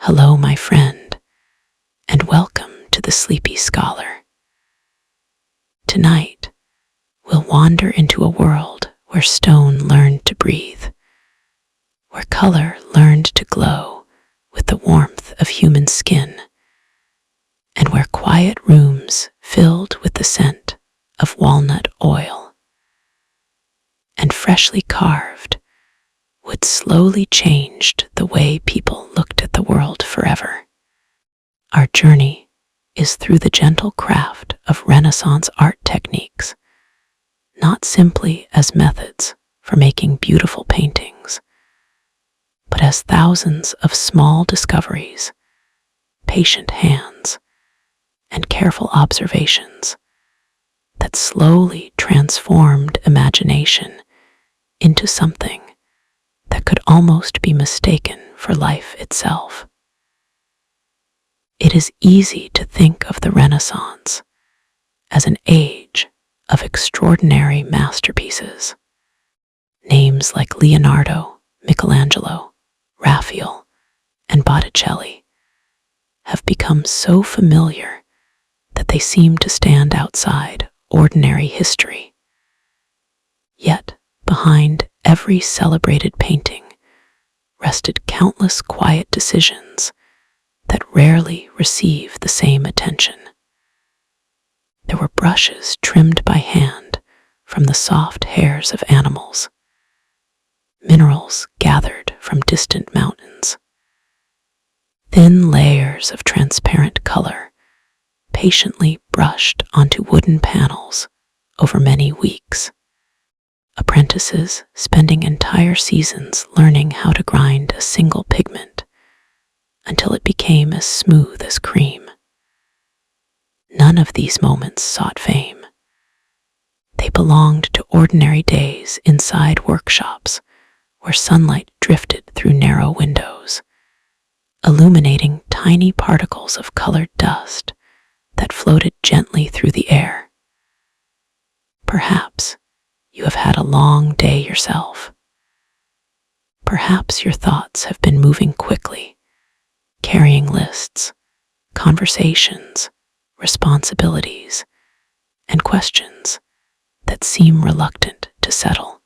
Hello, my friend, and welcome to the Sleepy Scholar. Tonight, we'll wander into a world where stone learned to breathe, where color learned to glow with the warmth of human skin, and where quiet rooms filled with the scent of walnut oil and freshly carved wood slowly changed the way people looked at the world forever. Our journey is through the gentle craft of Renaissance art techniques, not simply as methods for making beautiful paintings, but as thousands of small discoveries, patient hands, and careful observations that slowly transformed imagination into something that could almost be mistaken for life itself. It is easy to think of the Renaissance as an age of extraordinary masterpieces. Names like Leonardo, Michelangelo, Raphael, and Botticelli have become so familiar that they seem to stand outside ordinary history. Yet, behind every celebrated painting rested countless quiet decisions that rarely receive the same attention. There were brushes trimmed by hand from the soft hairs of animals, minerals gathered from distant mountains, thin layers of transparent color patiently brushed onto wooden panels over many weeks. Apprentices spending entire seasons learning how to grind a single pigment until it became as smooth as cream. None of these moments sought fame. They belonged to ordinary days inside workshops where sunlight drifted through narrow windows, illuminating tiny particles of colored dust that floated gently through the air. Perhaps you have had a long day yourself. Perhaps your thoughts have been moving quickly, carrying lists, conversations, responsibilities, and questions that seem reluctant to settle.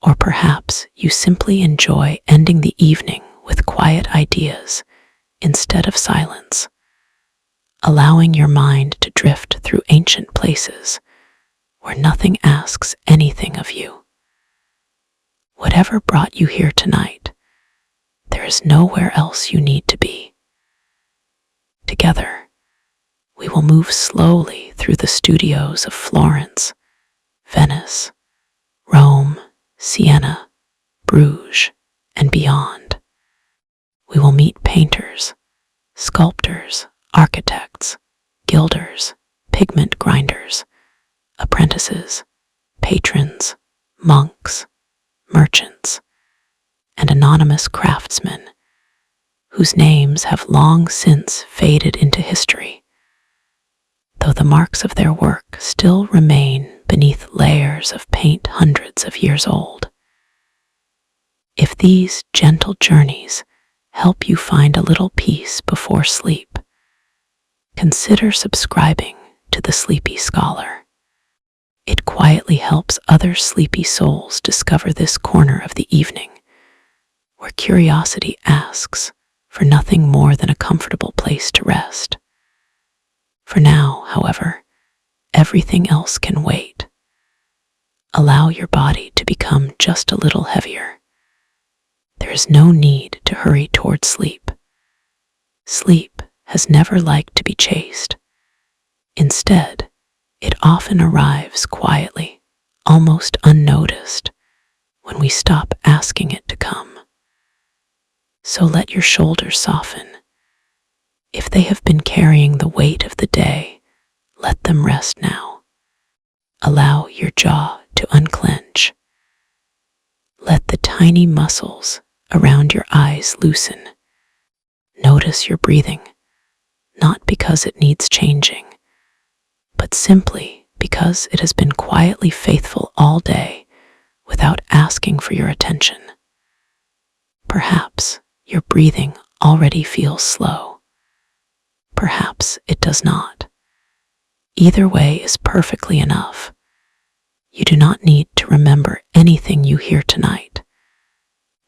Or perhaps you simply enjoy ending the evening with quiet ideas instead of silence, allowing your mind to drift through ancient places where nothing asks anything of you. Whatever brought you here tonight, there is nowhere else you need to be. Together, we will move slowly through the studios of Florence, Venice, Rome, Siena, Bruges, and beyond. We will meet painters, sculptors, architects, gilders, pigment grinders, apprentices, patrons, monks, merchants, and anonymous craftsmen whose names have long since faded into history, though the marks of their work still remain beneath layers of paint hundreds of years old. If these gentle journeys help you find a little peace before sleep, consider subscribing to the Sleepy Scholar. It quietly helps other sleepy souls discover this corner of the evening, where curiosity asks for nothing more than a comfortable place to rest. For now, however, everything else can wait. Allow your body to become just a little heavier. There is no need to hurry toward sleep. Sleep has never liked to be chased. Instead, it often arrives quietly, almost unnoticed, when we stop asking it to come. So let your shoulders soften. If they have been carrying the weight of the day, let them rest now. Allow your jaw to unclench. Let the tiny muscles around your eyes loosen. Notice your breathing, not because it needs changing, but simply because it has been quietly faithful all day without asking for your attention. Perhaps your breathing already feels slow. Perhaps it does not. Either way is perfectly enough. You do not need to remember anything you hear tonight.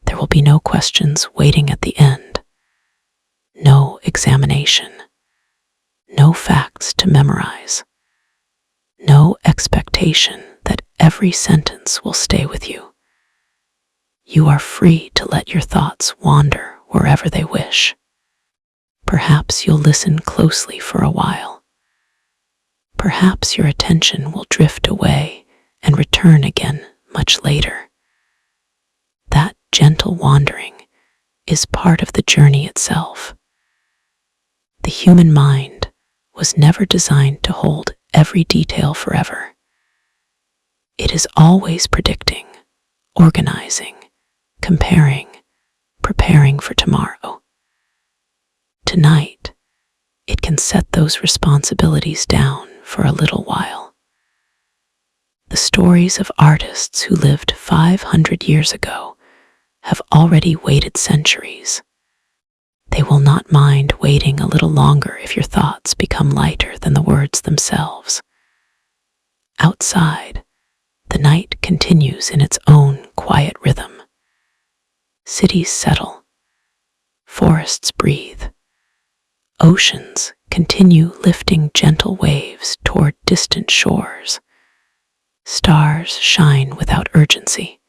There will be no questions waiting at the end, no examination, no facts to memorize, no expectation that every sentence will stay with you. You are free to let your thoughts wander wherever they wish. Perhaps you'll listen closely for a while. Perhaps your attention will drift away and return again much later. That gentle wandering is part of the journey itself. The human mind was never designed to hold every detail forever. It is always predicting, organizing, comparing, preparing for tomorrow. Tonight, it can set those responsibilities down for a little while. The stories of artists who lived 500 years ago have already waited centuries. They will not mind waiting a little longer if your thoughts become lighter than the words themselves. Outside, the night continues in its own quiet rhythm. Cities settle. Forests breathe. Oceans continue lifting gentle waves toward distant shores. Stars shine without urgency.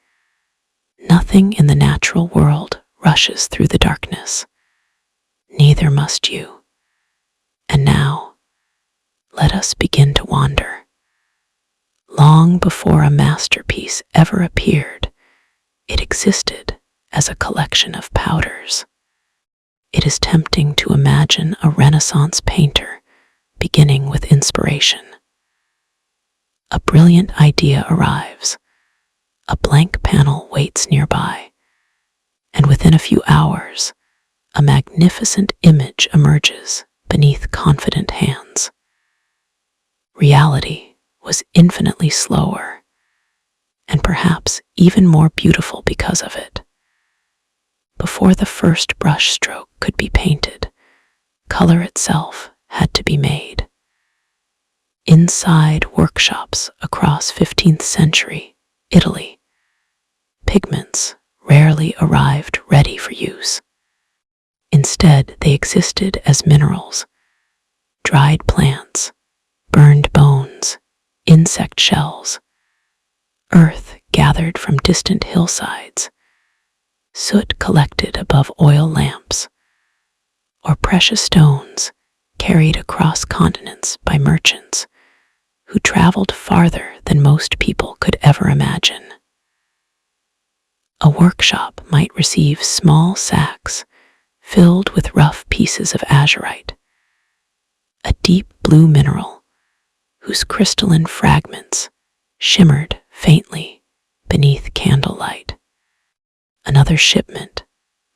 Nothing in the natural world rushes through the darkness. Neither must you. And now, let us begin to wander. Long before a masterpiece ever appeared, it existed as a collection of powders. It is tempting to imagine a Renaissance painter beginning with inspiration. A brilliant idea arrives, a blank panel waits nearby, and within a few hours, a magnificent image emerges beneath confident hands. Reality was infinitely slower, and perhaps even more beautiful because of it. Before the first brush stroke could be painted, color itself had to be made. Inside workshops across 15th century Italy, pigments rarely arrived ready for use. Instead, they existed as minerals, dried plants, burned bones, insect shells, earth gathered from distant hillsides, soot collected above oil lamps, or precious stones carried across continents by merchants who traveled farther than most people could ever imagine. A workshop might receive small sacks filled with rough pieces of azurite, a deep blue mineral whose crystalline fragments shimmered faintly beneath candlelight. Another shipment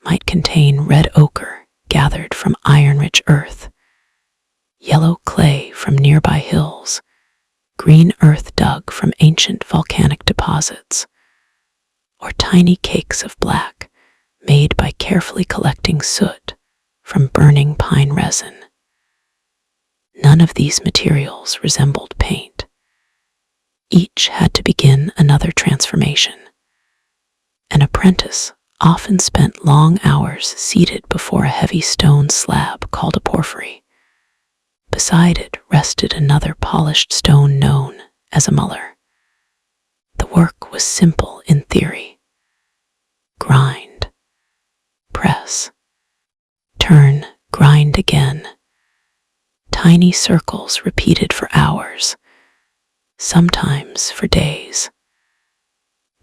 might contain red ochre gathered from iron-rich earth, yellow clay from nearby hills, green earth dug from ancient volcanic deposits, or tiny cakes of black made by carefully collecting soot from burning pine resin. None of these materials resembled paint. Each had to begin another transformation. An apprentice often spent long hours seated before a heavy stone slab called a porphyry. Beside it rested another polished stone known as a muller. The work was simple in theory. Grind, press, turn, grind again. Tiny circles repeated for hours, sometimes for days.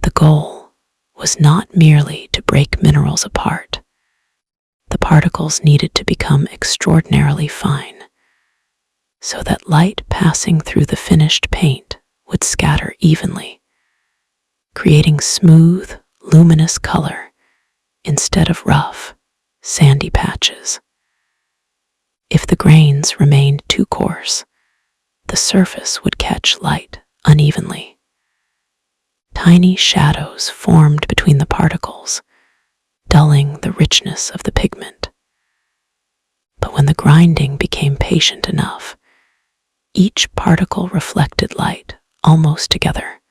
The goal was not merely to break minerals apart. The particles needed to become extraordinarily fine, so that light passing through the finished paint would scatter evenly, creating smooth, luminous color instead of rough, sandy patches. If the grains remained too coarse, the surface would catch light unevenly. Tiny shadows formed between the particles, dulling the richness of the pigment. grinding became patient enough, each particle reflected light almost together,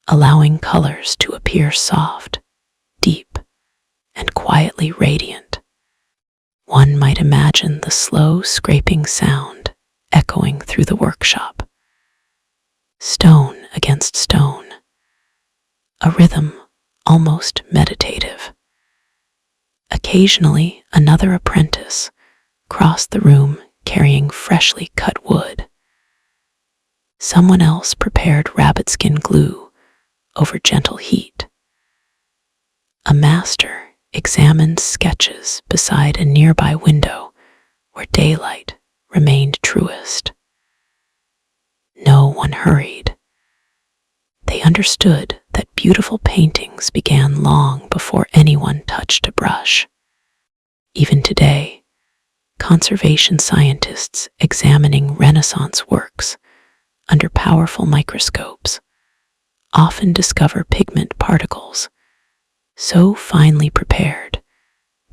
allowing colors to appear soft, deep, and quietly radiant. One might imagine the slow scraping sound echoing through the workshop, stone against stone, a rhythm almost meditative. Occasionally, another apprentice crossed the room carrying freshly cut wood. Someone else prepared rabbitskin glue over gentle heat. A master examined sketches beside a nearby window where daylight remained truest. No one hurried. They understood that beautiful paintings began long before anyone touched a brush. Even today, conservation scientists examining Renaissance works under powerful microscopes often discover pigment particles so finely prepared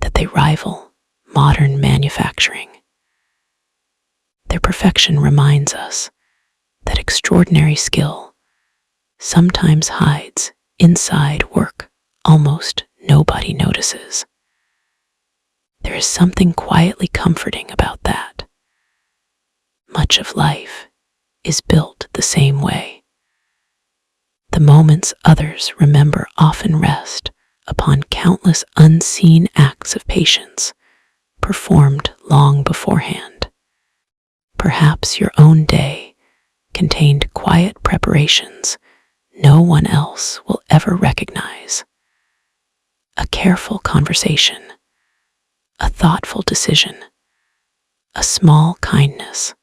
that they rival modern manufacturing. Their perfection reminds us that extraordinary skill sometimes hides inside work almost nobody notices. There is something quietly comforting about that. Much of life is built the same way. The moments others remember often rest upon countless unseen acts of patience performed long beforehand. Perhaps your own day contained quiet preparations no one else will ever recognize. A careful conversation, a thoughtful decision, a small kindness.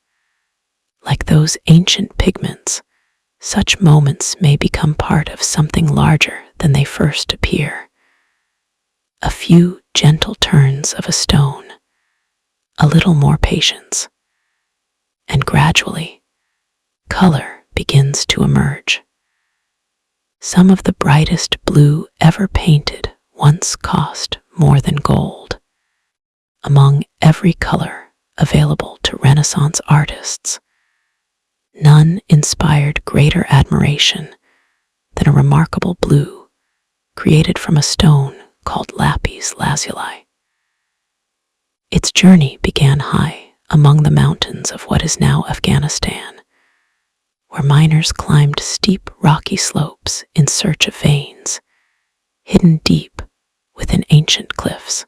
Like those ancient pigments, such moments may become part of something larger than they first appear. A few gentle turns of a stone, a little more patience, and gradually, color begins to emerge. Some of the brightest blue ever painted once cost more than gold. Among every color available to Renaissance artists, none inspired greater admiration than a remarkable blue created from a stone called lapis lazuli. Its journey began high among the mountains of what is now Afghanistan, where miners climbed steep rocky slopes in search of veins hidden deep within ancient cliffs.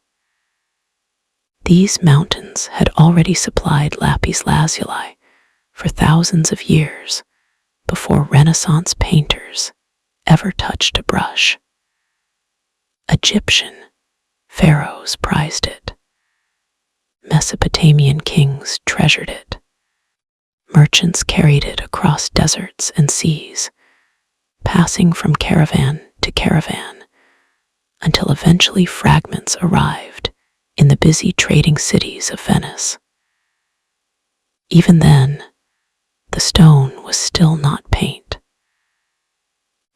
These mountains had already supplied lapis lazuli for thousands of years before Renaissance painters ever touched a brush. Egyptian pharaohs prized it. Mesopotamian kings treasured it. Merchants carried it across deserts and seas, passing from caravan to caravan, until eventually fragments arrived in the busy trading cities of Venice. Even then, the stone was still not paint.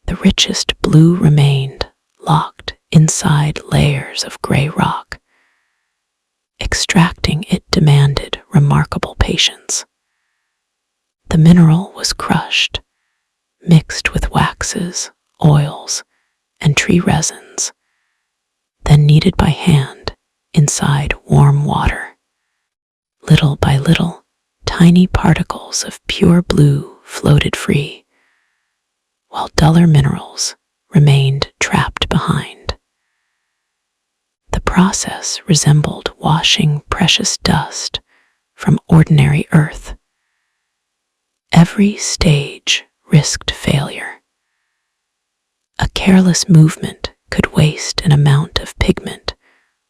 The richest blue remained locked inside layers of gray rock. Extracting it demanded remarkable patience. The mineral was crushed, mixed with waxes, oils, and tree resins, then kneaded by hand inside warm water. Little by little, tiny particles of pure blue floated free, while duller minerals remained trapped behind. The process resembled washing precious dust from ordinary earth. Every stage risked failure. A careless movement could waste an amount of pigment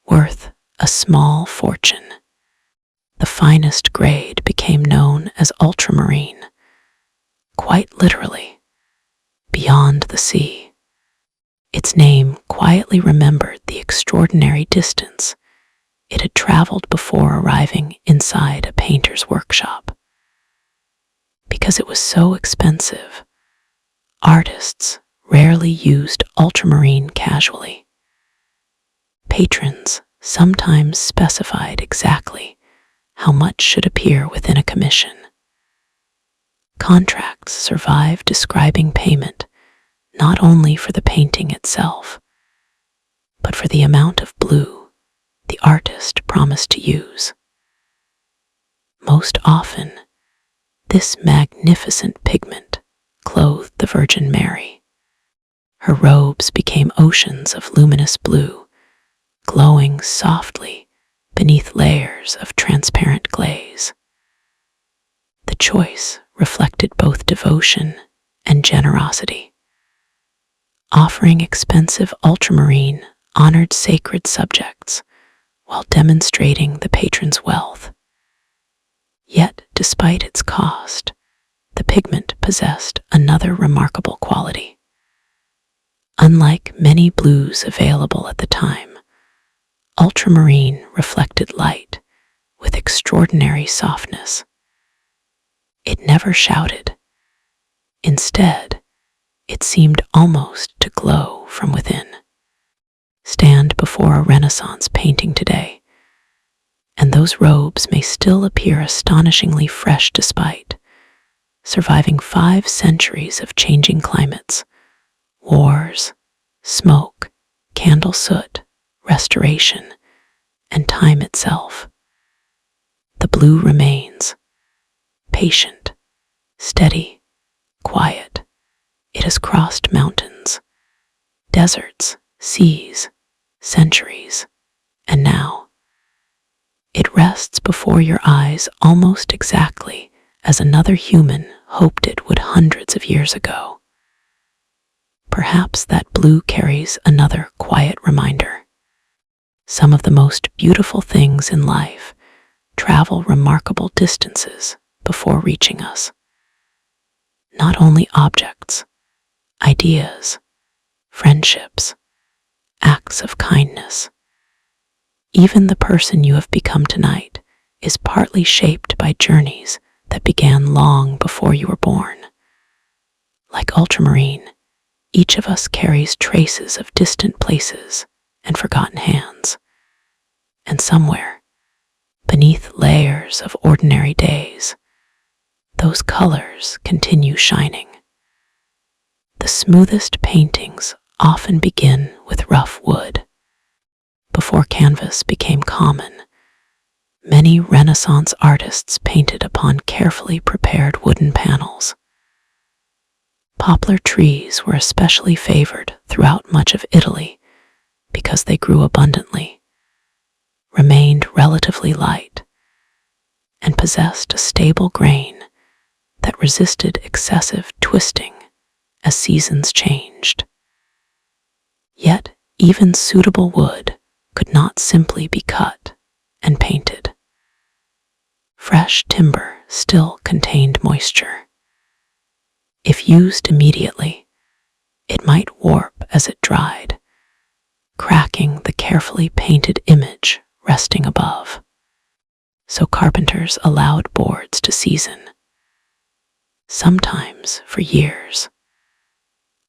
worth a small fortune. The finest grade became known as ultramarine, quite literally, beyond the sea. Its name quietly remembered the extraordinary distance it had traveled before arriving inside a painter's workshop. Because it was so expensive, artists rarely used ultramarine casually. Patrons sometimes specified exactly how much should appear within a commission. Contracts survive describing payment not only for the painting itself, but for the amount of blue the artist promised to use. Most often, this magnificent pigment clothed the Virgin Mary. Her robes became oceans of luminous blue, glowing softly beneath layers of transparent glaze. The choice reflected both devotion and generosity. Offering expensive ultramarine honored sacred subjects while demonstrating the patron's wealth. Yet, despite its cost, the pigment possessed another remarkable quality. Unlike many blues available at the time, ultramarine reflected light with extraordinary softness. It never shouted. Instead, it seemed almost to glow from within. Stand before a Renaissance painting today, and those robes may still appear astonishingly fresh despite surviving 5 centuries of changing climates, wars, smoke, candle soot, restoration, and time itself. The blue remains, patient, steady, quiet. It has crossed mountains, deserts, seas, centuries, and now it rests before your eyes almost exactly as another human hoped it would hundreds of years ago. Perhaps that blue carries another quiet reminder. Some of the most beautiful things in life travel remarkable distances before reaching us. Not only objects, ideas, friendships, acts of kindness. Even the person you have become tonight is partly shaped by journeys that began long before you were born. Like ultramarine, each of us carries traces of distant places and forgotten hands. And somewhere, beneath layers of ordinary days, those colors continue shining. The smoothest paintings often begin with rough wood. Before canvas became common, many Renaissance artists painted upon carefully prepared wooden panels. Poplar trees were especially favored throughout much of Italy because they grew abundantly, remained relatively light, and possessed a stable grain that resisted excessive twisting as seasons changed. Yet, even suitable wood could not simply be cut and painted. Fresh timber still contained moisture. If used immediately, it might warp as it dried, cracking the carefully painted image resting above. So carpenters allowed boards to season, sometimes for years.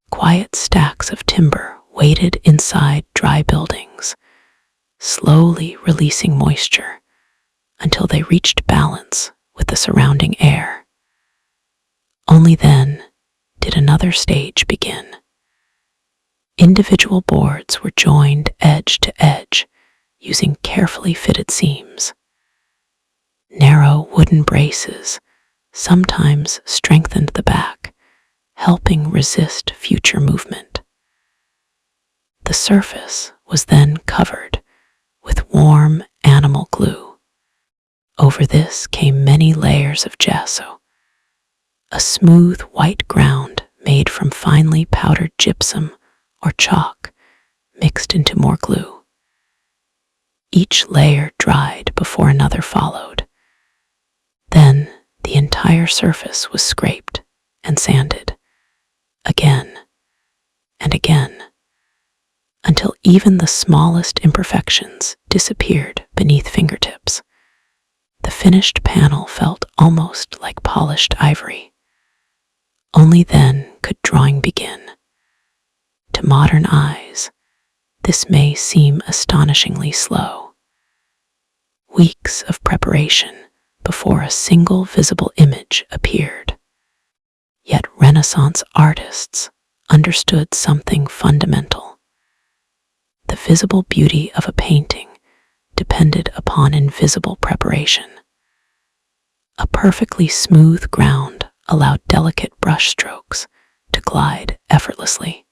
Quiet stacks of timber waited inside dry buildings, slowly releasing moisture until they reached balance with the surrounding air. Only then did another stage begin. Individual boards were joined edge to edge using carefully fitted seams. Narrow wooden braces sometimes strengthened the back, helping resist future movement. The surface was then covered with warm animal glue. Over this came many layers of gesso, a smooth white ground made from finely powdered gypsum or chalk mixed into more glue. Each layer dried before another followed. Then the entire surface was scraped and sanded, again and again, until even the smallest imperfections disappeared beneath fingertips. The finished panel felt almost like polished ivory. Only then could drawing begin. To modern eyes, this may seem astonishingly slow. Weeks of preparation before a single visible image appeared. Yet Renaissance artists understood something fundamental. The visible beauty of a painting depended upon invisible preparation. A perfectly smooth ground allowed delicate brushstrokes to glide effortlessly.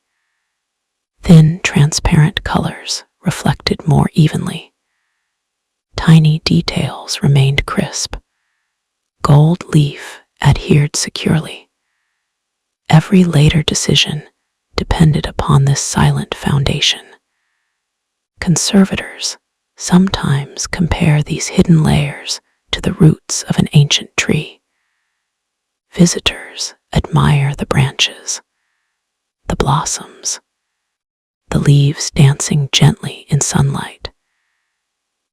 Thin, transparent colors reflected more evenly. Tiny details remained crisp. Gold leaf adhered securely. Every later decision depended upon this silent foundation. Conservators sometimes compare these hidden layers to the roots of an ancient tree. Visitors admire the branches, the blossoms, the leaves dancing gently in sunlight.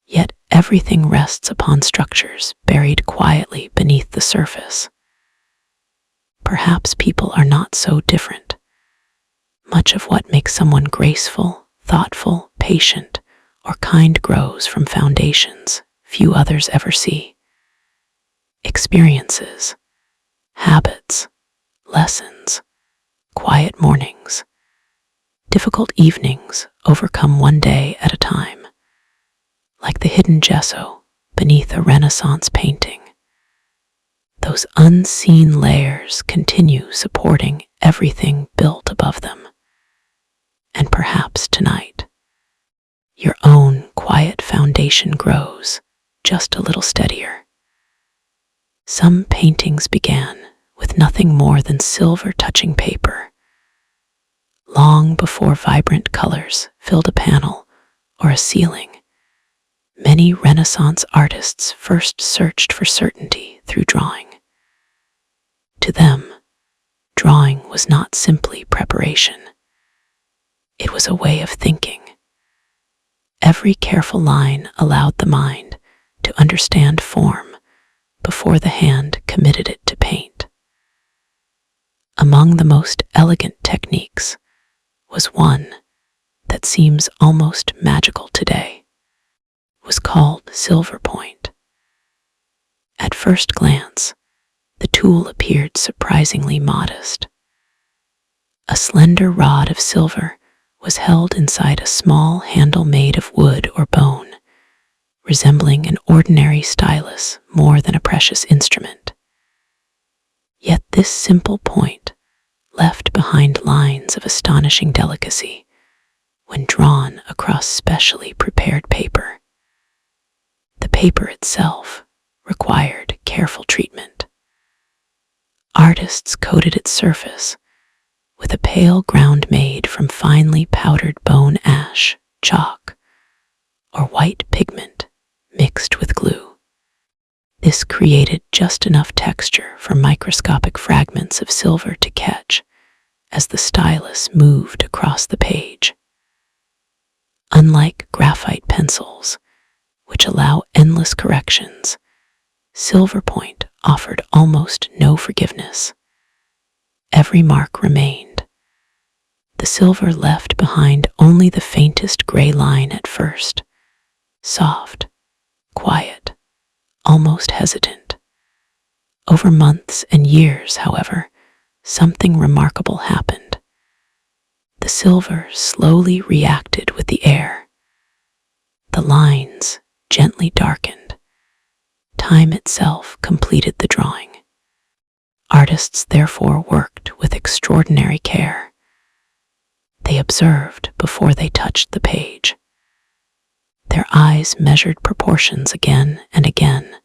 Yet everything rests upon structures buried quietly beneath the surface. Perhaps people are not so different. Much of what makes someone graceful, thoughtful, patient, or kind grows from foundations few others ever see. Experiences, habits, lessons, quiet mornings, difficult evenings overcome one day at a time. Like the hidden gesso beneath a Renaissance painting, those unseen layers continue supporting everything built above them. And perhaps tonight, your own quiet foundation grows just a little steadier. Some paintings began with nothing more than silver touching paper. Long before vibrant colors filled a panel or a ceiling, many Renaissance artists first searched for certainty through drawing. To them, drawing was not simply preparation. It was a way of thinking. Every careful line allowed the mind to understand form before the hand committed it to paint. Among the most elegant techniques was one that seems almost magical today. It was called silver point. At first glance, the tool appeared surprisingly modest. A slender rod of silver was held inside a small handle made of wood or bone, resembling an ordinary stylus more than a precious instrument. Yet this simple point left behind lines of astonishing delicacy when drawn across specially prepared paper. The paper itself required careful treatment. Artists coated its surface with a pale ground made from finely powdered bone ash, chalk, or white pigment mixed with glue. This created just enough texture for microscopic fragments of silver to catch as the stylus moved across the page. Unlike graphite pencils, which allow endless corrections, silver point offered almost no forgiveness. Every mark remained. The silver left behind only the faintest gray line at first, soft, quiet, almost hesitant. Over months and years, however, something remarkable happened. The silver slowly reacted with the air. The lines gently darkened. Time itself completed the drawing. Artists therefore worked with extraordinary care. They observed before they touched the page. Their eyes measured proportions again and again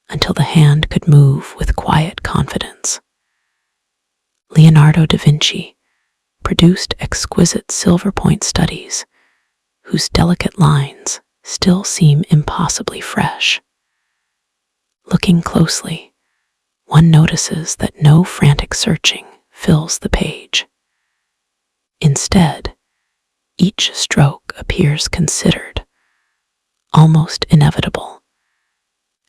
until the hand could move with quiet confidence. Leonardo da Vinci produced exquisite silver point studies whose delicate lines still seem impossibly fresh. Looking closely, one notices that no frantic searching fills the page. Instead, each stroke appears considered, almost inevitable,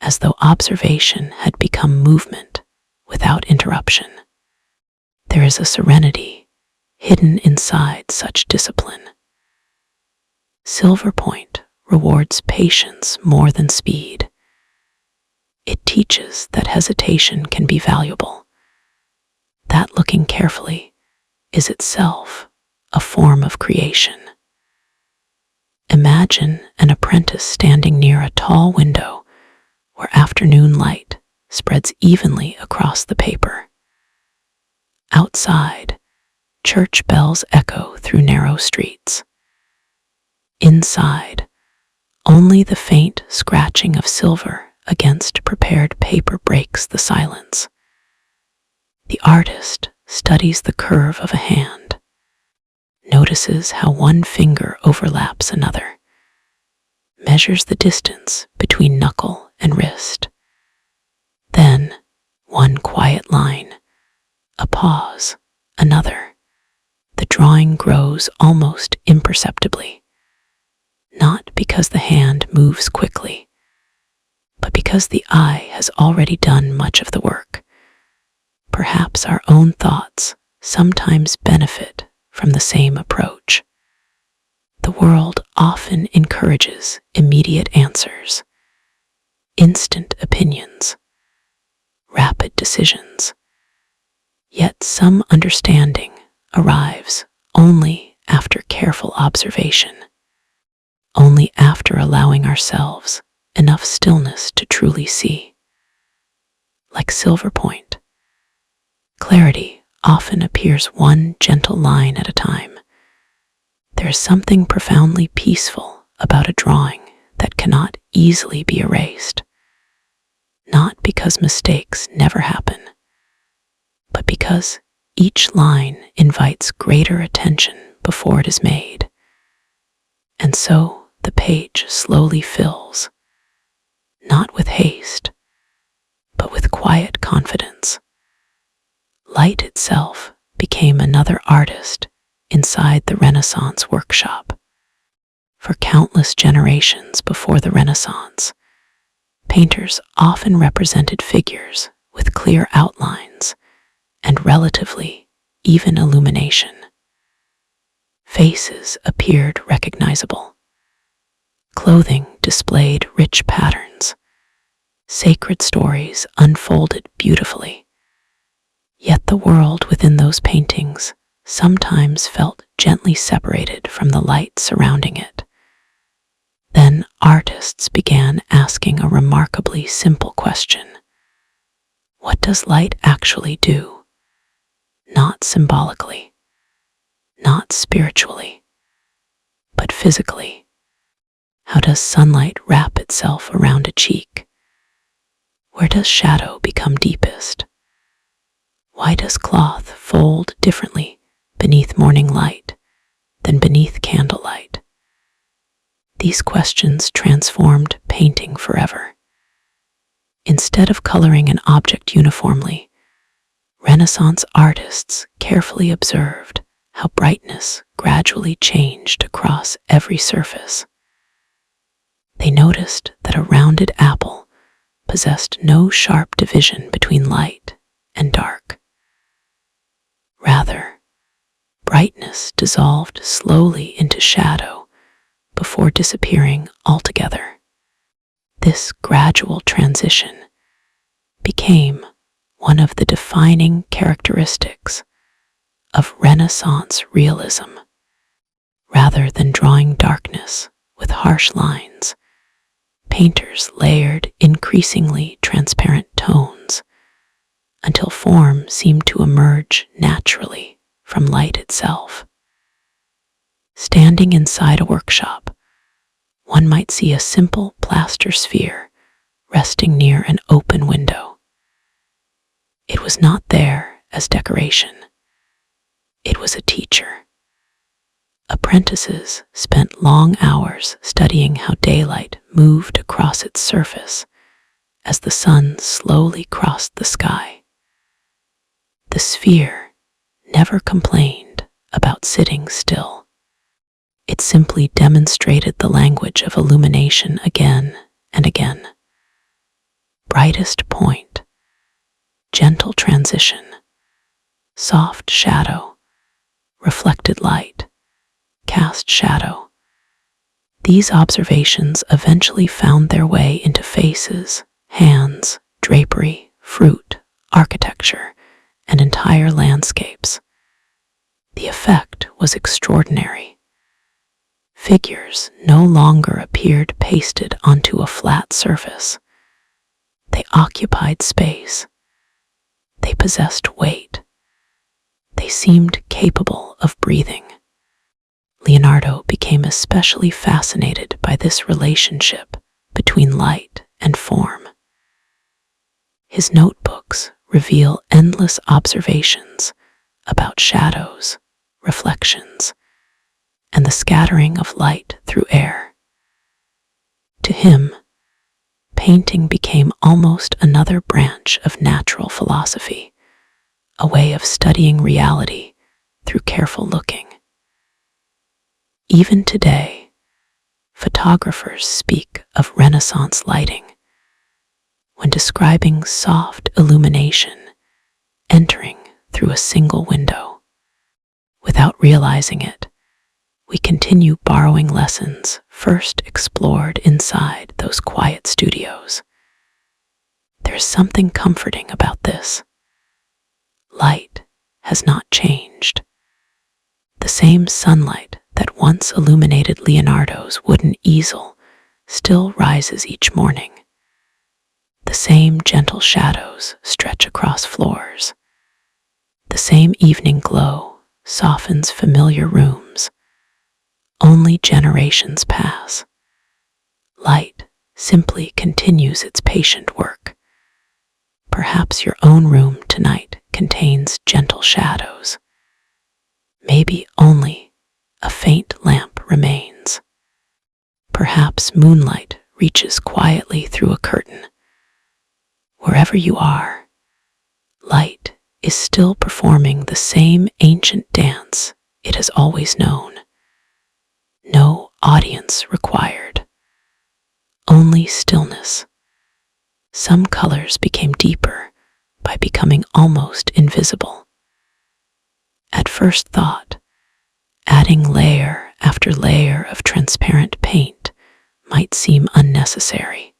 as though observation had become movement without interruption. There is a serenity hidden inside such discipline. Silver point rewards patience more than speed. teaches that hesitation can be valuable, that looking carefully is itself a form of creation. Imagine an apprentice standing near a tall window where afternoon light spreads evenly across the paper. Outside, church bells echo through narrow streets. Inside, only the faint scratching of silver against prepared paper breaks the silence. The artist studies the curve of a hand, notices how one finger overlaps another, measures the distance between knuckle and wrist. Then, one quiet line, a pause, another. The drawing grows almost imperceptibly, not because the hand moves quickly, but because the eye has already done much of the work. Perhaps our own thoughts sometimes benefit from the same approach. The world often encourages immediate answers, instant opinions, rapid decisions. Yet some understanding arrives only after careful observation, only after allowing ourselves enough stillness to truly see. Like silver point, clarity often appears one gentle line at a time. There is something profoundly peaceful about a drawing that cannot easily be erased, not because mistakes never happen, but because each line invites greater attention before it is made. And so the page slowly fills, not with haste, but with quiet confidence. Light itself became another artist inside the Renaissance workshop. For countless generations before the Renaissance, painters often represented figures with clear outlines and relatively even illumination. Faces appeared recognizable. Clothing displayed rich patterns. Sacred stories unfolded beautifully. Yet the world within those paintings sometimes felt gently separated from the light surrounding it. Then artists began asking a remarkably simple question. What does light actually do? Not symbolically, not spiritually, but physically. How does sunlight wrap itself around a cheek? Where does shadow become deepest? Why does cloth fold differently beneath morning light than beneath candlelight? These questions transformed painting forever. Instead of coloring an object uniformly, Renaissance artists carefully observed how brightness gradually changed across every surface. They noticed that a rounded apple possessed no sharp division between light and dark. Rather, brightness dissolved slowly into shadow before disappearing altogether. This gradual transition became one of the defining characteristics of Renaissance realism. Rather than drawing darkness with harsh lines, painters layered increasingly transparent tones until form seemed to emerge naturally from light itself. Standing inside a workshop, one might see a simple plaster sphere resting near an open window. It was not there as decoration. It was a teacher. Apprentices spent long hours studying how daylight moved across its surface as the sun slowly crossed the sky. The sphere never complained about sitting still. It simply demonstrated the language of illumination again and again. Brightest point, gentle transition, soft shadow, reflected light, cast shadow. These observations eventually found their way into faces, hands, drapery, fruit, architecture, and entire landscapes. The effect was extraordinary. Figures no longer appeared pasted onto a flat surface. They occupied space. They possessed weight. They seemed capable of breathing. Leonardo became especially fascinated by this relationship between light and form. His notebooks reveal endless observations about shadows, reflections, and the scattering of light through air. To him, painting became almost another branch of natural philosophy, a way of studying reality through careful looking. Even today, photographers speak of Renaissance lighting when describing soft illumination entering through a single window. Without realizing it, we continue borrowing lessons first explored inside those quiet studios. There's something comforting about this. Light has not changed. The same sunlight that once illuminated Leonardo's wooden easel still rises each morning. The same gentle shadows stretch across floors. The same evening glow softens familiar rooms. Only generations pass. Light simply continues its patient work. Perhaps your own room tonight contains gentle shadows. Maybe only a faint lamp remains. Perhaps moonlight reaches quietly through a curtain. Wherever you are, light is still performing the same ancient dance it has always known. No audience required, only stillness. Some colors became deeper by becoming almost invisible. At first thought, adding layer after layer of transparent paint might seem unnecessary.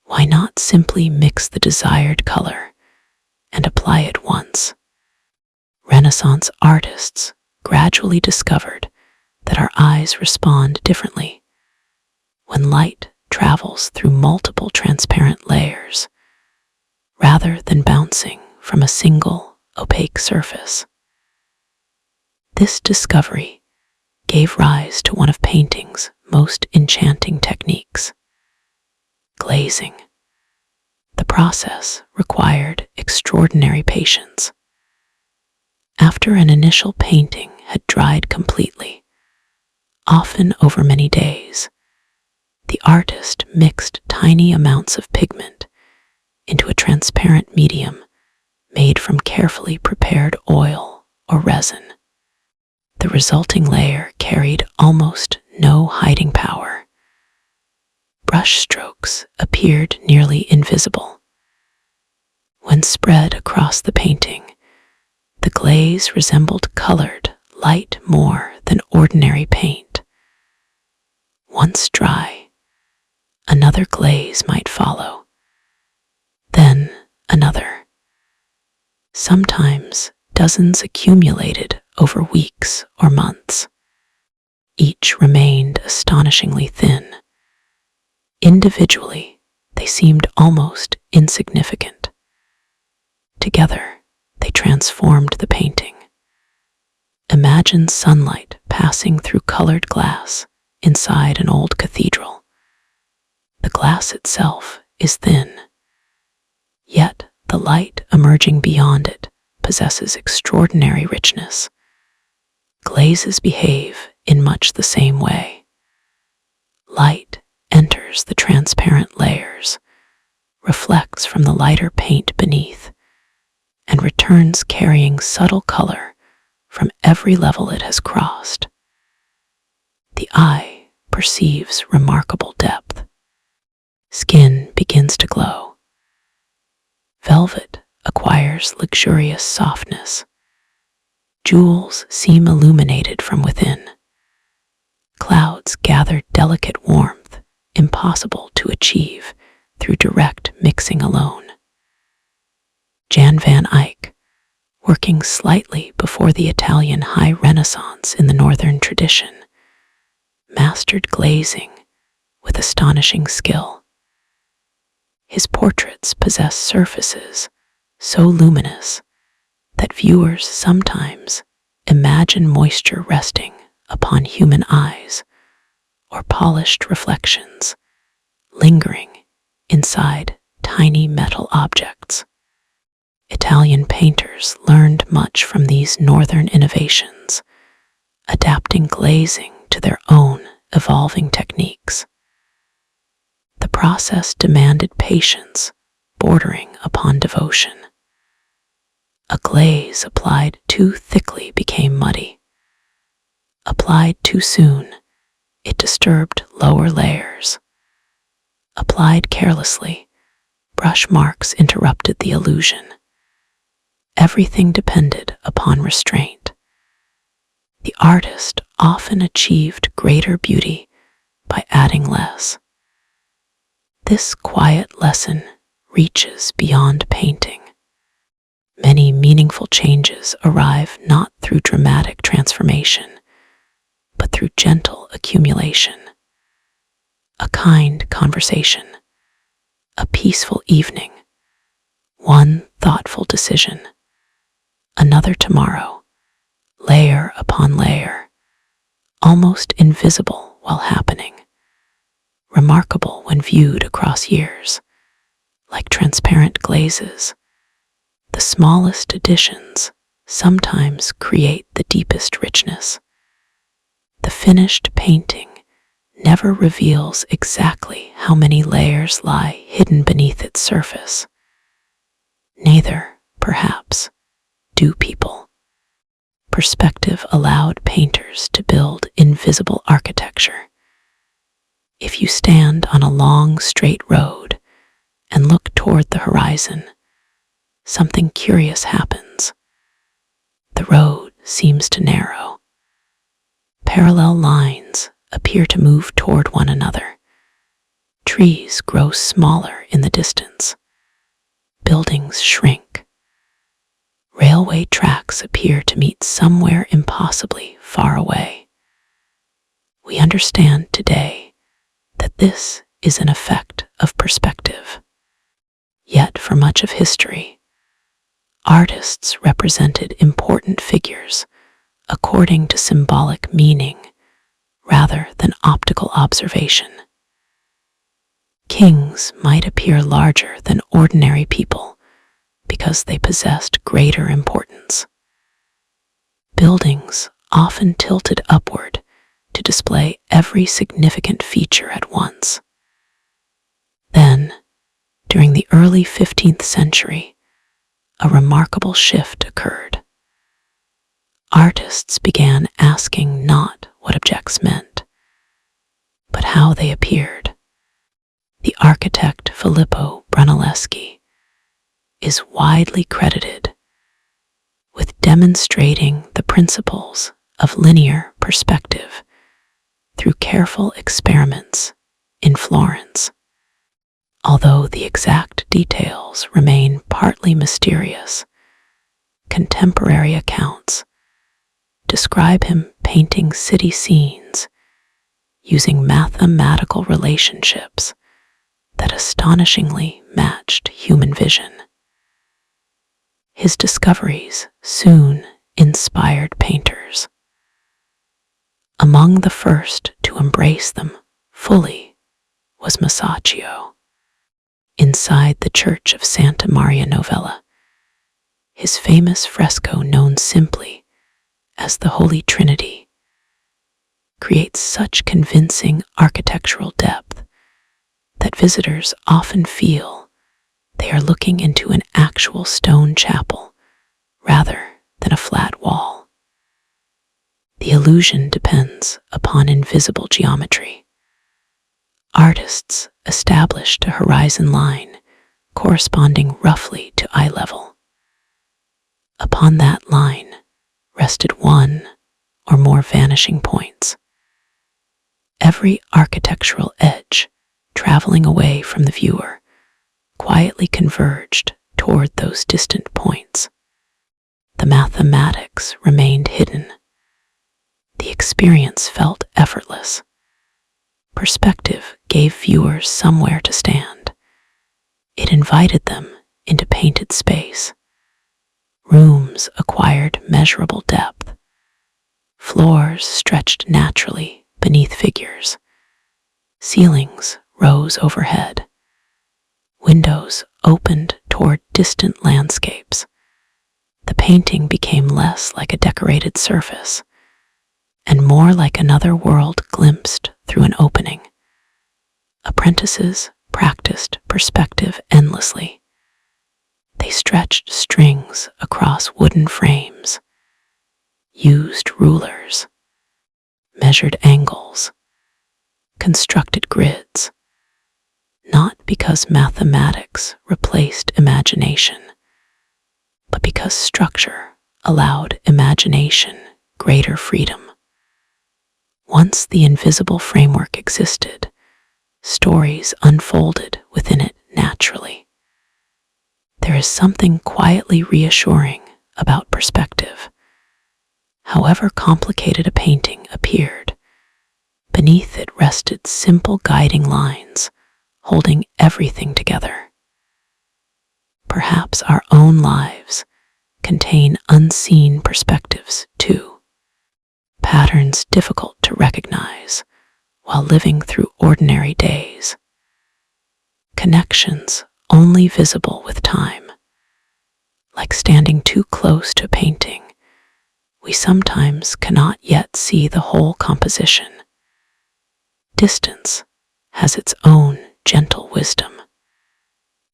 Why not simply mix the desired color and apply it once? Renaissance artists gradually discovered that our eyes respond differently when light travels through multiple transparent layers rather than bouncing from a single opaque surface. This discovery gave rise to one of painting's most enchanting techniques: glazing. The process required extraordinary patience. After an initial painting had dried completely, often over many days, the artist mixed tiny amounts of pigment into a transparent medium made from carefully prepared oil or resin. The resulting layer carried almost no hiding power. Brush strokes appeared nearly invisible. When spread across the painting, the glaze resembled colored light more than ordinary paint. Once dry, another glaze might follow, then another. Sometimes dozens accumulated over weeks or months. Each remained astonishingly thin. Individually, they seemed almost insignificant. Together, they transformed the painting. Imagine sunlight passing through colored glass inside an old cathedral. The glass itself is thin, yet the light emerging beyond it possesses extraordinary richness. Glazes behave in much the same way. Light enters the transparent layers, reflects from the lighter paint beneath, and returns carrying subtle color from every level it has crossed. The eye perceives remarkable depth. Skin begins to glow. Velvet acquires luxurious softness. Jewels seem illuminated from within. Clouds gather delicate warmth impossible to achieve through direct mixing alone. Jan van Eyck, working slightly before the Italian High Renaissance in the Northern tradition, mastered glazing with astonishing skill. His portraits possess surfaces so luminous that viewers sometimes imagine moisture resting upon human eyes or polished reflections lingering inside tiny metal objects. Italian painters learned much from these northern innovations, adapting glazing to their own evolving techniques. The process demanded patience, bordering upon devotion. A glaze applied too thickly became muddy. Applied too soon, it disturbed lower layers. Applied carelessly, brush marks interrupted the illusion. Everything depended upon restraint. The artist often achieved greater beauty by adding less. This quiet lesson reaches beyond painting. Many meaningful changes arrive not through dramatic transformation, but through gentle accumulation. A kind conversation, a peaceful evening, one thoughtful decision, another tomorrow, layer upon layer, almost invisible while happening, remarkable when viewed across years, like transparent glazes. The smallest additions sometimes create the deepest richness. The finished painting never reveals exactly how many layers lie hidden beneath its surface. Neither, perhaps, do people. Perspective allowed painters to build invisible architecture. If you stand on a long, straight road and look toward the horizon, something curious happens. The road seems to narrow. Parallel lines appear to move toward one another. Trees grow smaller in the distance. Buildings shrink. Railway tracks appear to meet somewhere impossibly far away. We understand today that this is an effect of perspective. Yet for much of history, artists represented important figures according to symbolic meaning rather than optical observation. Kings might appear larger than ordinary people because they possessed greater importance. Buildings often tilted upward to display every significant feature at once. Then, during the early 15th century, a remarkable shift occurred. Artists began asking not what objects meant, but how they appeared. The architect Filippo Brunelleschi is widely credited with demonstrating the principles of linear perspective through careful experiments in Florence. Although the exact details remain partly mysterious, contemporary accounts describe him painting city scenes using mathematical relationships that astonishingly matched human vision. His discoveries soon inspired painters. Among the first to embrace them fully was Masaccio. Inside the church of Santa Maria Novella, his famous fresco known simply as the Holy Trinity creates such convincing architectural depth that visitors often feel they are looking into an actual stone chapel rather than a flat wall. The illusion depends upon invisible geometry. Artists established a horizon line corresponding roughly to eye level. Upon that line rested one or more vanishing points. Every architectural edge traveling away from the viewer quietly converged toward those distant points. The mathematics remained hidden. The experience felt effortless. Perspective gave viewers somewhere to stand. It invited them into painted space. Rooms acquired measurable depth. Floors stretched naturally beneath figures. Ceilings rose overhead. Windows opened toward distant landscapes. The painting became less like a decorated surface and more like another world glimpsed through an opening. Apprentices practiced perspective endlessly. They stretched strings across wooden frames, used rulers, measured angles, constructed grids, not because mathematics replaced imagination, but because structure allowed imagination greater freedom. Once the invisible framework existed, stories unfolded within it naturally. There is something quietly reassuring about perspective. However complicated a painting appeared, beneath it rested simple guiding lines, holding everything together. Perhaps our own lives contain unseen perspectives too, patterns difficult to recognize while living through ordinary days, connections only visible with time. Like standing too close to a painting, we sometimes cannot yet see the whole composition. Distance has its own gentle wisdom,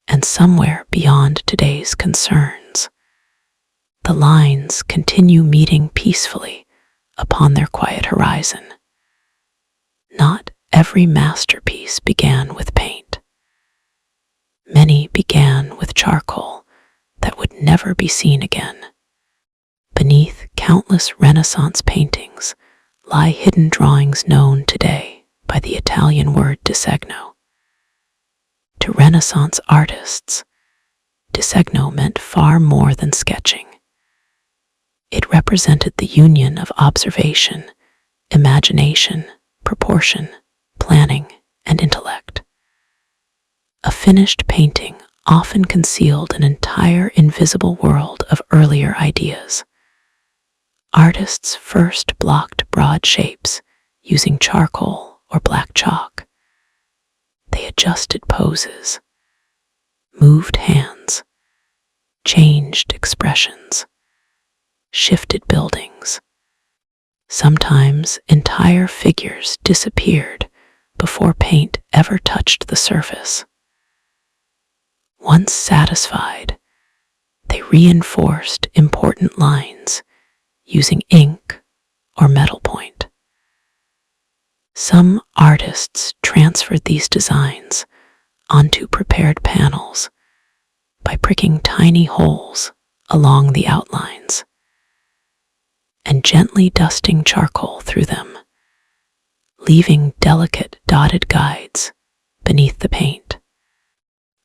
and somewhere beyond today's concerns, the lines continue meeting peacefully upon their quiet horizon. Not every masterpiece began with paint. Many began with charcoal that would never be seen again. Beneath countless Renaissance paintings lie hidden drawings known today by the Italian word disegno. To Renaissance artists, disegno meant far more than sketching. It represented the union of observation, imagination, proportion, planning, and intellect. A finished painting often concealed an entire invisible world of earlier ideas. Artists first blocked broad shapes using charcoal or black chalk. They adjusted poses, moved hands, changed expressions, shifted buildings. Sometimes entire figures disappeared before paint ever touched the surface. Once satisfied, they reinforced important lines using ink or metal point. Some artists transferred these designs onto prepared panels by pricking tiny holes along the outlines and gently dusting charcoal through them, leaving delicate dotted guides beneath the paint.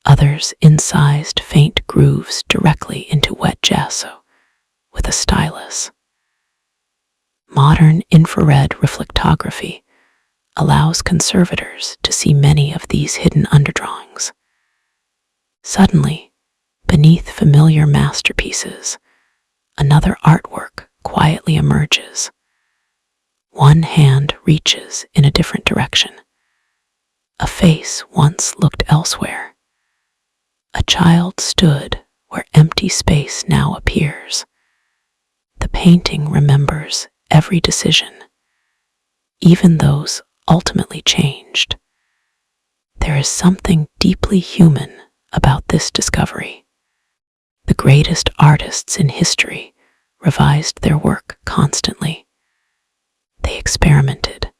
Others incised faint grooves directly into wet gesso with a stylus. Modern infrared reflectography allows conservators to see many of these hidden underdrawings. Suddenly, beneath familiar masterpieces, another artwork quietly emerges. One hand reaches in a different direction. A face once looked elsewhere. A child stood where empty space now appears. The painting remembers every decision, even those ultimately changed. There is something deeply human about this discovery. The greatest artists in history revised their work constantly. They experimented,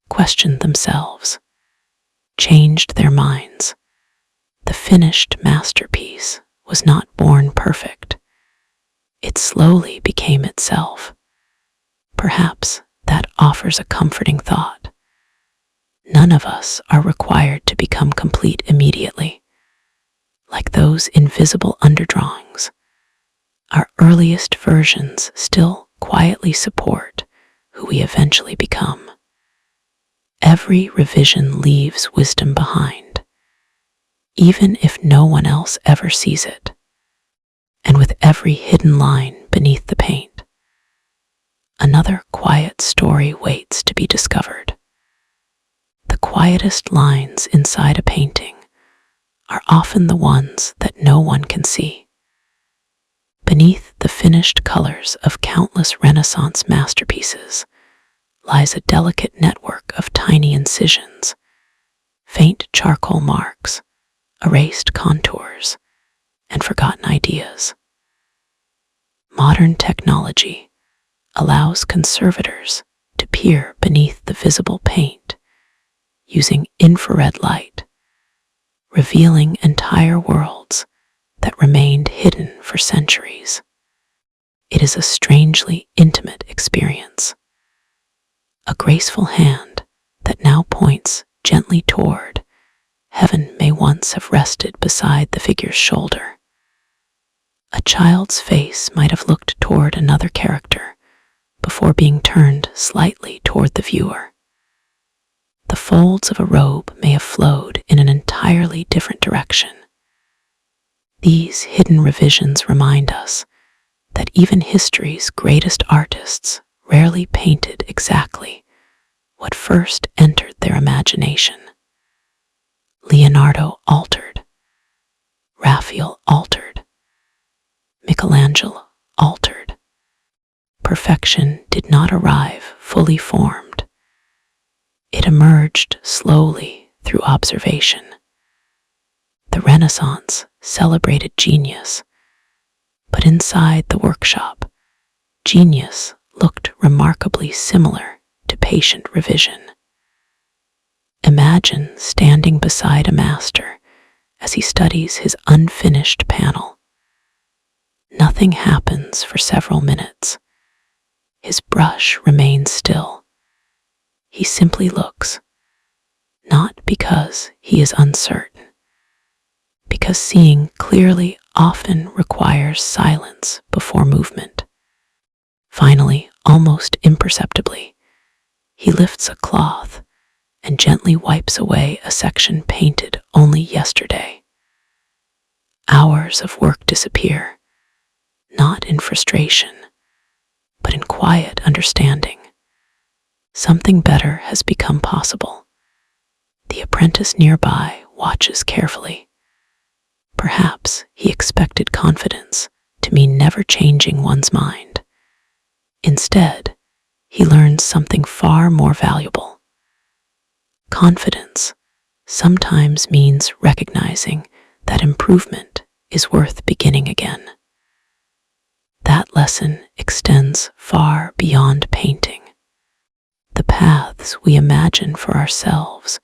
questioned themselves, changed their minds. The finished masterpiece was not born perfect. It slowly became itself. Perhaps that offers a comforting thought. None of us are required to become complete immediately. like those invisible underdrawings, our earliest versions still quietly support who we eventually become. Every revision leaves wisdom behind, even if no one else ever sees it. And with every hidden line beneath the paint, another quiet story waits to be discovered. The quietest lines inside a painting are often the ones that no one can see. Beneath the finished colors of countless Renaissance masterpieces lies a delicate network of tiny incisions, faint charcoal marks, erased contours, and forgotten ideas. Modern technology allows conservators to peer beneath the visible paint using infrared light, revealing entire worlds that remained hidden for centuries. It is a strangely intimate experience. A graceful hand that now points gently toward heaven may once have rested beside the figure's shoulder. A child's face might have looked toward another character before being turned slightly toward the viewer. The folds of a robe may have flowed in an entirely different direction. These hidden revisions remind us that even history's greatest artists rarely painted exactly what first entered their imagination. Leonardo altered, Raphael altered, Michelangelo altered. Perfection did not arrive fully formed. It emerged slowly through observation. The Renaissance celebrated genius, but inside the workshop, genius looked remarkably similar to patient revision. Imagine standing beside a master as he studies his unfinished panel. Nothing happens for several minutes. His brush remains still. He simply looks, not because he is uncertain, because seeing clearly often requires silence before movement. Finally, almost imperceptibly, he lifts a cloth and gently wipes away a section painted only yesterday. Hours of work disappear, not in frustration, but in quiet understanding. Something better has become possible. The apprentice nearby watches carefully. Perhaps he expected confidence to mean never changing one's mind. Instead, he learns something far more valuable. Confidence sometimes means recognizing that improvement is worth beginning again. That lesson extends far beyond painting. The paths we imagine for ourselves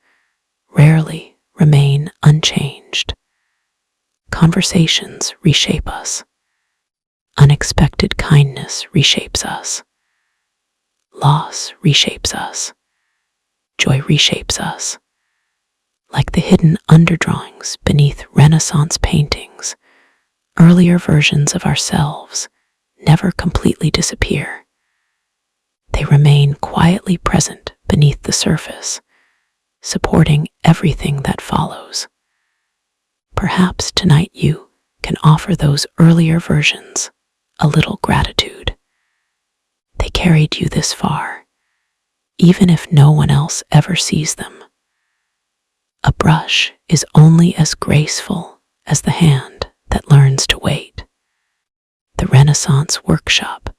rarely remain unchanged. Conversations reshape us. Unexpected kindness reshapes us. Loss reshapes us. Joy reshapes us. Like the hidden underdrawings beneath Renaissance paintings, earlier versions of ourselves never completely disappear. They remain quietly present beneath the surface, supporting everything that follows. Perhaps tonight you can offer those earlier versions a little gratitude. They carried you this far, even if no one else ever sees them. A brush is only as graceful as the hand that learns to wait. The Renaissance workshop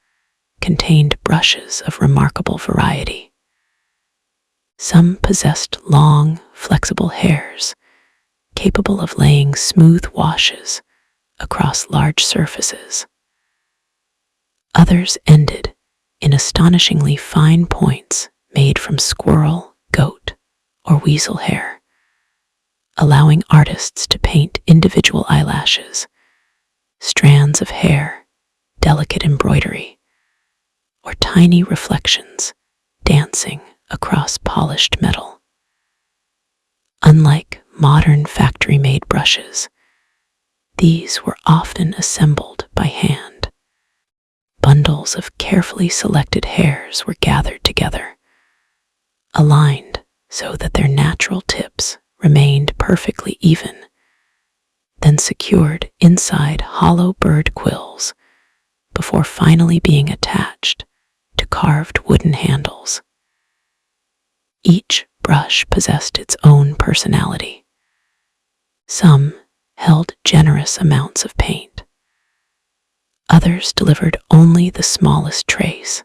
contained brushes of remarkable variety. Some possessed long, flexible hairs, capable of laying smooth washes across large surfaces. Others ended in astonishingly fine points made from squirrel, goat, or weasel hair, allowing artists to paint individual eyelashes, strands of hair, delicate embroidery, or tiny reflections dancing across polished metal. Unlike modern factory-made brushes, These were often assembled by hand. Bundles of carefully selected hairs were gathered together, aligned so that their natural tips remained perfectly even, then secured inside hollow bird quills before finally being attached to carved wooden handles. Each brush possessed its own personality. Some held generous amounts of paint. Others delivered only the smallest trace.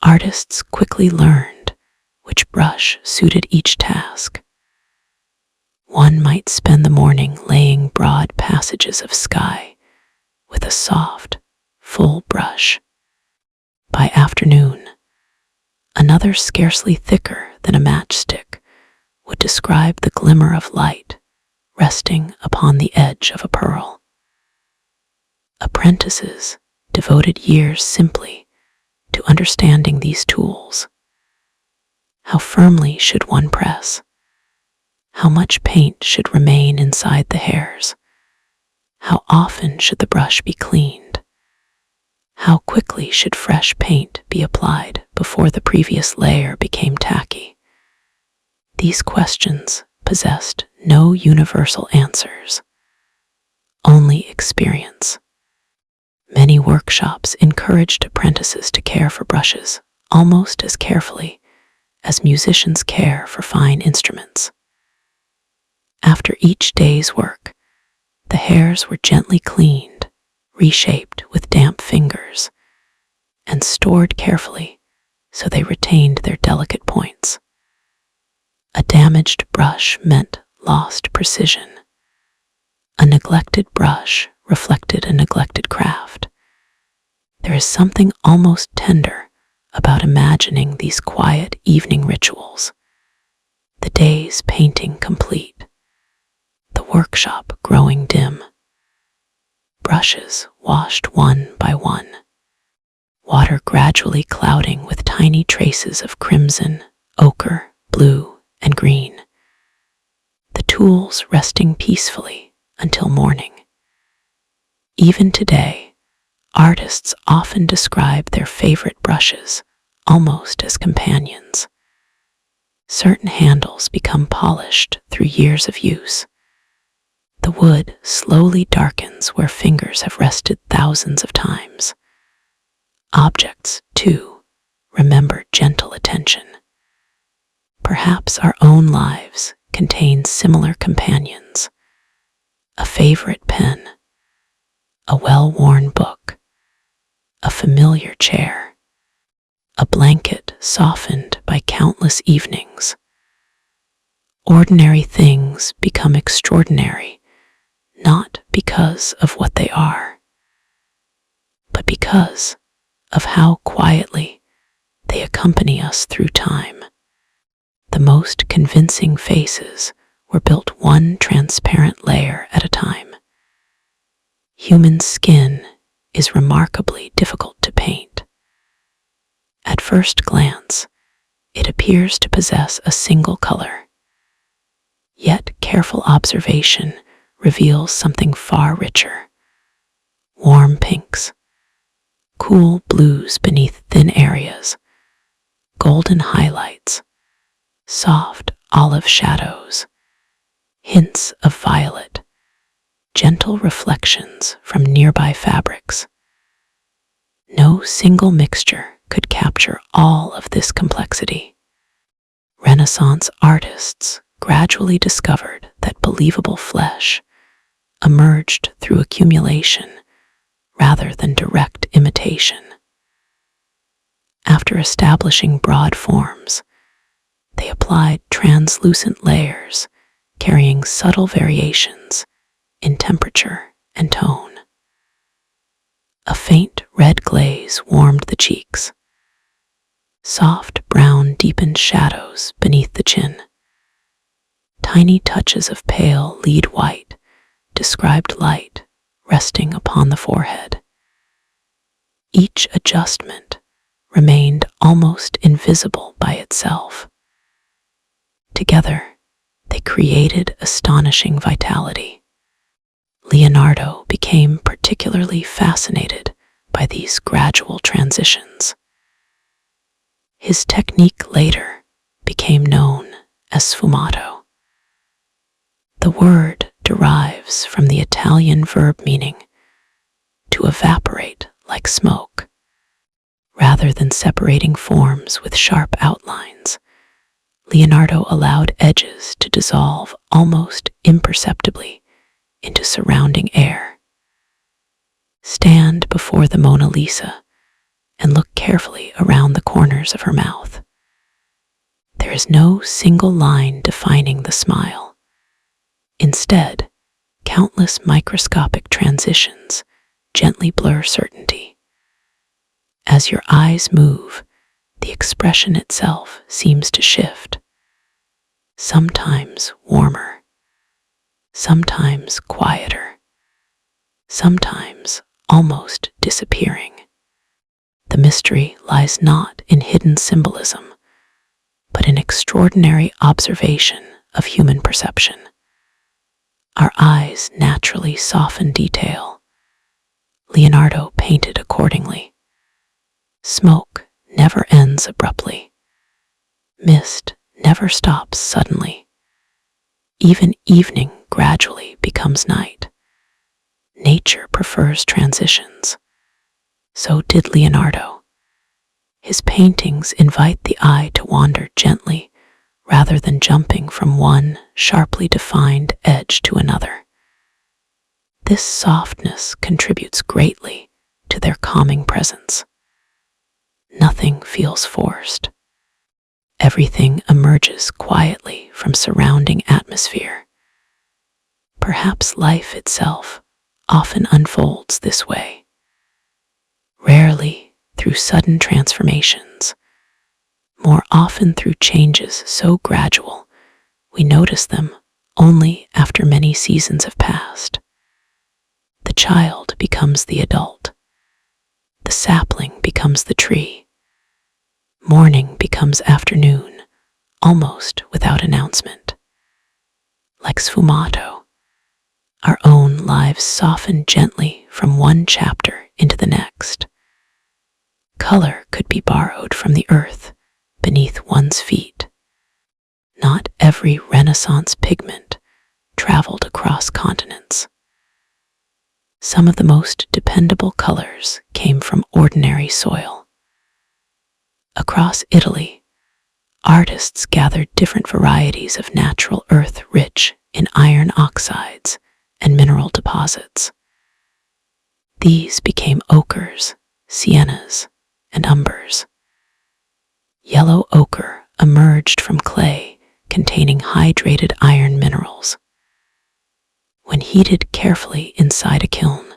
Artists quickly learned which brush suited each task. One might spend the morning laying broad passages of sky with a soft, full brush. By afternoon, another scarcely thicker than a matchstick would describe the glimmer of light resting upon the edge of a pearl. Apprentices devoted years simply to understanding these tools. How firmly should one press? How much paint should remain inside the hairs? How often should the brush be cleaned? How quickly should fresh paint be applied before the previous layer became tacky? These questions possessed no universal answers, only experience. Many workshops encouraged apprentices to care for brushes almost as carefully as musicians care for fine instruments. After each day's work, the hairs were gently cleaned, reshaped with damp fingers, and stored carefully so they retained their delicate points. A damaged brush meant lost precision. A neglected brush reflected a neglected craft. There is something almost tender about imagining these quiet evening rituals, the day's painting complete, the workshop growing dim, brushes washed one by one, water gradually clouding with tiny traces of crimson, ochre, blue, and green, the tools resting peacefully until morning. Even today, artists often describe their favorite brushes almost as companions. Certain handles become polished through years of use. The wood slowly darkens where fingers have rested thousands of times. Objects, too, remember gentle attention. Perhaps our own lives contain similar companions. A favorite pen, a well-worn book, a familiar chair, a blanket softened by countless evenings. Ordinary things become extraordinary, not because of what they are, but because of how quietly they accompany us through time. The most convincing faces were built one transparent layer at a time. Human skin is remarkably difficult to paint. At first glance, it appears to possess a single color. Yet careful observation reveals something far richer. Warm pinks, cool blues beneath thin areas, golden highlights, soft olive shadows, hints of violet, gentle reflections from nearby fabrics. No single mixture could capture all of this complexity. Renaissance artists gradually discovered that believable flesh emerged through accumulation rather than direct imitation. After establishing broad forms, they applied translucent layers carrying subtle variations in temperature and tone. A faint red glaze warmed the cheeks. Soft brown deepened shadows beneath the chin. Tiny touches of pale lead white described light resting upon the forehead. Each adjustment remained almost invisible by itself. Together, they created astonishing vitality. Leonardo became particularly fascinated by these gradual transitions. His technique later became known as sfumato. The word derives from the Italian verb meaning to evaporate like smoke. Rather than separating forms with sharp outlines, Leonardo allowed edges to dissolve almost imperceptibly into surrounding air. Stand before the Mona Lisa and look carefully around the corners of her mouth. There is no single line defining the smile. Instead, countless microscopic transitions gently blur certainty. As your eyes move, the expression itself seems to shift, sometimes warmer, sometimes quieter, sometimes almost disappearing. The mystery lies not in hidden symbolism, but in extraordinary observation of human perception. Our eyes naturally soften detail. Leonardo painted accordingly. Smoke never ends abruptly. Mist never stops suddenly. Even evening gradually becomes night. Nature prefers transitions. So did Leonardo. His paintings invite the eye to wander gently rather than jumping from one sharply defined edge to another. This softness contributes greatly to their calming presence. Nothing feels forced. Everything emerges quietly from surrounding atmosphere. Perhaps life itself often unfolds this way. Rarely through sudden transformations, more often through changes so gradual we notice them only after many seasons have passed. The child becomes the adult. The sapling becomes the tree. Morning becomes afternoon, almost without announcement. Like sfumato, our own lives soften gently from one chapter into the next. Color could be borrowed from the earth beneath one's feet. Not every Renaissance pigment traveled across continents. Some of the most dependable colors came from ordinary soil. Across Italy, artists gathered different varieties of natural earth rich in iron oxides and mineral deposits. These became ochres, siennas, and umbers. Yellow ochre emerged from clay containing hydrated iron minerals. When heated carefully inside a kiln,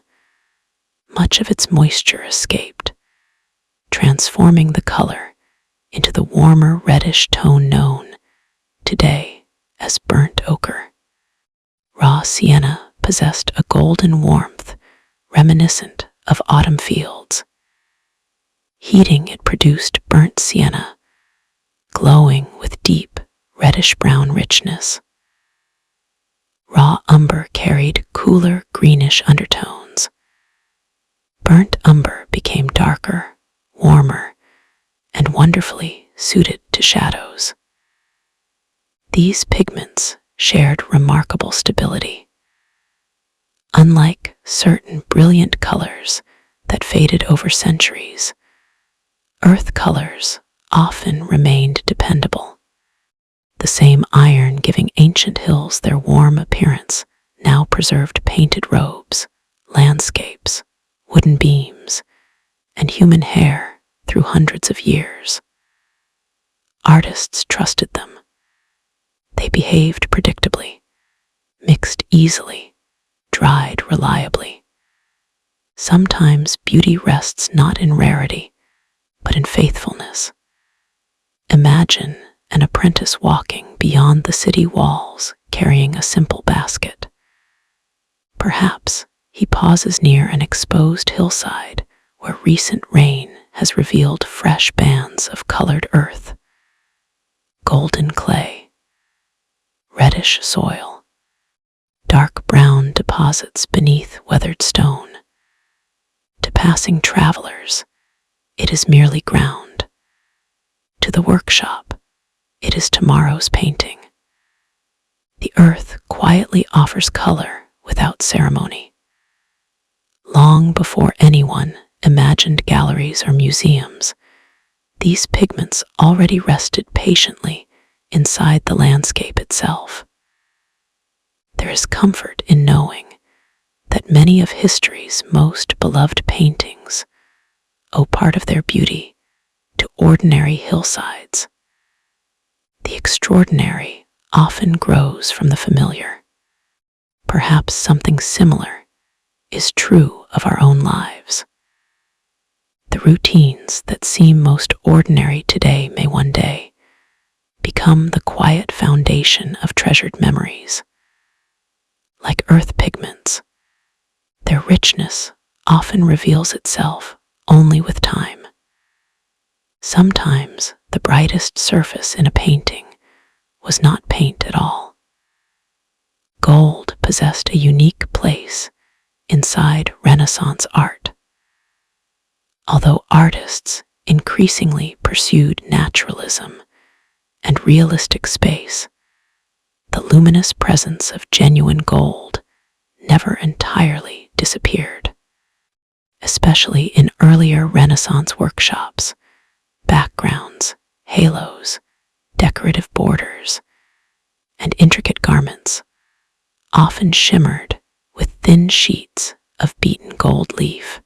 much of its moisture escaped, transforming the color into the warmer reddish tone known today as burnt ochre. Raw sienna possessed a golden warmth reminiscent of autumn fields. Heating it produced burnt sienna, glowing with deep reddish-brown richness. Raw umber carried cooler greenish undertones. Burnt umber became darker, warmer, and wonderfully suited to shadows. These pigments shared remarkable stability. Unlike certain brilliant colors that faded over centuries, earth colors often remained dependable. The same iron giving ancient hills their warm appearance now preserved painted robes, landscapes, wooden beams, and human hair through hundreds of years. Artists trusted them. They behaved predictably, mixed easily, dried reliably. Sometimes beauty rests not in rarity, but in faithfulness. Imagine an apprentice walking beyond the city walls carrying a simple basket. Perhaps he pauses near an exposed hillside where recent rain has revealed fresh bands of colored earth, golden clay, reddish soil, dark brown deposits. deposits beneath weathered stone. To passing travelers, it is merely ground. To the workshop, it is tomorrow's painting. The earth quietly offers color without ceremony. Long before anyone imagined galleries or museums, these pigments already rested patiently inside the landscape itself. There is comfort in knowing that many of history's most beloved paintings owe part of their beauty to ordinary hillsides. The extraordinary often grows from the familiar. Perhaps something similar is true of our own lives. The routines that seem most ordinary today may one day become the quiet foundation of treasured memories. Like earth pigments, their richness often reveals itself only with time. Sometimes the brightest surface in a painting was not paint at all. Gold possessed a unique place inside Renaissance art. Although artists increasingly pursued naturalism and realistic space, the luminous presence of genuine gold never entirely disappeared. Especially in earlier Renaissance workshops, backgrounds, halos, decorative borders, and intricate garments often shimmered with thin sheets of beaten gold leaf.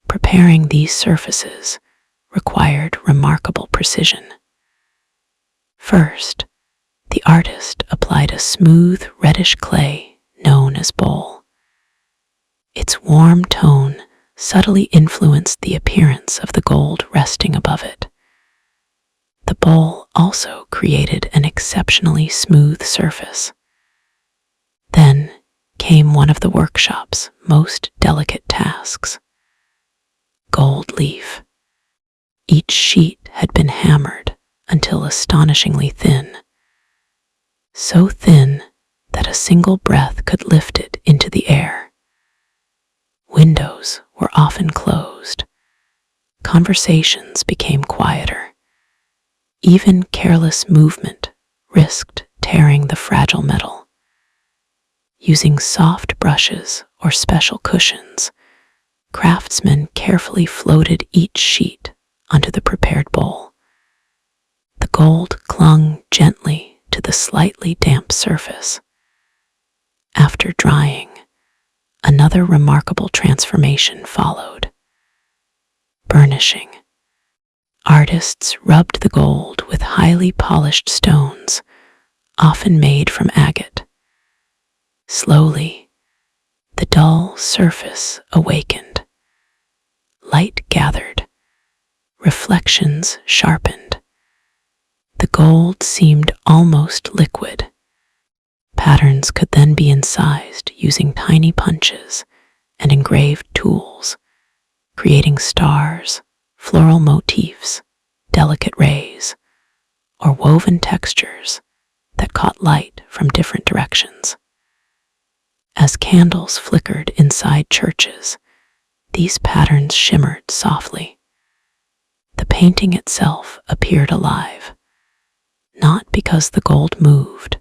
Preparing these surfaces required remarkable precision. First, the artist applied a smooth reddish clay known as bole. Its warm tone subtly influenced the appearance of the gold resting above it. The bole also created an exceptionally smooth surface. Then came one of the workshop's most delicate tasks: gold leaf. Each sheet had been hammered until astonishingly thin. So thin that a single breath could lift it into the air. Windows were often closed. Conversations became quieter. Even careless movement risked tearing the fragile metal. Using soft brushes or special cushions, craftsmen carefully floated each sheet onto the prepared bowl. The gold clung gently to the slightly damp surface. After drying, another remarkable transformation followed: burnishing. Artists rubbed the gold with highly polished stones, often made from agate. Slowly, the dull surface awakened. Light gathered. Reflections sharpened. The gold seemed almost liquid. Patterns could then be incised using tiny punches and engraved tools, creating stars, floral motifs, delicate rays, or woven textures that caught light from different directions. As candles flickered inside churches, these patterns shimmered softly. The painting itself appeared alive, not because the gold moved,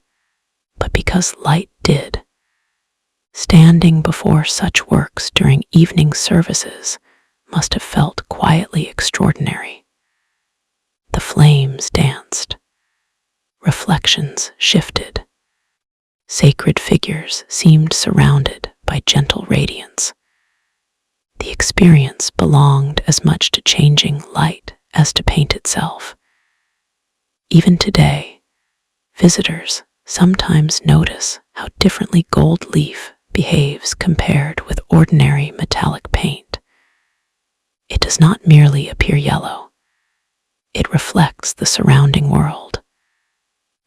but because light did. Standing before such works during evening services must have felt quietly extraordinary. The flames danced. Reflections shifted. Sacred figures seemed surrounded by gentle radiance. The experience belonged as much to changing light as to paint itself. Even today, visitors sometimes notice how differently gold leaf behaves compared with ordinary metallic paint. It does not merely appear yellow. It reflects the surrounding world.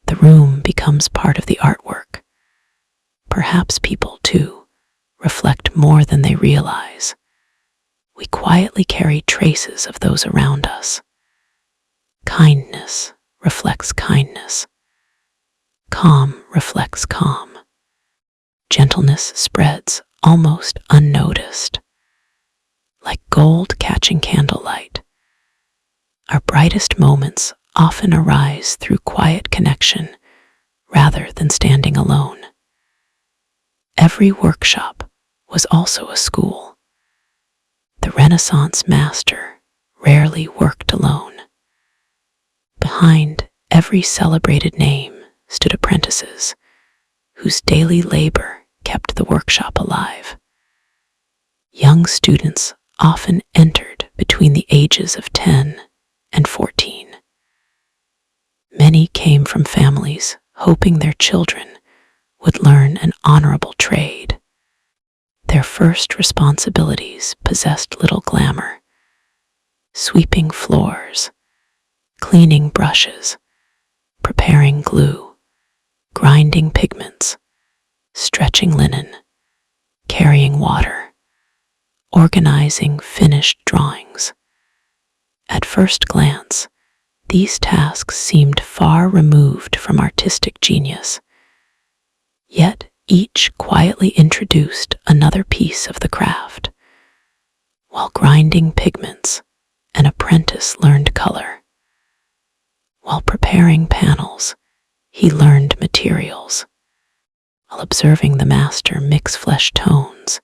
The room becomes part of the artwork. Perhaps people, too, reflect more than they realize. We quietly carry traces of those around us. Kindness reflects kindness. Calm reflects calm. gentleness spreads almost unnoticed, like gold catching candlelight. Our brightest moments often arise through quiet connection rather than standing alone. Every workshop was also a school. The Renaissance master rarely worked alone. Behind every celebrated name stood apprentices whose daily labor kept the workshop alive. Young students often entered between the ages of 10 and 14. Many came from families hoping their children would learn an honorable trade. Their first responsibilities possessed little glamour: sweeping floors, cleaning brushes, preparing glue, grinding pigments, stretching linen, carrying water, organizing finished drawings. At first glance, these tasks seemed far removed from artistic genius, yet each quietly introduced another piece of the craft. While grinding pigments, an apprentice learned color. While preparing panels, he learned materials. While observing the master mix flesh tones,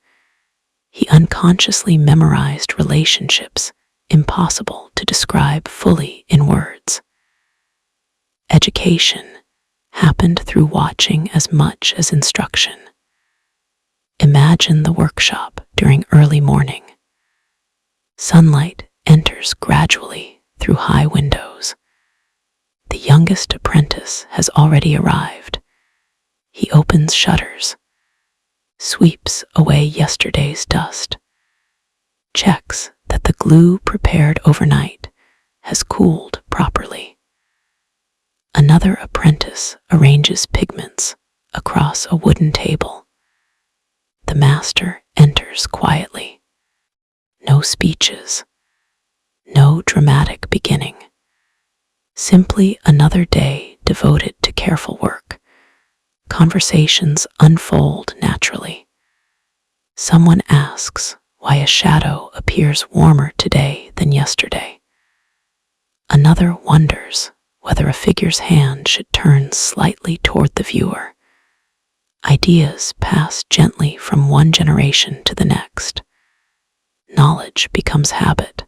he unconsciously memorized relationships impossible to describe fully in words. Education happened through watching as much as instruction. Imagine the workshop during early morning. Sunlight enters gradually through high windows. The youngest apprentice has already arrived. He opens shutters, sweeps away yesterday's dust, checks that the glue prepared overnight has cooled properly. Another apprentice arranges pigments across a wooden table. The master enters quietly. No speeches, no dramatic beginning. Simply another day devoted to careful work. Conversations unfold naturally. Someone asks why a shadow appears warmer today than yesterday. Another wonders whether a figure's hand should turn slightly toward the viewer. Ideas pass gently from one generation to the next. Knowledge becomes habit.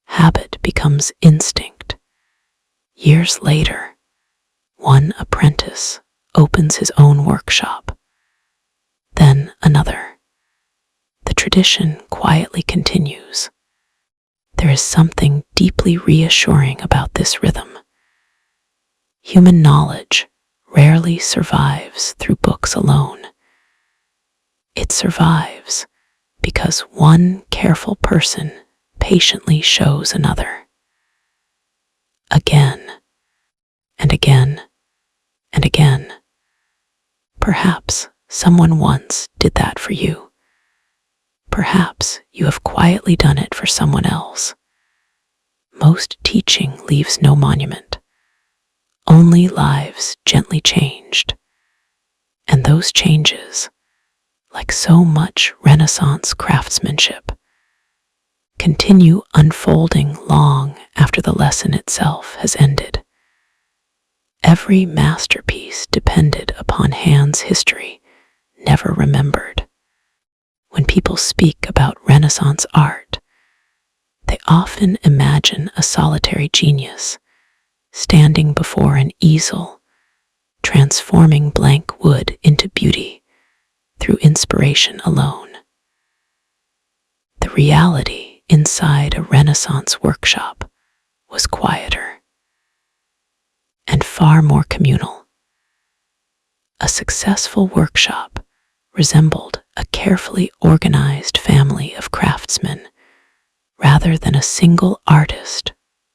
Habit becomes instinct. Years later, one apprentice opens his own workshop, then another. The tradition quietly continues. There is something deeply reassuring about this rhythm. Human knowledge rarely survives through books alone. It survives because one careful person patiently shows another. Again, and again, and again. Perhaps someone once did that for you. Perhaps you have quietly done it for someone else. Most teaching leaves no monument, only lives gently changed. And those changes, like so much Renaissance craftsmanship, continue unfolding long after the lesson itself has ended. Every masterpiece depended upon hands history never remembered. When people speak about Renaissance art, they often imagine a solitary genius standing before an easel, transforming blank wood into beauty through inspiration alone. The reality inside a Renaissance workshop was quieter and far more communal. A successful workshop resembled a carefully organized family of craftsmen rather than a single artist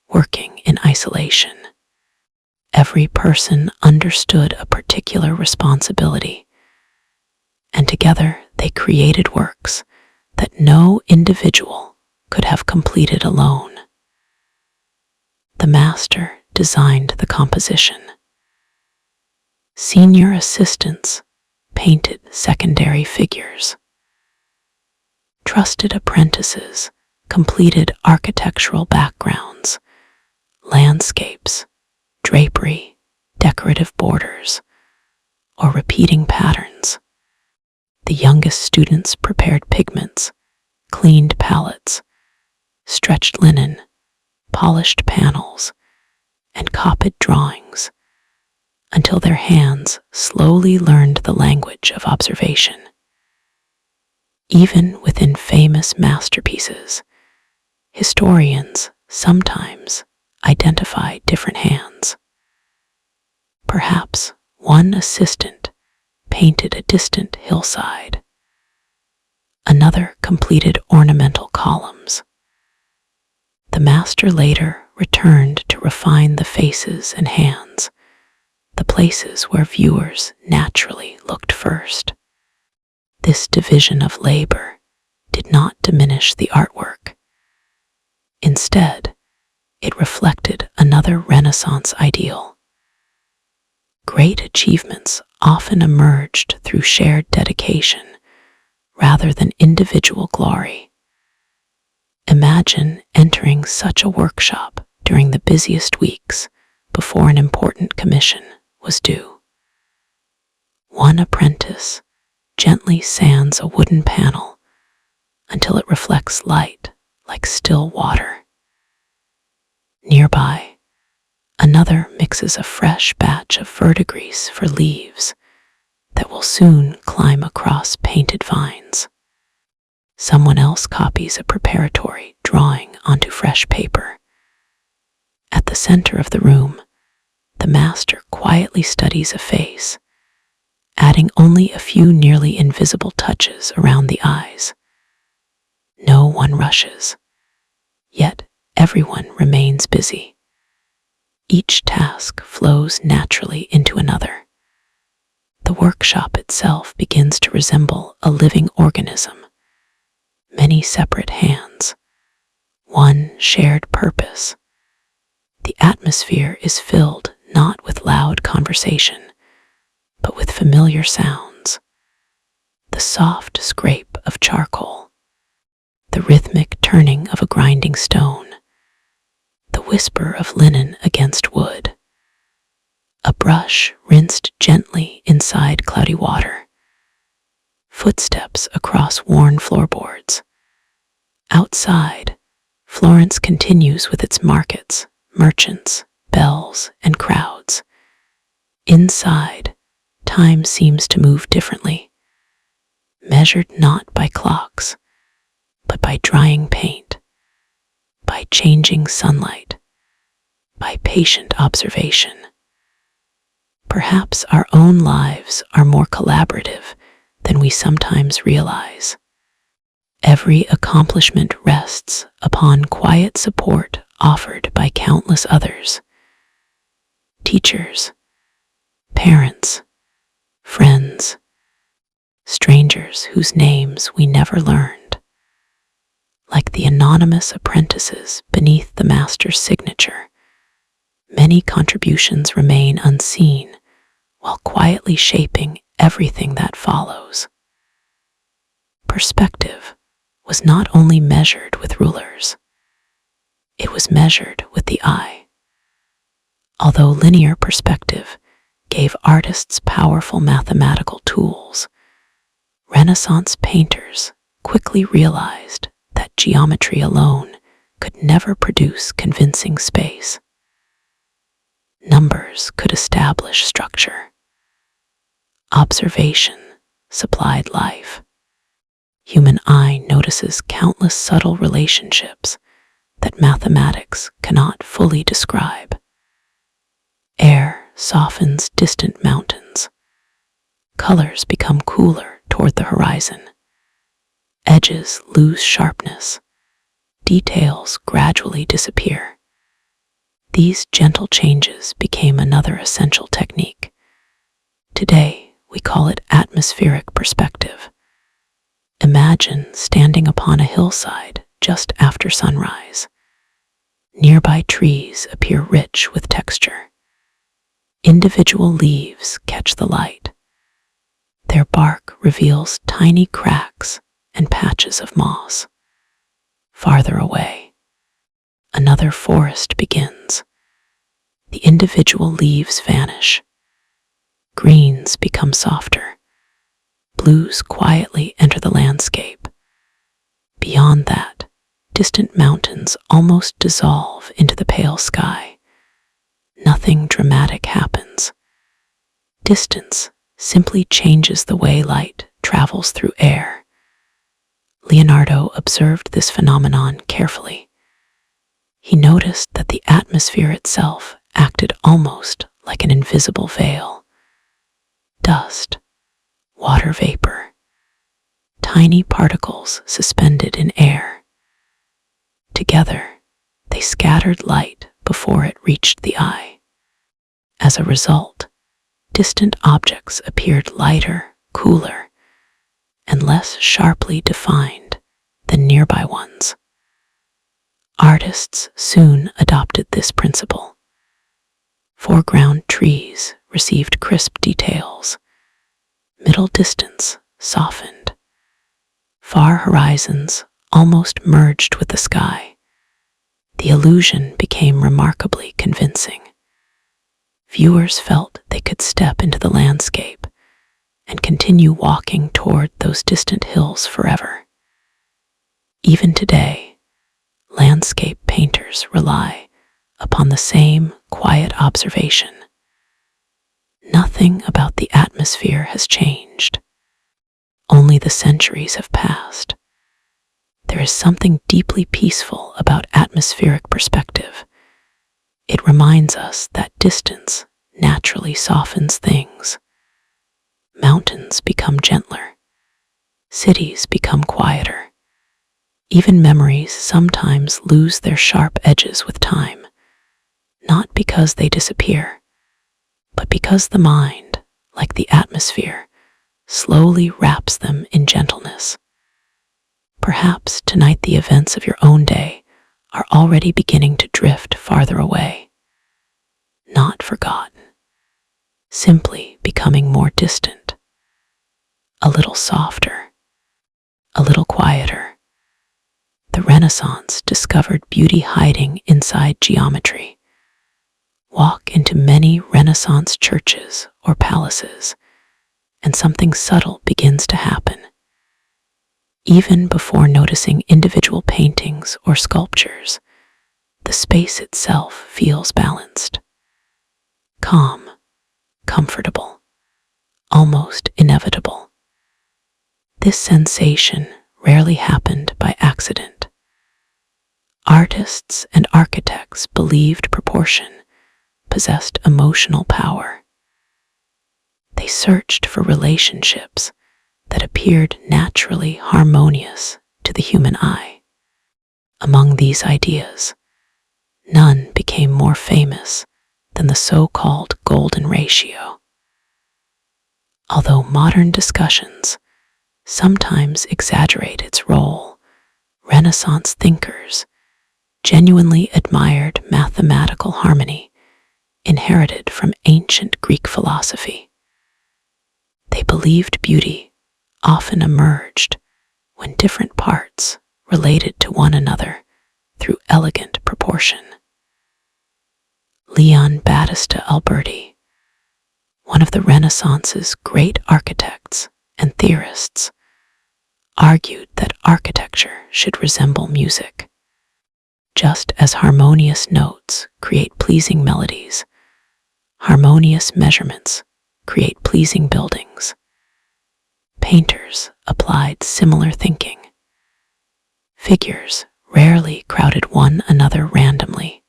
working in isolation. Every person understood a particular responsibility, and together they created works that no individual could have completed alone. The master designed the composition. Senior assistants painted secondary figures. Trusted apprentices completed architectural backgrounds, landscapes, drapery, decorative borders, or repeating patterns. The youngest students prepared pigments, cleaned palettes, stretched linen, polished panels, and copied drawings until their hands slowly learned the language of observation. Even within famous masterpieces, historians sometimes identify different hands. Perhaps one assistant painted a distant hillside, another completed ornamental columns. The master later returned to refine the faces and hands, the places where viewers naturally looked first. This division of labor did not diminish the artwork. Instead, it reflected another Renaissance ideal. Great achievements often emerged through shared dedication rather than individual glory. Imagine entering such a workshop during the busiest weeks before an important commission was due. One apprentice gently sands a wooden panel until it reflects light like still water. Nearby, another mixes a fresh batch of verdigris for leaves that will soon climb across painted vines. Someone else copies a preparatory drawing onto fresh paper. At the center of the room, the master quietly studies a face, adding only a few nearly invisible touches around the eyes. No one rushes, yet everyone remains busy. Each task flows naturally into another. The workshop itself begins to resemble a living organism. Many separate hands, one shared purpose. The atmosphere is filled not with loud conversation, but with familiar sounds. The soft scrape of charcoal, the rhythmic turning of a grinding stone, the whisper of linen against wood, a brush rinsed gently inside cloudy water, footsteps across worn floorboards. Outside, Florence continues with its markets, merchants, bells, and crowds. Inside, time seems to move differently, measured not by clocks, but by drying paint, by changing sunlight, by patient observation. Perhaps our own lives are more collaborative than we sometimes realize. Every accomplishment rests upon quiet support offered by countless others. Teachers, parents, friends, strangers whose names we never learned. Like the anonymous apprentices beneath the master's signature, many contributions remain unseen while quietly shaping everything that follows. Perspective was not only measured with rulers, it was measured with the eye. Although linear perspective gave artists powerful mathematical tools, Renaissance painters quickly realized that geometry alone could never produce convincing space. Numbers could establish structure. Observation supplied life. Human eye notices countless subtle relationships that mathematics cannot fully describe. Air softens distant mountains. Colors become cooler toward the horizon. Edges lose sharpness. Details gradually disappear. These gentle changes became another essential technique. Today, we call it atmospheric perspective. Imagine standing upon a hillside just after sunrise. Nearby trees appear rich with texture. Individual leaves catch the light. Their bark reveals tiny cracks and patches of moss. Farther away, another forest begins. The individual leaves vanish. Greens become softer. Blues quietly enter the landscape. Beyond that, distant mountains almost dissolve into the pale sky. Nothing dramatic happens. Distance simply changes the way light travels through air. Leonardo observed this phenomenon carefully. He noticed that the atmosphere itself acted almost like an invisible veil. Dust, water vapor, tiny particles suspended in air. Together, they scattered light before it reached the eye. As a result, distant objects appeared lighter, cooler, and less sharply defined than nearby ones. Artists soon adopted this principle. Foreground trees received crisp details. Middle distance softened. Far horizons almost merged with the sky. The illusion became remarkably convincing. Viewers felt they could step into the landscape and continue walking toward those distant hills forever. Even today, landscape painters rely upon the same quiet observation. Nothing about the atmosphere has changed. Only the centuries have passed. There is something deeply peaceful about atmospheric perspective. It reminds us that distance naturally softens things. Mountains become gentler. Cities become quieter. Even memories sometimes lose their sharp edges with time, not because they disappear, but because the mind, like the atmosphere, slowly wraps them in gentleness. Perhaps tonight the events of your own day are already beginning to drift farther away. Not forgotten, simply becoming more distant, a little softer, a little quieter. The Renaissance discovered beauty hiding inside geometry. Walk into many Renaissance churches or palaces, and something subtle begins to happen. Even before noticing individual paintings or sculptures, the space itself feels balanced. Calm, comfortable, almost inevitable. This sensation rarely happened by accident. Artists and architects believed proportion possessed emotional power. They searched for relationships that appeared naturally harmonious to the human eye. Among these ideas, none became more famous than the so-called golden ratio. Although modern discussions sometimes exaggerate its role, Renaissance thinkers genuinely admired mathematical harmony inherited from ancient Greek philosophy. They believed beauty often emerged when different parts related to one another through elegant proportion. Leon Battista Alberti, one of the Renaissance's great architects and theorists, argued that architecture should resemble music. Just as harmonious notes create pleasing melodies, harmonious measurements create pleasing buildings. Painters applied similar thinking. Figures rarely crowded one another randomly.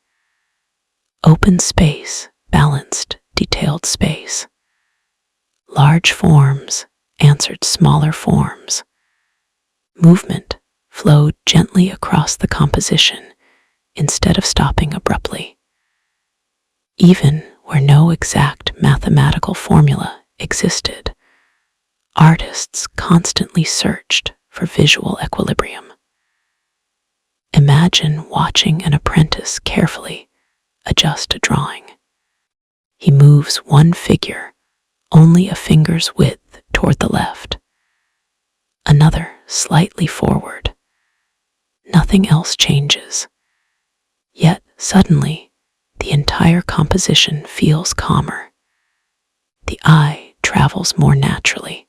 Open space balanced detailed space. Large forms answered smaller forms. Movement flowed gently across the composition instead of stopping abruptly. Even where no exact mathematical formula existed, artists constantly searched for visual equilibrium. Imagine watching an apprentice carefully adjust a drawing. He moves one figure only a finger's width toward the left, another slightly forward. Nothing else changes. Yet, suddenly, the entire composition feels calmer. The eye travels more naturally.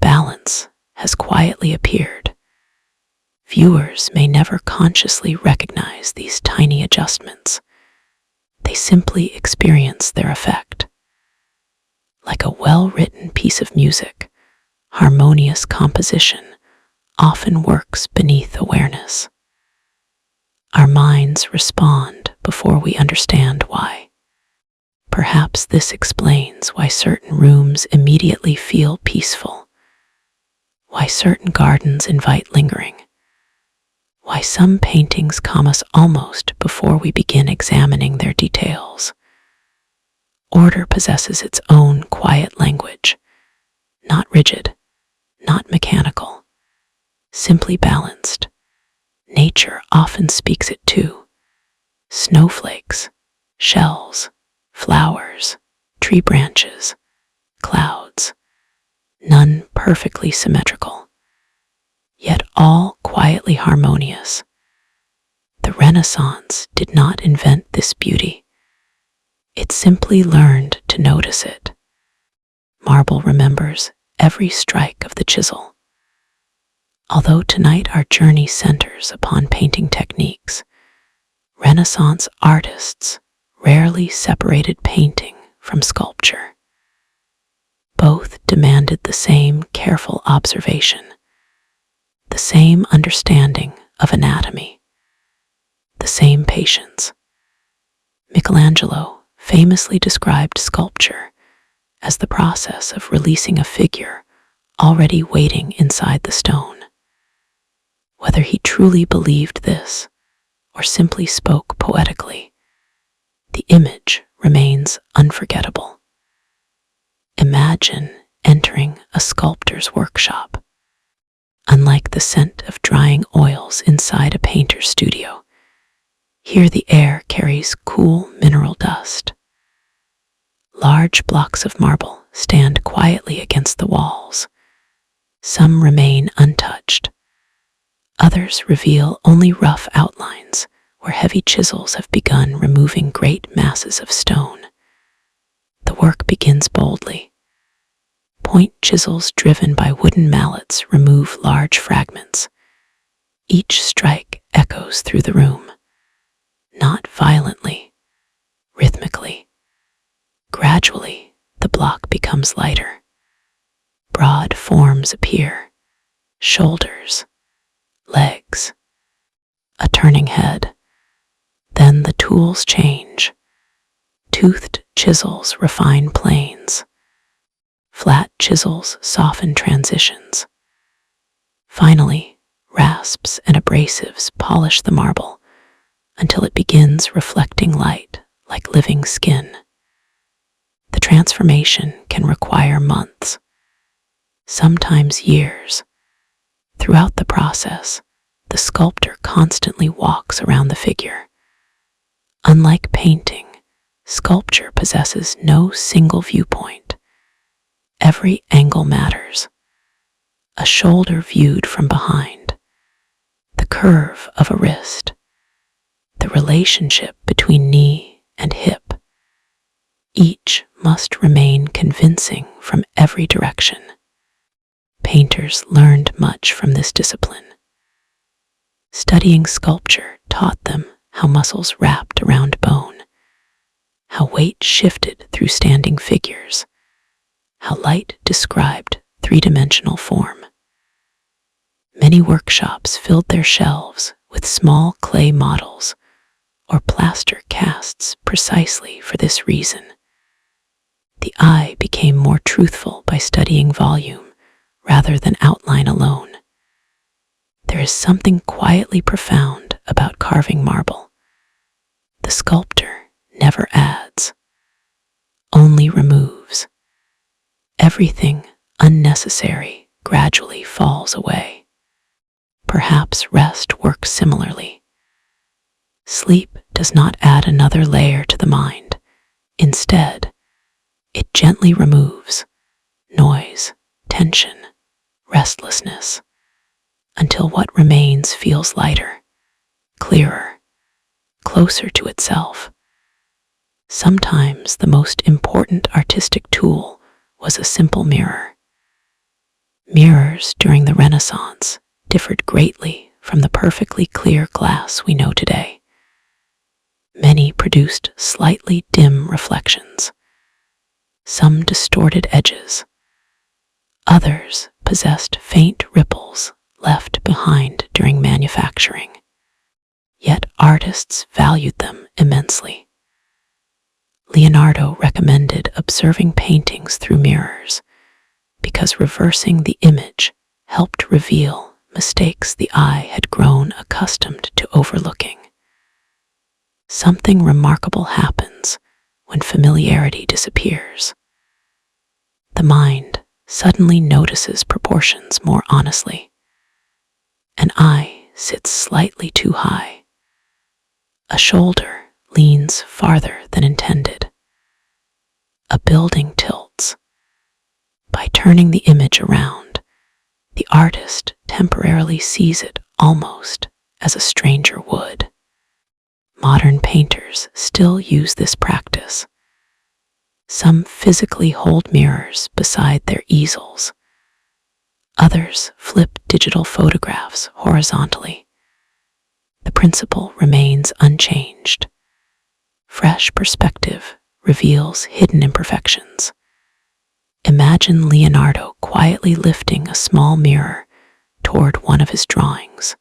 Balance has quietly appeared. Viewers may never consciously recognize these tiny adjustments. They simply experience their effect. Like a well-written piece of music, harmonious composition often works beneath awareness. Our minds respond before we understand why. Perhaps this explains why certain rooms immediately feel peaceful, why certain gardens invite lingering, why some paintings calm us almost before we begin examining their details. Order possesses its own quiet language, not rigid, not mechanical, simply balanced. Nature often speaks it too. Snowflakes, shells, flowers, tree branches, clouds, none perfectly symmetrical, yet all quietly harmonious. The Renaissance did not invent this beauty. It simply learned to notice it. Marble remembers every strike of the chisel. Although tonight our journey centers upon painting techniques, Renaissance artists rarely separated painting from sculpture. Both demanded the same careful observation, the same understanding of anatomy, the same patience. Michelangelo famously described sculpture as the process of releasing a figure already waiting inside the stone. Whether he truly believed this or simply spoke poetically, the image remains unforgettable. Imagine entering a sculptor's workshop. Unlike the scent of drying oils inside a painter's studio, here the air carries cool mineral dust. Large blocks of marble stand quietly against the walls. Some remain untouched. Others reveal only rough outlines where heavy chisels have begun removing great masses of stone. The work begins boldly. Point chisels driven by wooden mallets remove large fragments. Each strike echoes through the room, not violently, rhythmically. Gradually, the block becomes lighter. Broad forms appear, shoulders, legs, a turning head. Then the tools change. Toothed chisels refine planes. Flat chisels soften transitions. Finally, rasps and abrasives polish the marble until it begins reflecting light like living skin. The transformation can require months, sometimes years. Throughout the process, the sculptor constantly walks around the figure. Unlike painting, sculpture possesses no single viewpoint. Every angle matters. A shoulder viewed from behind, the curve of a wrist, the relationship between knee and hip. Each must remain convincing from every direction. Painters learned much from this discipline. Studying sculpture taught them how muscles wrapped around bone, how weight shifted through standing figures, how light described three-dimensional form. Many workshops filled their shelves with small clay models or plaster casts precisely for this reason. The eye became more truthful by studying volume rather than outline alone. There is something quietly profound about carving marble. The sculptor never adds, only removes. Everything unnecessary gradually falls away. Perhaps rest works similarly. Sleep does not add another layer to the mind. Instead, it gently removes, noise, tension, restlessness, until what remains feels lighter, clearer, closer to itself. Sometimes the most important artistic tool was a simple mirror. Mirrors during the Renaissance differed greatly from the perfectly clear glass we know today. Many produced slightly dim reflections, some distorted edges. Others possessed faint ripples left behind during manufacturing. Yet artists valued them immensely. Leonardo recommended observing paintings through mirrors because reversing the image helped reveal mistakes the eye had grown accustomed to overlooking. Something remarkable happens when familiarity disappears. The mind suddenly notices proportions more honestly. An eye sits slightly too high. A shoulder leans farther than intended. A building tilts. By turning the image around, the artist temporarily sees it almost as a stranger would. Modern painters still use this practice. Some physically hold mirrors beside their easels. Others flip digital photographs horizontally. The principle remains unchanged. Fresh perspective reveals hidden imperfections. Imagine Leonardo quietly lifting a small mirror toward one of his drawings.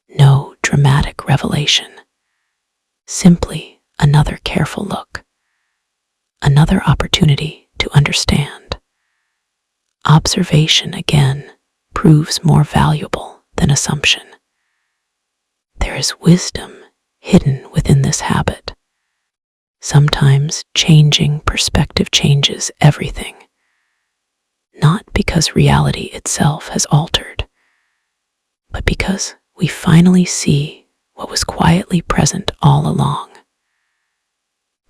No dramatic revelation. Simply another careful look. Another opportunity to understand. Observation again proves more valuable than assumption. There is wisdom hidden within this habit. Sometimes changing perspective changes everything, not because reality itself has altered, but because we finally see what was quietly present all along.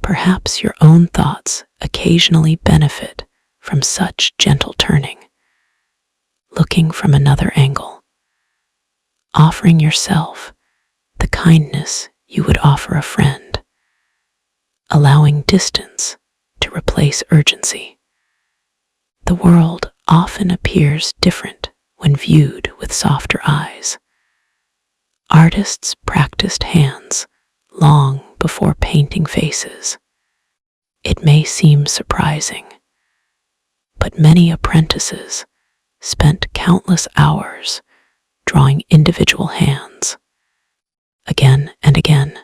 Perhaps your own thoughts occasionally benefit from such gentle turning, looking from another angle, offering yourself the kindness you would offer a friend, allowing distance to replace urgency. The world often appears different when viewed with softer eyes. Artists practiced hands long before painting faces. It may seem surprising, but many apprentices spent countless hours drawing individual hands. Again and again,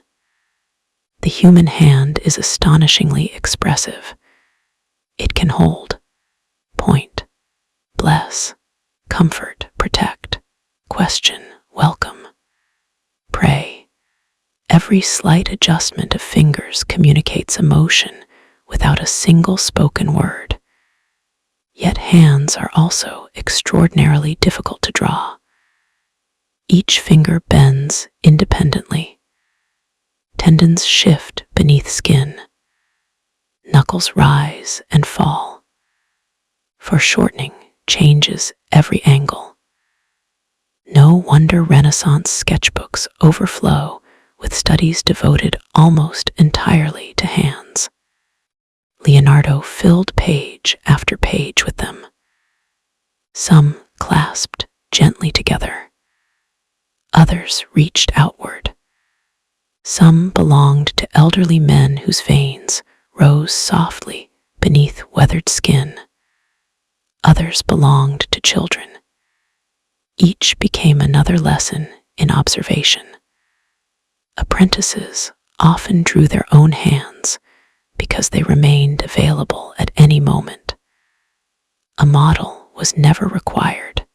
the human hand is astonishingly expressive. It can hold, point, bless, comfort, protect, question, welcome, pray. Every slight adjustment of fingers communicates emotion without a single spoken word. Yet hands are also extraordinarily difficult to draw. Each finger bends independently. Tendons shift beneath skin. Knuckles rise and fall. Foreshortening changes every angle. No wonder Renaissance sketchbooks overflow with studies devoted almost entirely to hands. Leonardo filled page after page with them. Some clasped gently together. Others reached outward. Some belonged to elderly men whose veins rose softly beneath weathered skin. Others belonged to children. Each became another lesson in observation. Apprentices often drew their own hands because they remained available at any moment. A model was never required.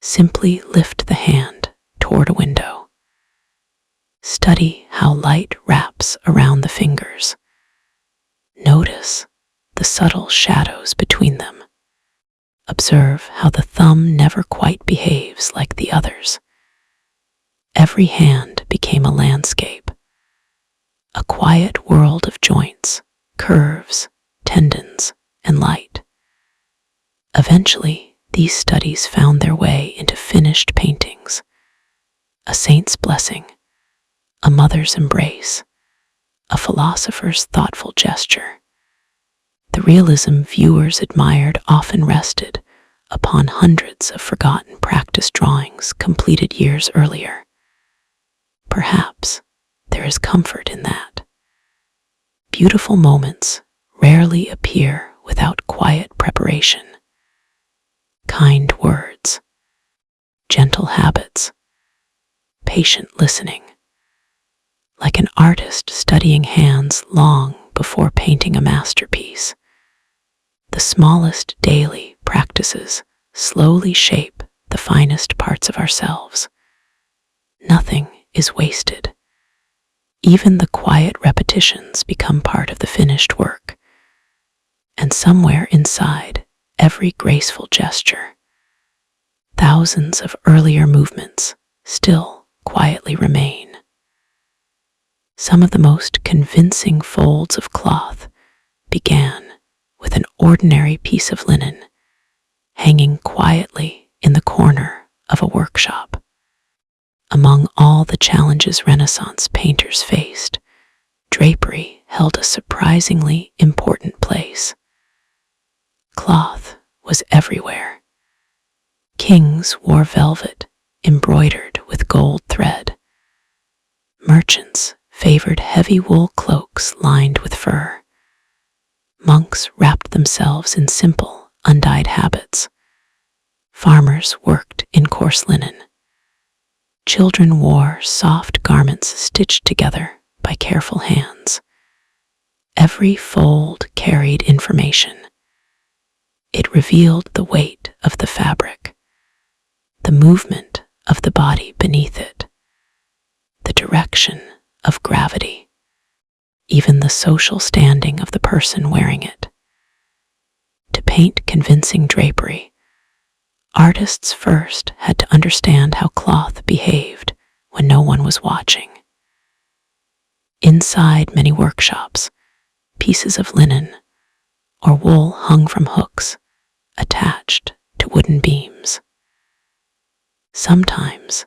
Simply lift the hand toward a window. Study how light wraps around the fingers. Notice the subtle shadows between them. Observe how the thumb never quite behaves like the others. Every hand became a landscape, a quiet world of joints, curves, tendons, and light. Eventually, these studies found their way into finished paintings: a saint's blessing, a mother's embrace, a philosopher's thoughtful gesture. The realism viewers admired often rested upon hundreds of forgotten practice drawings completed years earlier. Perhaps there is comfort in that. Beautiful moments rarely appear without quiet preparation. Kind words, gentle habits, patient listening. Like an artist studying hands long before painting a masterpiece, the smallest daily practices slowly shape the finest parts of ourselves. Nothing is wasted. Even the quiet repetitions become part of the finished work. And somewhere inside every graceful gesture, thousands of earlier movements still quietly remain. Some of the most convincing folds of cloth began with an ordinary piece of linen hanging quietly in the corner of a workshop. Among all the challenges Renaissance painters faced, drapery held a surprisingly important place. Cloth was everywhere. Kings wore velvet embroidered with gold thread. Merchants favored heavy wool cloaks lined with fur. Monks wrapped themselves in simple, undyed habits. Farmers worked in coarse linen. Children wore soft garments stitched together by careful hands. Every fold carried information. It revealed the weight of the fabric, the movement of the body beneath it, the direction of gravity, even the social standing of the person wearing it. To paint convincing drapery, artists first had to understand how cloth behaved when no one was watching. Inside many workshops, pieces of linen or wool hung from hooks attached to wooden beams. Sometimes,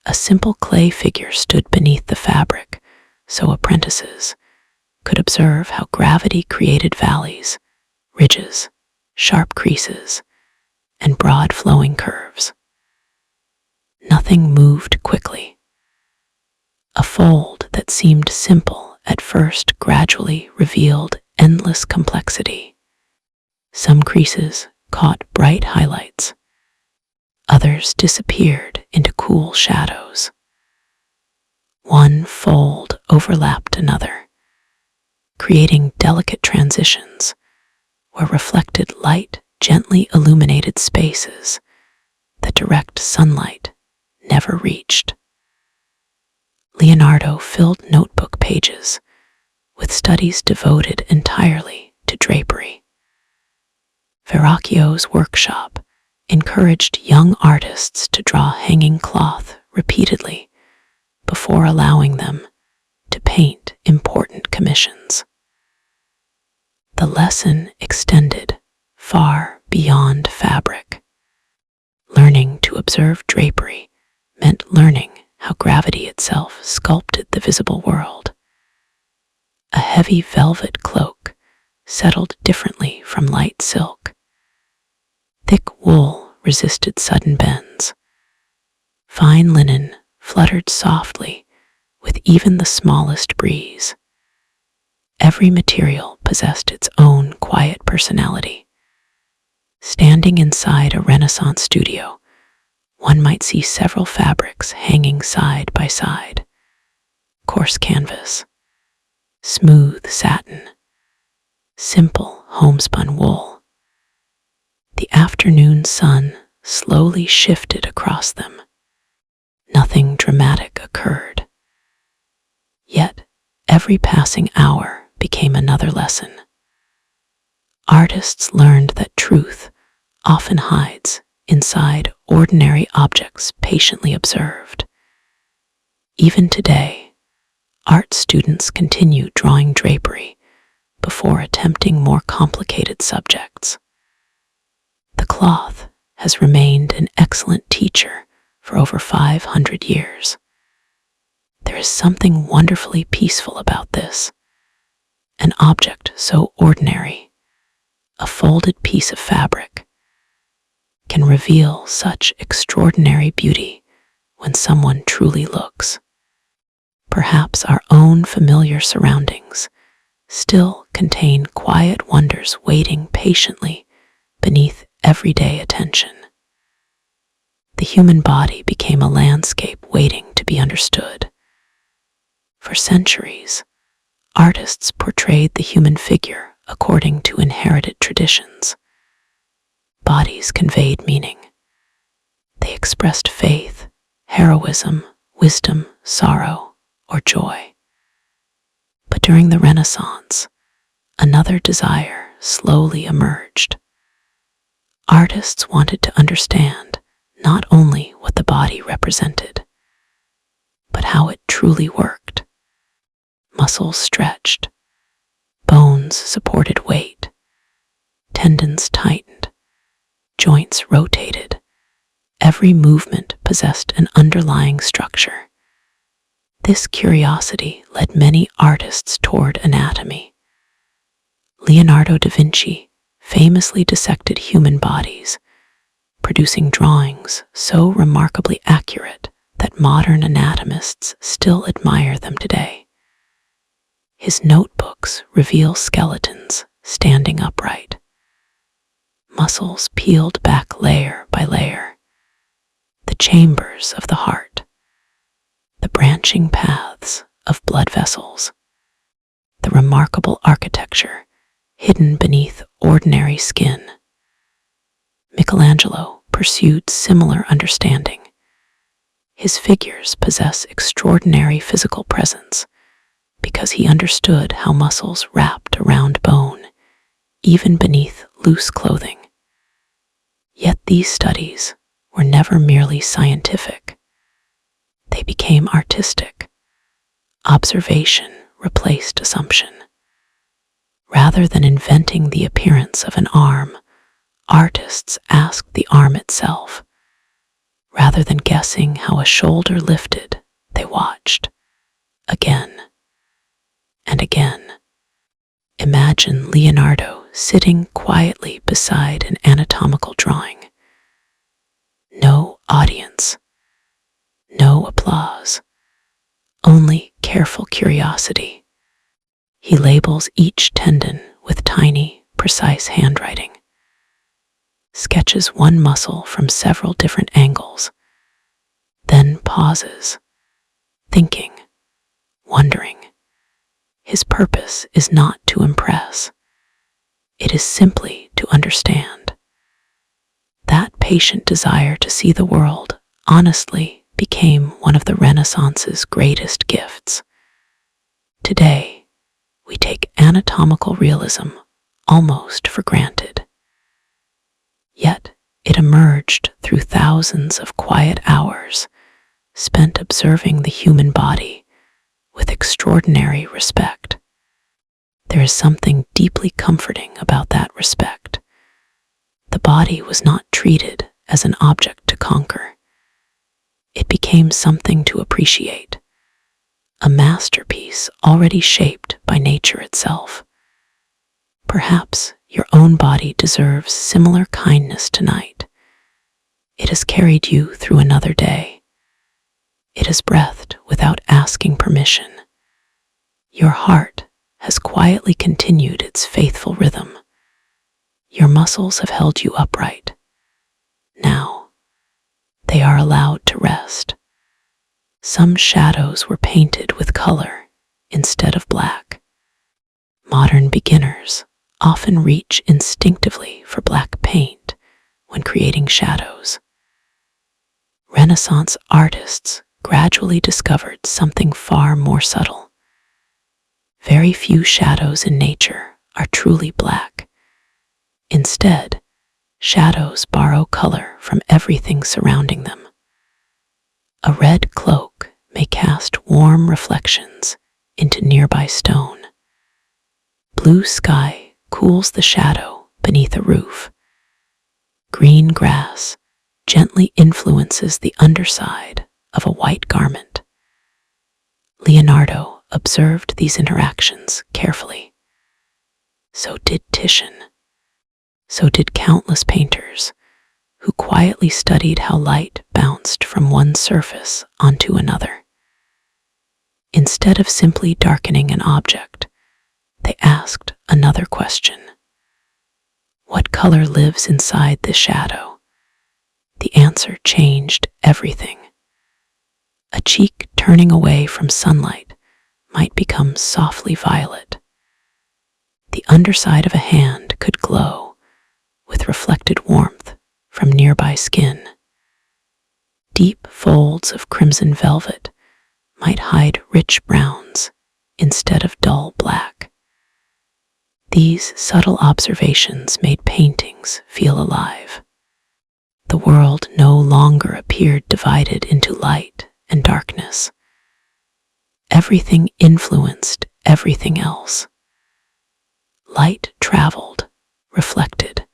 a simple clay figure stood beneath the fabric so apprentices could observe how gravity created valleys, ridges, sharp creases, and broad flowing curves. Nothing moved quickly. A fold that seemed simple at first gradually revealed endless complexity. Some creases caught bright highlights. Others disappeared into cool shadows. One fold overlapped another, creating delicate transitions where reflected light gently illuminated spaces that direct sunlight never reached. Leonardo filled notebook pages with studies devoted entirely to drapery. Verrocchio's workshop encouraged young artists to draw hanging cloth repeatedly before allowing them to paint important commissions. The lesson extended far beyond fabric. Learning to observe drapery meant learning how gravity itself sculpted the visible world. A heavy velvet cloak settled differently from light silk. Thick wool resisted sudden bends. Fine linen fluttered softly with even the smallest breeze. Every material possessed its own quiet personality. Standing inside a Renaissance studio, one might see several fabrics hanging side by side: coarse canvas, smooth satin, simple homespun wool. The afternoon sun slowly shifted across them. Nothing dramatic occurred. Yet every passing hour became another lesson. Artists learned that truth often hides inside ordinary objects patiently observed. Even today, art students continue drawing drapery before attempting more complicated subjects. The cloth has remained an excellent teacher for over 500 years. There is something wonderfully peaceful about this. An object so ordinary, a folded piece of fabric, can reveal such extraordinary beauty when someone truly looks. Perhaps our own familiar surroundings still contain quiet wonders waiting patiently beneath everyday attention. The human body became a landscape waiting to be understood. For centuries, artists portrayed the human figure according to inherited traditions. Bodies conveyed meaning. They expressed faith, heroism, wisdom, sorrow, or joy. But during the Renaissance, another desire slowly emerged. Artists wanted to understand not only what the body represented, but how it truly worked. Muscles stretched, bones supported weight, tendons tightened, joints rotated. Every movement possessed an underlying structure. This curiosity led many artists toward anatomy. Leonardo da Vinci famously dissected human bodies, producing drawings so remarkably accurate that modern anatomists still admire them today. His notebooks reveal skeletons standing upright, muscles peeled back layer by layer, the chambers of the heart, the branching paths of blood vessels, the remarkable architecture hidden beneath ordinary skin. Michelangelo pursued similar understanding. His figures possess extraordinary physical presence because he understood how muscles wrapped around bone, even beneath loose clothing. Yet these studies were never merely scientific. They became artistic. Observation replaced assumption. Rather than inventing the appearance of an arm, artists asked the arm itself. Rather than guessing how a shoulder lifted, they watched. Again and again. Imagine Leonardo sitting quietly beside an anatomical drawing. No audience, no applause, only careful curiosity. He labels each tendon with tiny, precise handwriting, sketches one muscle from several different angles, then pauses, thinking, wondering. His purpose is not to impress. It is simply to understand. That patient desire to see the world honestly became one of the Renaissance's greatest gifts. Today, we take anatomical realism almost for granted. Yet it emerged through thousands of quiet hours spent observing the human body with extraordinary respect. There is something deeply comforting about that respect. The body was not treated as an object to conquer. It became something to appreciate, a masterpiece already shaped by nature itself. Perhaps your own body deserves similar kindness tonight. It has carried you through another day. It has breathed without asking permission. Your heart has quietly continued its faithful rhythm. Your muscles have held you upright. Now, they are allowed to rest. Some shadows were painted with color instead of black. Modern beginners often reach instinctively for black paint when creating shadows. Renaissance artists gradually discovered something far more subtle. Very few shadows in nature are truly black. Instead, shadows borrow color from everything surrounding them. A red cloak may cast warm reflections into nearby stone. Blue sky cools the shadow beneath a roof. Green grass gently influences the underside of a white garment. Leonardo observed these interactions carefully. So did Titian. So did countless painters who quietly studied how light bounced from one surface onto another. Instead of simply darkening an object, they asked another question. What color lives inside the shadow? The answer changed everything. A cheek turning away from sunlight might become softly violet. The underside of a hand could glow with reflected warmth from nearby skin. Deep folds of crimson velvet might hide rich browns instead of dull black. These subtle observations made paintings feel alive. The world no longer appeared divided into light and darkness. Everything influenced everything else. Light traveled, reflected,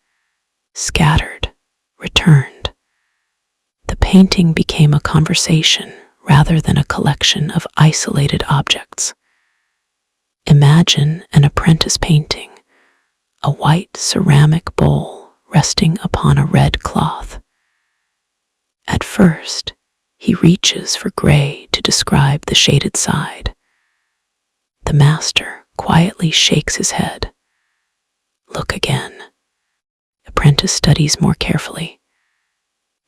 scattered, returned. The painting became a conversation rather than a collection of isolated objects. Imagine an apprentice painting, a white ceramic bowl resting upon a red cloth. At first, he reaches for gray to describe the shaded side. The master quietly shakes his head. Look again. Apprentice studies more carefully.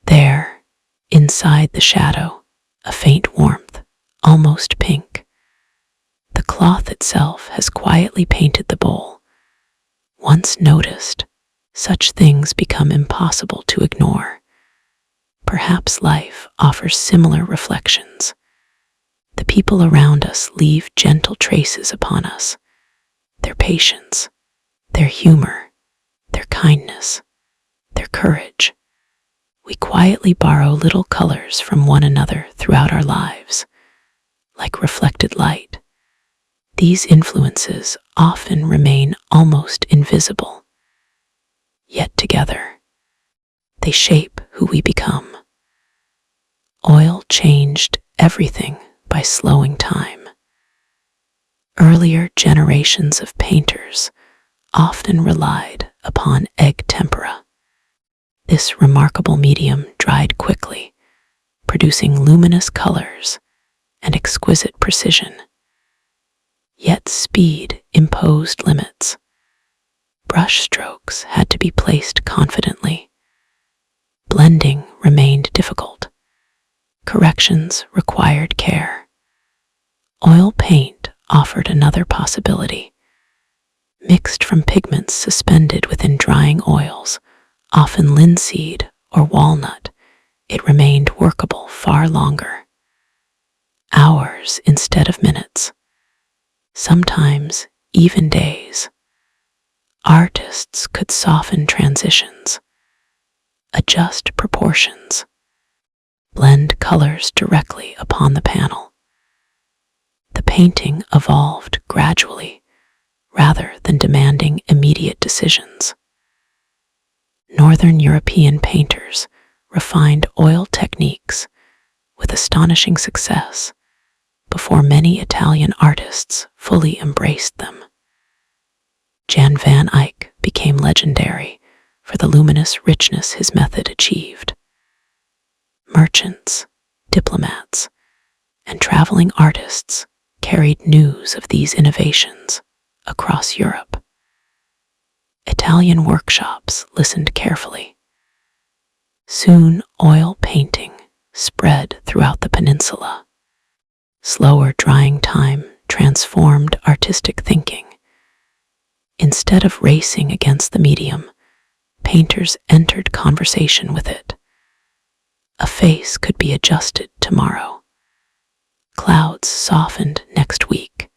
There, inside the shadow, a faint warmth, almost pink. The cloth itself has quietly painted the bowl. Once noticed, such things become impossible to ignore. Perhaps life offers similar reflections. The people around us leave gentle traces upon us. Their patience, their humor, their kindness, their courage. We quietly borrow little colors from one another throughout our lives. Like reflected light, these influences often remain almost invisible. Yet together, they shape who we become. Oil changed everything by slowing time. Earlier generations of painters often relied upon egg tempera. This remarkable medium dried quickly, producing luminous colors and exquisite precision. Yet speed imposed limits. Brush strokes had to be placed confidently. Blending remained difficult. Corrections required care. Oil paint offered another possibility. Mixed from pigments suspended within drying oils, often linseed or walnut, it remained workable far longer. Hours instead of minutes. Sometimes even days. Artists could soften transitions, adjust proportions, blend colors directly upon the panel. The painting evolved gradually rather than demanding immediate decisions. Northern European painters refined oil techniques with astonishing success before many Italian artists fully embraced them. Jan van Eyck became legendary for the luminous richness his method achieved. Merchants, diplomats, and traveling artists carried news of these innovations across Europe. Italian workshops listened carefully. Soon oil painting spread throughout the peninsula. Slower drying time transformed artistic thinking. Instead of racing against the medium, painters entered conversation with it. A face could be adjusted tomorrow. Clouds softened next week.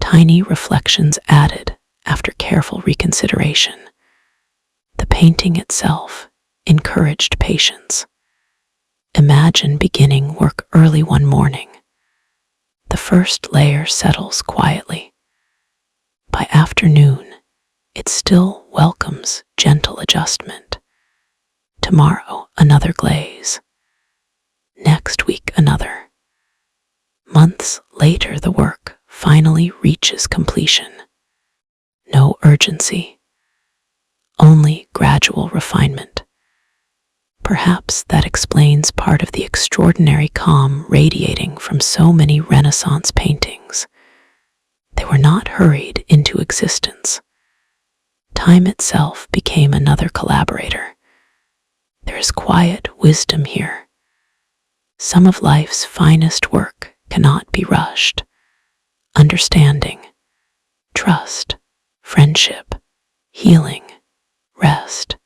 Tiny reflections added after careful reconsideration. The painting itself encouraged patience. Imagine beginning work early one morning. The first layer settles quietly. By afternoon, it still welcomes gentle adjustment. Tomorrow, another glaze. Next week, another. Months later, the work finally reaches completion. No urgency, only gradual refinement. Perhaps that explains part of the extraordinary calm radiating from so many Renaissance paintings. They were not hurried into existence. Time itself became another collaborator. There is quiet wisdom here. Some of life's finest work cannot be rushed. Understanding, trust, friendship, healing, rest.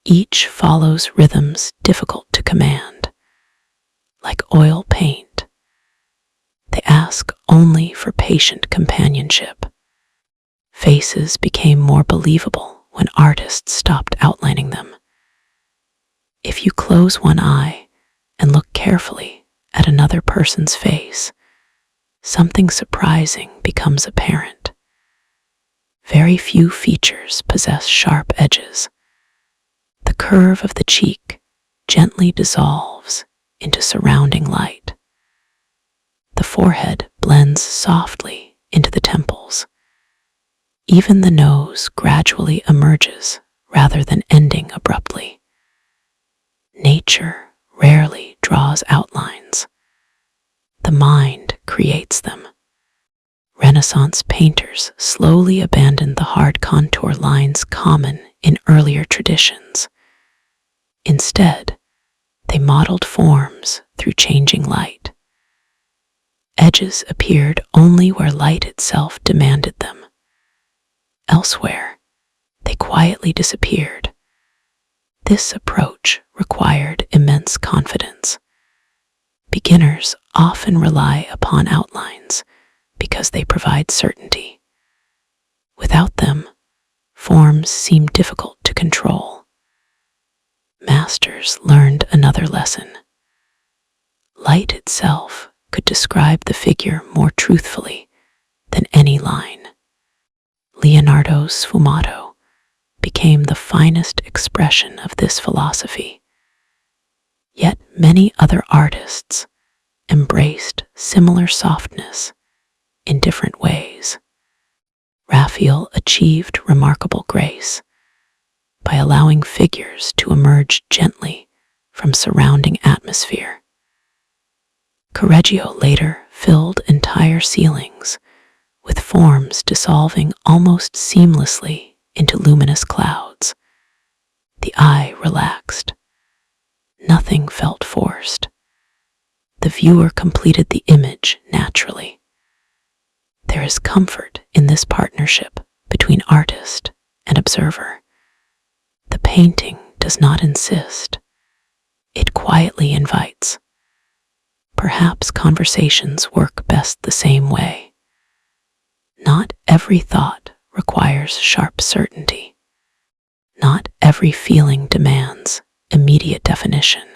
Each follows rhythms difficult to command. Like oil paint, they ask only for patient companionship. Faces became more believable when artists stopped outlining them. If you close one eye and look carefully at another person's face, something surprising becomes apparent. Very few features possess sharp edges. The curve of the cheek gently dissolves into surrounding light. The forehead blends softly into the temples. Even the nose gradually emerges rather than ending abruptly. Nature rarely draws outlines. The mind creates them. Renaissance painters slowly abandoned the hard contour lines common in earlier traditions. Instead, they modeled forms through changing light. Edges appeared only where light itself demanded them. Elsewhere, they quietly disappeared. This approach required immense confidence. Beginners often rely upon outlines because they provide certainty. Without them, forms seem difficult to control. Masters learned another lesson. Light itself could describe the figure more truthfully than any line. Leonardo's sfumato became the finest expression of this philosophy. Yet many other artists embraced similar softness in different ways. Raphael achieved remarkable grace by allowing figures to emerge gently from surrounding atmosphere. Correggio later filled entire ceilings with forms dissolving almost seamlessly into luminous clouds. The eye relaxed. Nothing felt forced. The viewer completed the image naturally. There is comfort in this partnership between artist and observer. The painting does not insist. It quietly invites. Perhaps conversations work best the same way. Not every thought requires sharp certainty. Not every feeling demands immediate definition.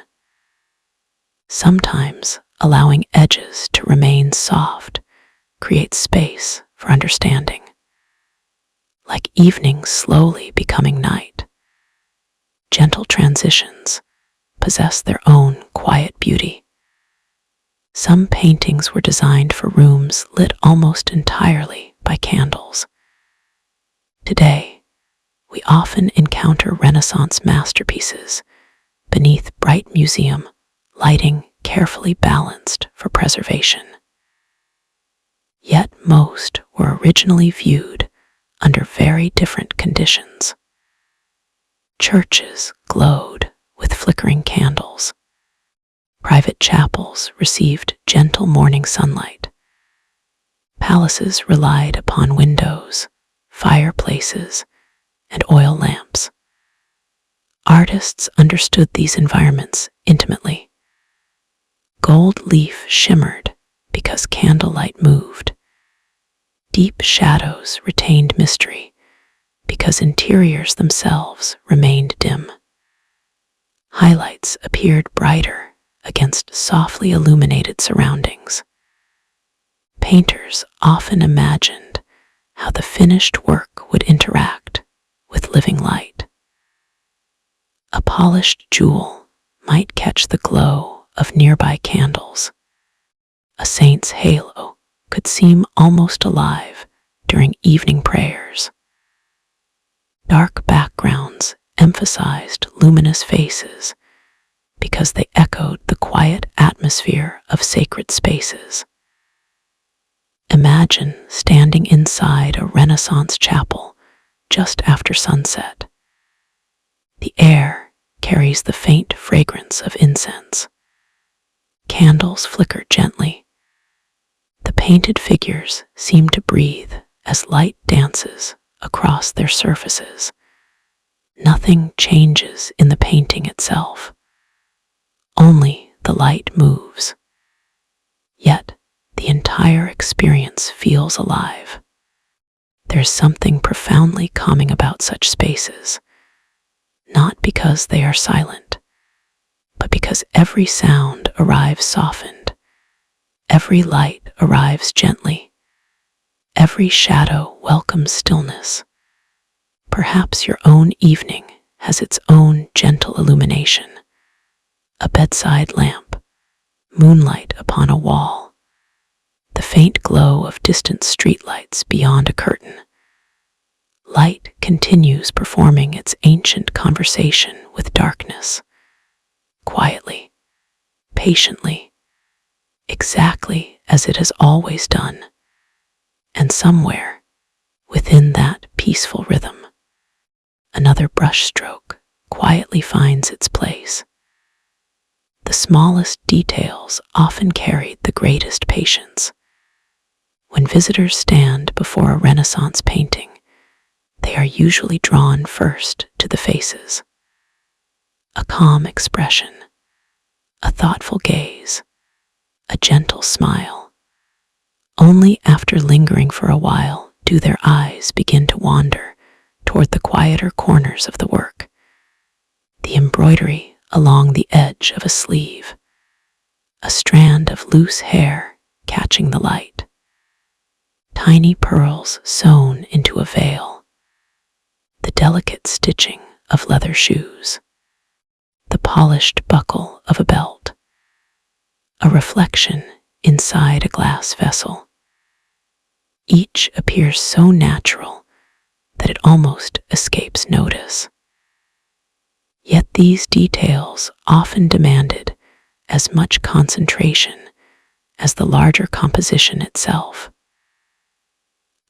Sometimes allowing edges to remain soft creates space for understanding. Like evening slowly becoming night, gentle transitions possess their own quiet beauty. Some paintings were designed for rooms lit almost entirely by candles. Today, we often encounter Renaissance masterpieces beneath bright museum lighting carefully balanced for preservation. Yet most were originally viewed under very different conditions. Churches glowed with flickering candles. Private chapels received gentle morning sunlight. Palaces relied upon windows, fireplaces, and oil lamps. Artists understood these environments intimately. Gold leaf shimmered because candlelight moved. Deep shadows retained mystery because interiors themselves remained dim. Highlights appeared brighter against softly illuminated surroundings. Painters often imagined how the finished work would interact with living light. A polished jewel might catch the glow of nearby candles. A saint's halo could seem almost alive during evening prayers. Dark backgrounds emphasized luminous faces because they echoed the quiet atmosphere of sacred spaces. Imagine standing inside a Renaissance chapel just after sunset. The air carries the faint fragrance of incense. Candles flicker gently. The painted figures seem to breathe as light dances across their surfaces. Nothing changes in the painting itself. Only the light moves. Yet, the entire experience feels alive. There's something profoundly calming about such spaces, not because they are silent, but because every sound arrives softened, every light arrives gently, every shadow welcomes stillness. Perhaps your own evening has its own gentle illumination, a bedside lamp, moonlight upon a wall, the faint glow of distant streetlights beyond a curtain. Light continues performing its ancient conversation with darkness, quietly, patiently, exactly as it has always done, and somewhere within that peaceful rhythm, another brushstroke quietly finds its place. The smallest details often carried the greatest patience. When visitors stand before a Renaissance painting, they are usually drawn first to the faces. A calm expression, a thoughtful gaze, a gentle smile. Only after lingering for a while do their eyes begin to wander toward the quieter corners of the work. The embroidery along the edge of a sleeve, a strand of loose hair catching the light, tiny pearls sewn into a veil, the delicate stitching of leather shoes, the polished buckle of a belt, a reflection inside a glass vessel. Each appears so natural that it almost escapes notice. Yet these details often demanded as much concentration as the larger composition itself.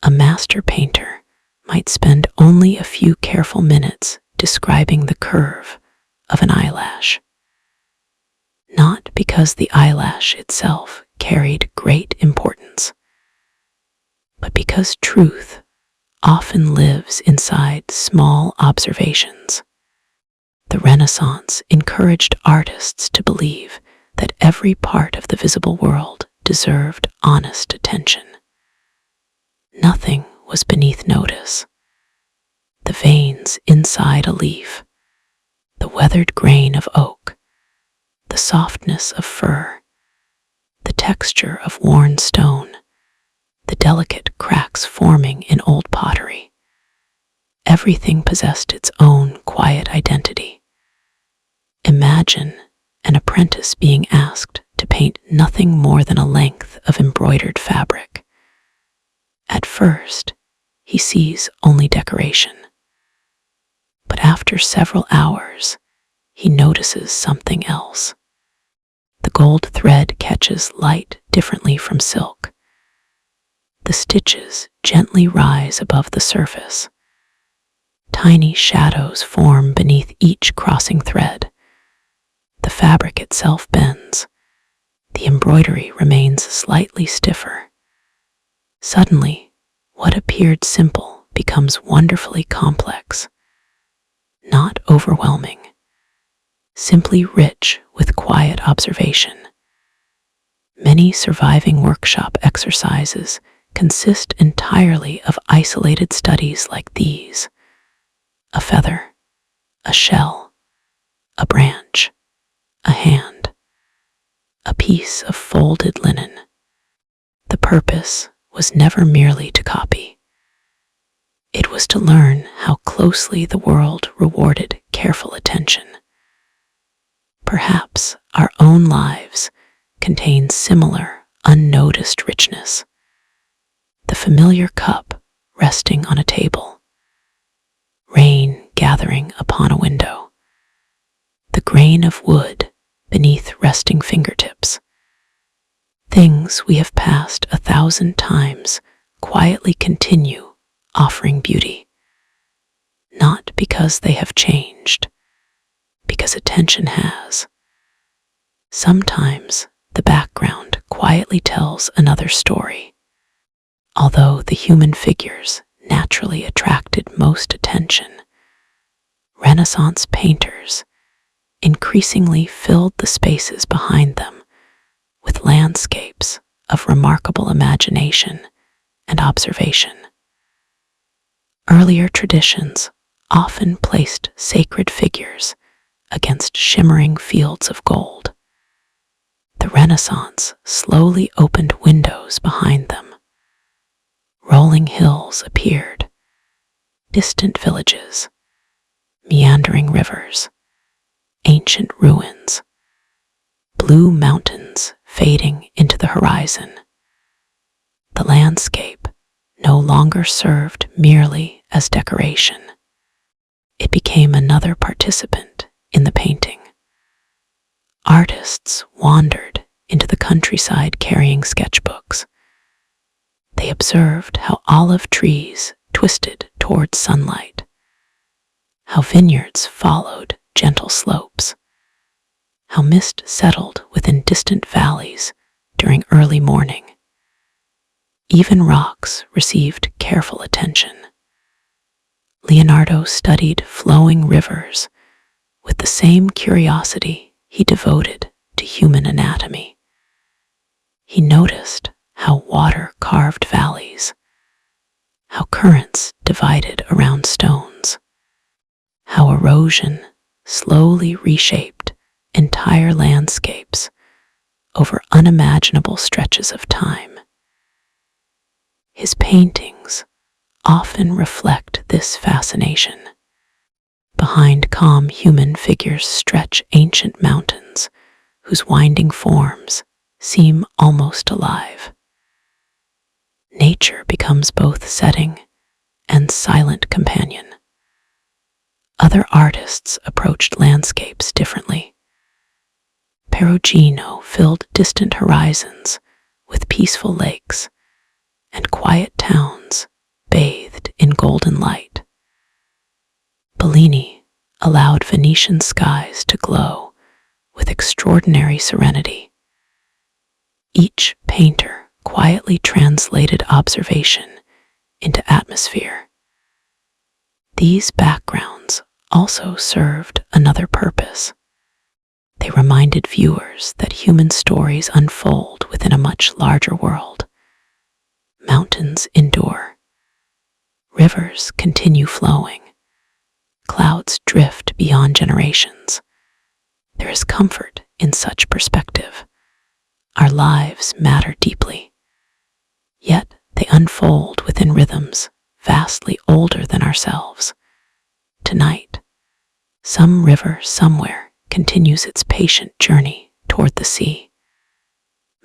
A master painter might spend only a few careful minutes describing the curve of an eyelash, not because the eyelash itself carried great importance, but because truth often lives inside small observations. The Renaissance encouraged artists to believe that every part of the visible world deserved honest attention. Nothing was beneath notice. The veins inside a leaf, the weathered grain of oak, the softness of fur, the texture of worn stone, the delicate cracks forming in old pottery. Everything possessed its own quiet identity. Imagine an apprentice being asked to paint nothing more than a length of embroidered fabric. At first, he sees only decoration. But after several hours, he notices something else. The gold thread catches light differently from silk. The stitches gently rise above the surface. Tiny shadows form beneath each crossing thread. The fabric itself bends. The embroidery remains slightly stiffer. Suddenly, what appeared simple becomes wonderfully complex. Not overwhelming, simply rich with quiet observation. Many surviving workshop exercises consist entirely of isolated studies like these: a feather, a shell, a branch, a hand, a piece of folded linen. The purpose was never merely to copy. It was to learn how closely the world rewarded careful attention. Perhaps our own lives contain similar, unnoticed richness. The familiar cup resting on a table, rain gathering upon a window, the grain of wood beneath resting fingertips. Things we have passed 1,000 times quietly continue offering beauty, not because they have changed, because attention has. Sometimes the background quietly tells another story. Although the human figures naturally attracted most attention, Renaissance painters increasingly filled the spaces behind them with landscapes of remarkable imagination and observation. Earlier traditions often placed sacred figures against shimmering fields of gold. The Renaissance slowly opened windows behind them. Rolling hills appeared, distant villages, meandering rivers, ancient ruins, blue mountains fading into the horizon. The landscape no longer served merely as decoration. It became another participant in the painting. Artists wandered into the countryside carrying sketchbooks. They observed how olive trees twisted towards sunlight, how vineyards followed gentle slopes, how mist settled within distant valleys during early morning. Even rocks received careful attention. Leonardo studied flowing rivers with the same curiosity he devoted to human anatomy. He noticed how water carved valleys, how currents divided around stones, how erosion slowly reshaped entire landscapes over unimaginable stretches of time. His paintings often reflect this fascination. Behind calm human figures stretch ancient mountains whose winding forms seem almost alive. Nature becomes both setting and silent companion. Other artists approached landscapes differently. Perugino filled distant horizons with peaceful lakes and quiet towns bathed in golden light. Bellini allowed Venetian skies to glow with extraordinary serenity. Each painter quietly translated observation into atmosphere. These backgrounds also served another purpose. They reminded viewers that human stories unfold within a much larger world. Mountains endure. Rivers continue flowing. Clouds drift beyond generations. There is comfort in such perspective. Our lives matter deeply, yet they unfold within rhythms vastly older than ourselves. Tonight, some river somewhere continues its patient journey toward the sea.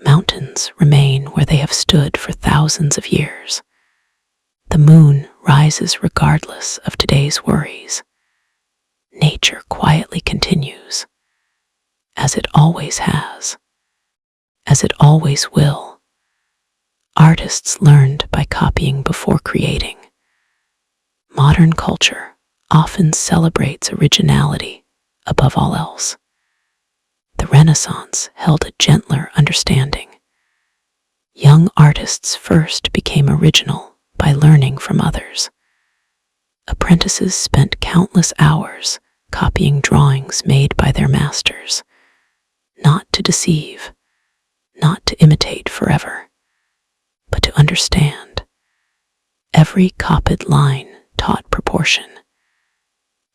Mountains remain where they have stood for thousands of years. The moon rises regardless of today's worries. Nature quietly continues, as it always has, as it always will. Artists learned by copying before creating. Modern culture often celebrates originality above all else. The Renaissance held a gentler understanding. Young artists first became original by learning from others. Apprentices spent countless hours copying drawings made by their masters, not to deceive, not to imitate forever, but to understand. Every copied line taught proportion.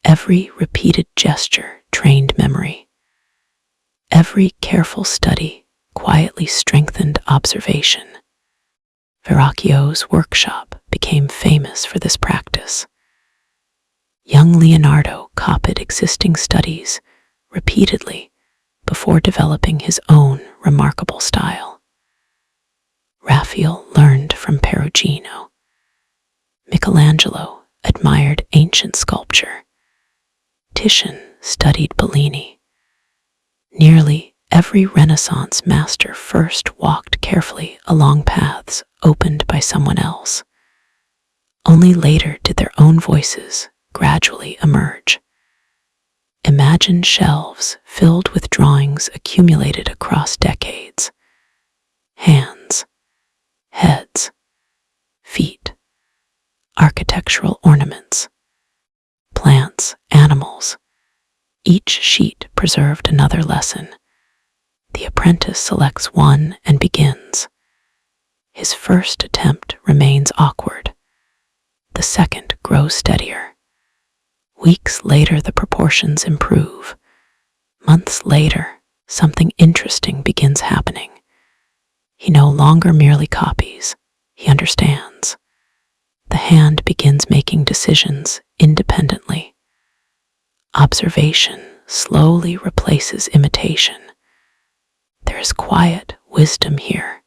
Every repeated gesture trained memory. Every careful study quietly strengthened observation. Verrocchio's workshop became famous for this practice. Young Leonardo copied existing studies repeatedly before developing his own remarkable style. Raphael learned from Perugino. Michelangelo admired ancient sculpture. Titian studied Bellini. Nearly every Renaissance master first walked carefully along paths opened by someone else. Only later did their own voices gradually emerge. Imagine shelves filled with drawings accumulated across decades. Hands, heads, feet, architectural ornaments, plants, animals. Each sheet preserved another lesson. The apprentice selects one and begins. His first attempt remains awkward. The second grows steadier. Weeks later, the proportions improve. Months later, something interesting begins happening. He no longer merely copies, he understands. The hand begins making decisions independently. Observation slowly replaces imitation. There is quiet wisdom here.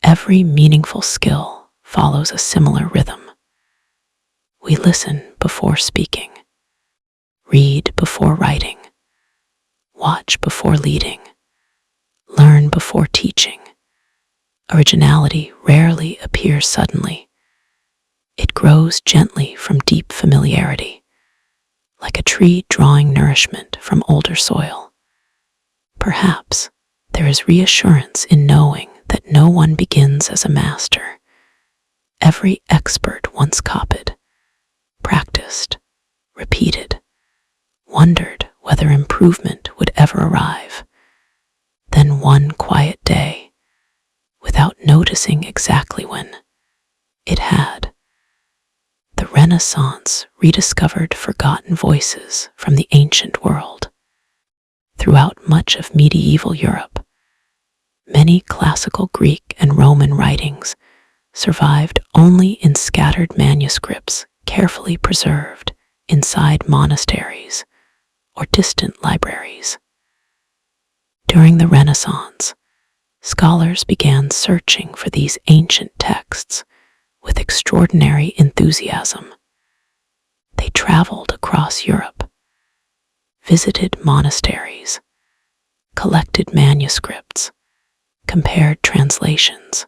Every meaningful skill follows a similar rhythm. We listen before speaking, read before writing, watch before leading, learn before teaching. Originality rarely appears suddenly. It grows gently from deep familiarity, like a tree drawing nourishment from older soil. Perhaps there is reassurance in knowing that no one begins as a master. Every expert once copied, practiced, repeated, wondered whether improvement would ever arrive. Then one quiet day, without noticing exactly when, it had. The Renaissance rediscovered forgotten voices from the ancient world. Throughout much of medieval Europe, many classical Greek and Roman writings survived only in scattered manuscripts carefully preserved inside monasteries or distant libraries. During the Renaissance, scholars began searching for these ancient texts with extraordinary enthusiasm. They traveled across Europe, visited monasteries, collected manuscripts, compared translations.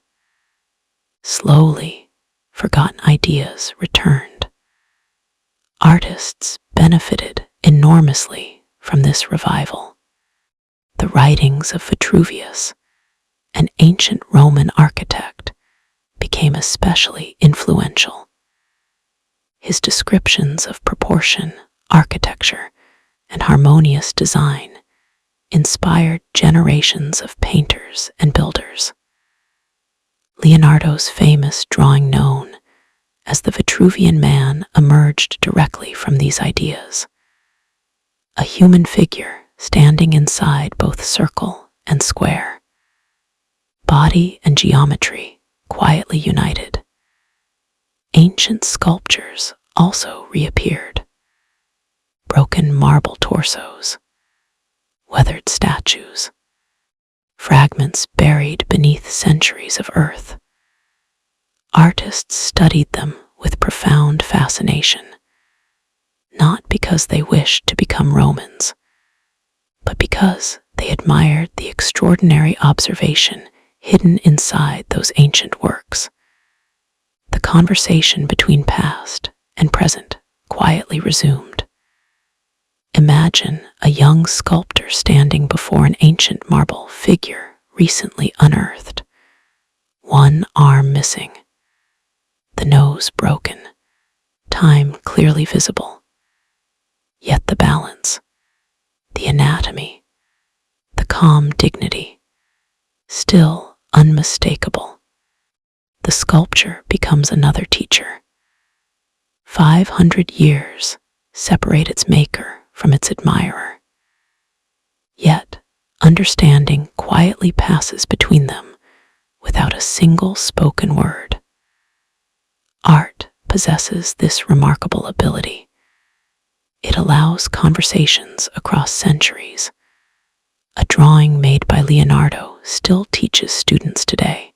Slowly, forgotten ideas returned. Artists benefited enormously from this revival. The writings of Vitruvius, an ancient Roman architect, became especially influential. His descriptions of proportion, architecture, and harmonious design inspired generations of painters and builders. Leonardo's famous drawing known as the Vitruvian Man emerged directly from these ideas. A human figure standing inside both circle and square. Body and geometry quietly united. Ancient sculptures also reappeared. Broken marble torsos, weathered statues, fragments buried beneath centuries of earth. Artists studied them with profound fascination, not because they wished to become Romans, but because they admired the extraordinary observation hidden inside those ancient works. The conversation between past and present quietly resumed. Imagine a young sculptor standing before an ancient marble figure recently unearthed. One arm missing, the nose broken, time clearly visible. Yet the balance, the anatomy, the calm dignity, still unmistakable. The sculpture becomes another teacher. 500 years separate its maker from its admirer. Yet, understanding quietly passes between them without a single spoken word. Art possesses this remarkable ability. It allows conversations across centuries. A drawing made by Leonardo still teaches students today.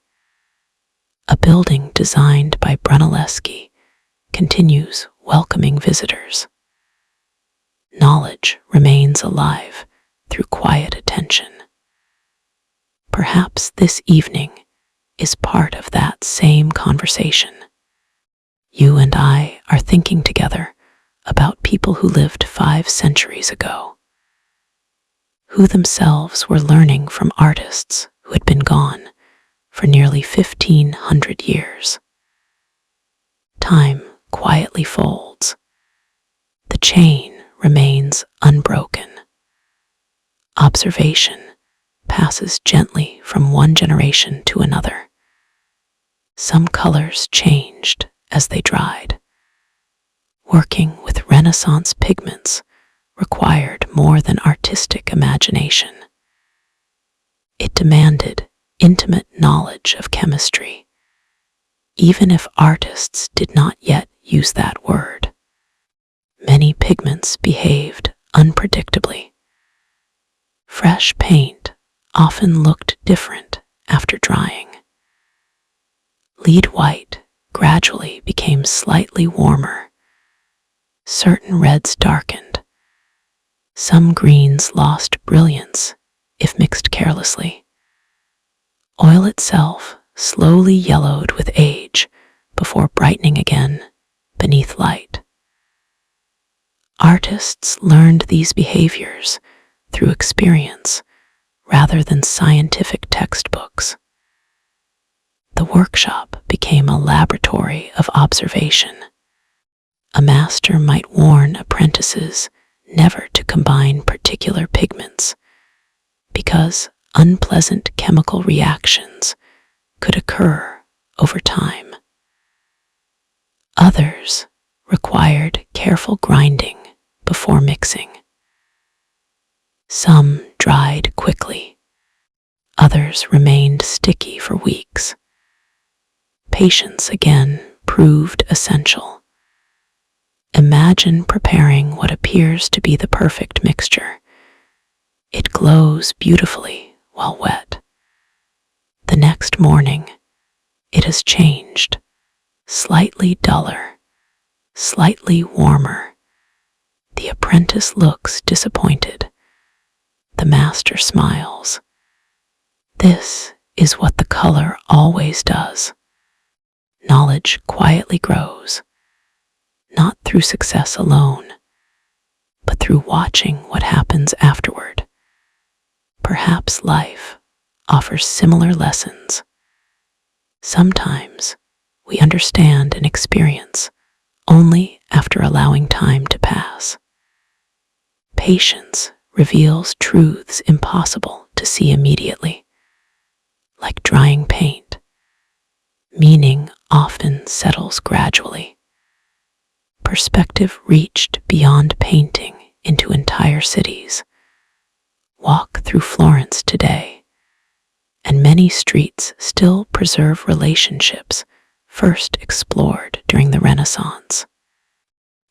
A building designed by Brunelleschi continues welcoming visitors. Knowledge remains alive through quiet attention. Perhaps this evening is part of that same conversation. You and I are thinking together about people who lived 5 centuries ago, who themselves were learning from artists who had been gone for nearly 1,500 years. Time quietly folds. The chain remains unbroken. Observation passes gently from one generation to another. Some colors changed as they dried. Working with Renaissance pigments required more than artistic imagination. It demanded intimate knowledge of chemistry, even if artists did not yet use that word. Many pigments behaved unpredictably. Fresh paint often looked different after drying. Lead white gradually became slightly warmer. Certain reds darkened. Some greens lost brilliance if mixed carelessly. Oil itself slowly yellowed with age before brightening again beneath light. Artists learned these behaviors through experience rather than scientific textbooks. The workshop became a laboratory of observation. A master might warn apprentices never to combine particular pigments because unpleasant chemical reactions could occur over time. Others required careful grinding before mixing. Some dried quickly. Others remained sticky for weeks. Patience again proved essential. Imagine preparing what appears to be the perfect mixture. It glows beautifully while wet. The next morning, it has changed, slightly duller, slightly warmer. The apprentice looks disappointed. The master smiles. This is what the color always does. Knowledge quietly grows, not through success alone, but through watching what happens afterward. Perhaps life offers similar lessons. Sometimes we understand an experience only after allowing time to pass. Patience reveals truths impossible to see immediately. Like drying paint, meaning often settles gradually. Perspective reached beyond painting into entire cities. Walk through Florence today, and many streets still preserve relationships first explored during the Renaissance.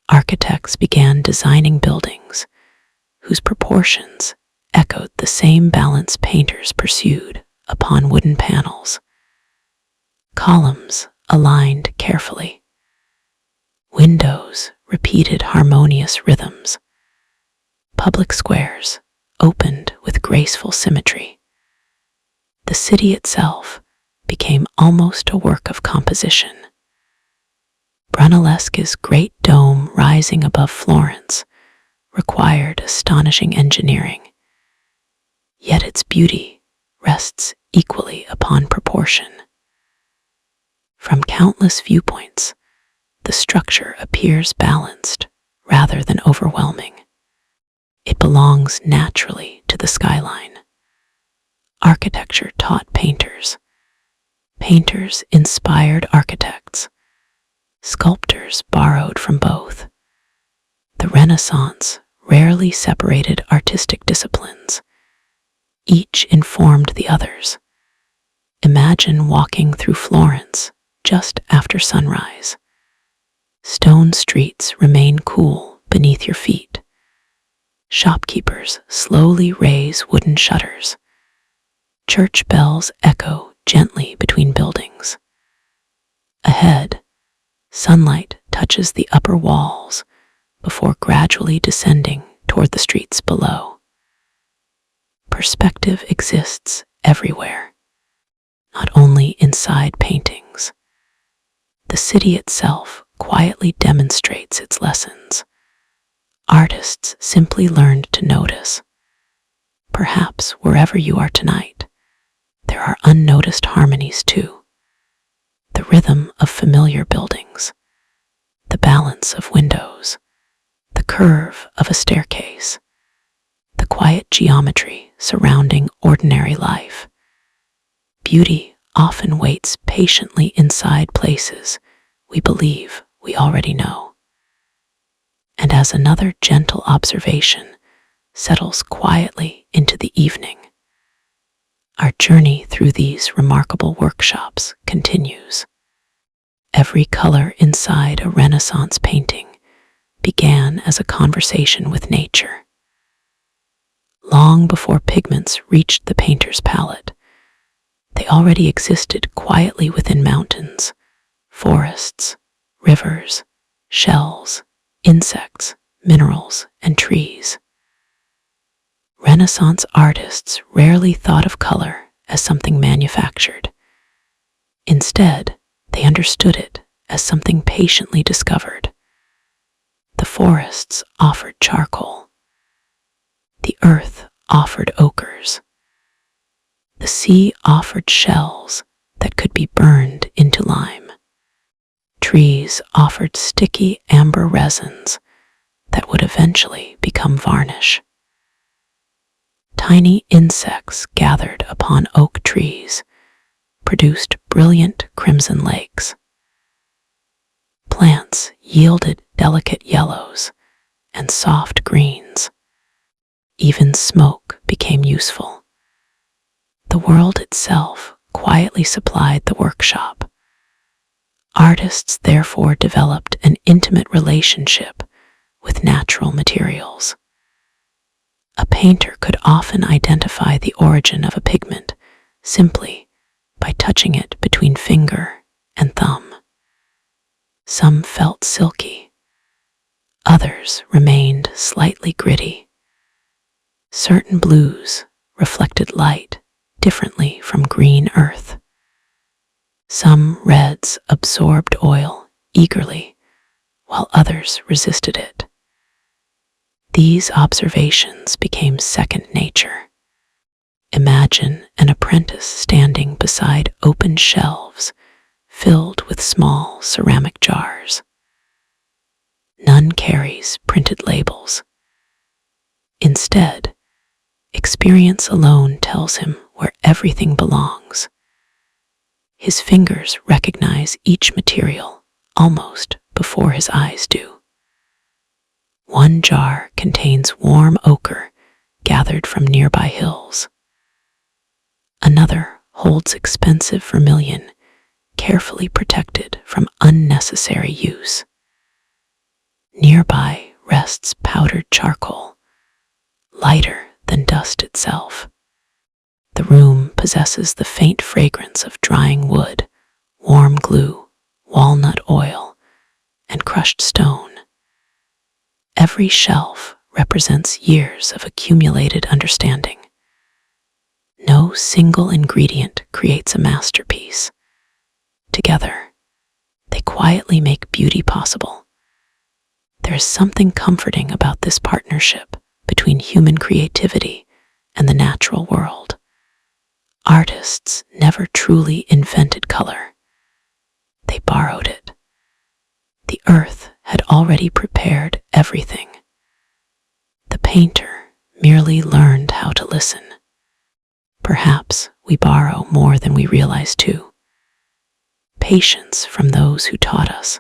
Architects began designing buildings whose proportions echoed the same balance painters pursued upon wooden panels. Columns aligned carefully. Windows repeated harmonious rhythms. Public squares opened with graceful symmetry. The city itself became almost a work of composition. Brunelleschi's great dome rising above Florence required astonishing engineering, yet its beauty rests equally upon proportion. From countless viewpoints, the structure appears balanced rather than overwhelming. It belongs naturally to the skyline. Architecture taught painters. Painters inspired architects. Sculptors borrowed from both. The Renaissance rarely separated artistic disciplines. Each informed the others. Imagine walking through Florence just after sunrise. Stone streets remain cool beneath your feet. Shopkeepers slowly raise wooden shutters. Church bells echo gently between buildings. Ahead, sunlight touches the upper walls before gradually descending toward the streets below. Perspective exists everywhere, not only inside paintings. The city itself quietly demonstrates its lessons. Artists simply learned to notice. Perhaps wherever you are tonight, there are unnoticed harmonies too. The rhythm of familiar buildings, the balance of windows, the curve of a staircase, the quiet geometry surrounding ordinary life. Beauty often waits patiently inside places we believe we already know. And as another gentle observation settles quietly into the evening, our journey through these remarkable workshops continues. Every color inside a Renaissance painting began as a conversation with nature. Long before pigments reached the painter's palette, they already existed quietly within mountains, forests, rivers, shells, insects, minerals, and trees. Renaissance artists rarely thought of color as something manufactured. Instead, they understood it as something patiently discovered. The forests offered charcoal. The earth offered ochres. The sea offered shells that could be burned into lime. Trees offered sticky amber resins that would eventually become varnish. Tiny insects gathered upon oak trees produced brilliant crimson lakes. Plants yielded delicate yellows and soft greens. Even smoke became useful. The world itself quietly supplied the workshop. Artists therefore developed an intimate relationship with natural materials. A painter could often identify the origin of a pigment simply by touching it between finger and thumb. Some felt silky. Others remained slightly gritty. Certain blues reflected light differently from green earth. Some reds absorbed oil eagerly, while others resisted it. These observations became second nature. Imagine an apprentice standing beside open shelves filled with small ceramic jars. None carries printed labels. Instead, experience alone tells him where everything belongs. His fingers recognize each material almost before his eyes do. One jar contains warm ochre gathered from nearby hills. Another holds expensive vermilion carefully protected from unnecessary use. Nearby rests powdered charcoal, lighter than dust itself. The room possesses the faint fragrance of drying wood, warm glue, walnut oil, and crushed stone. Every shelf represents years of accumulated understanding. No single ingredient creates a masterpiece. Together, they quietly make beauty possible. There is something comforting about this partnership between human creativity and the natural world. Artists never truly invented color. They borrowed it. The earth had already prepared everything. The painter merely learned how to listen. Perhaps we borrow more than we realize too. Patience from those who taught us,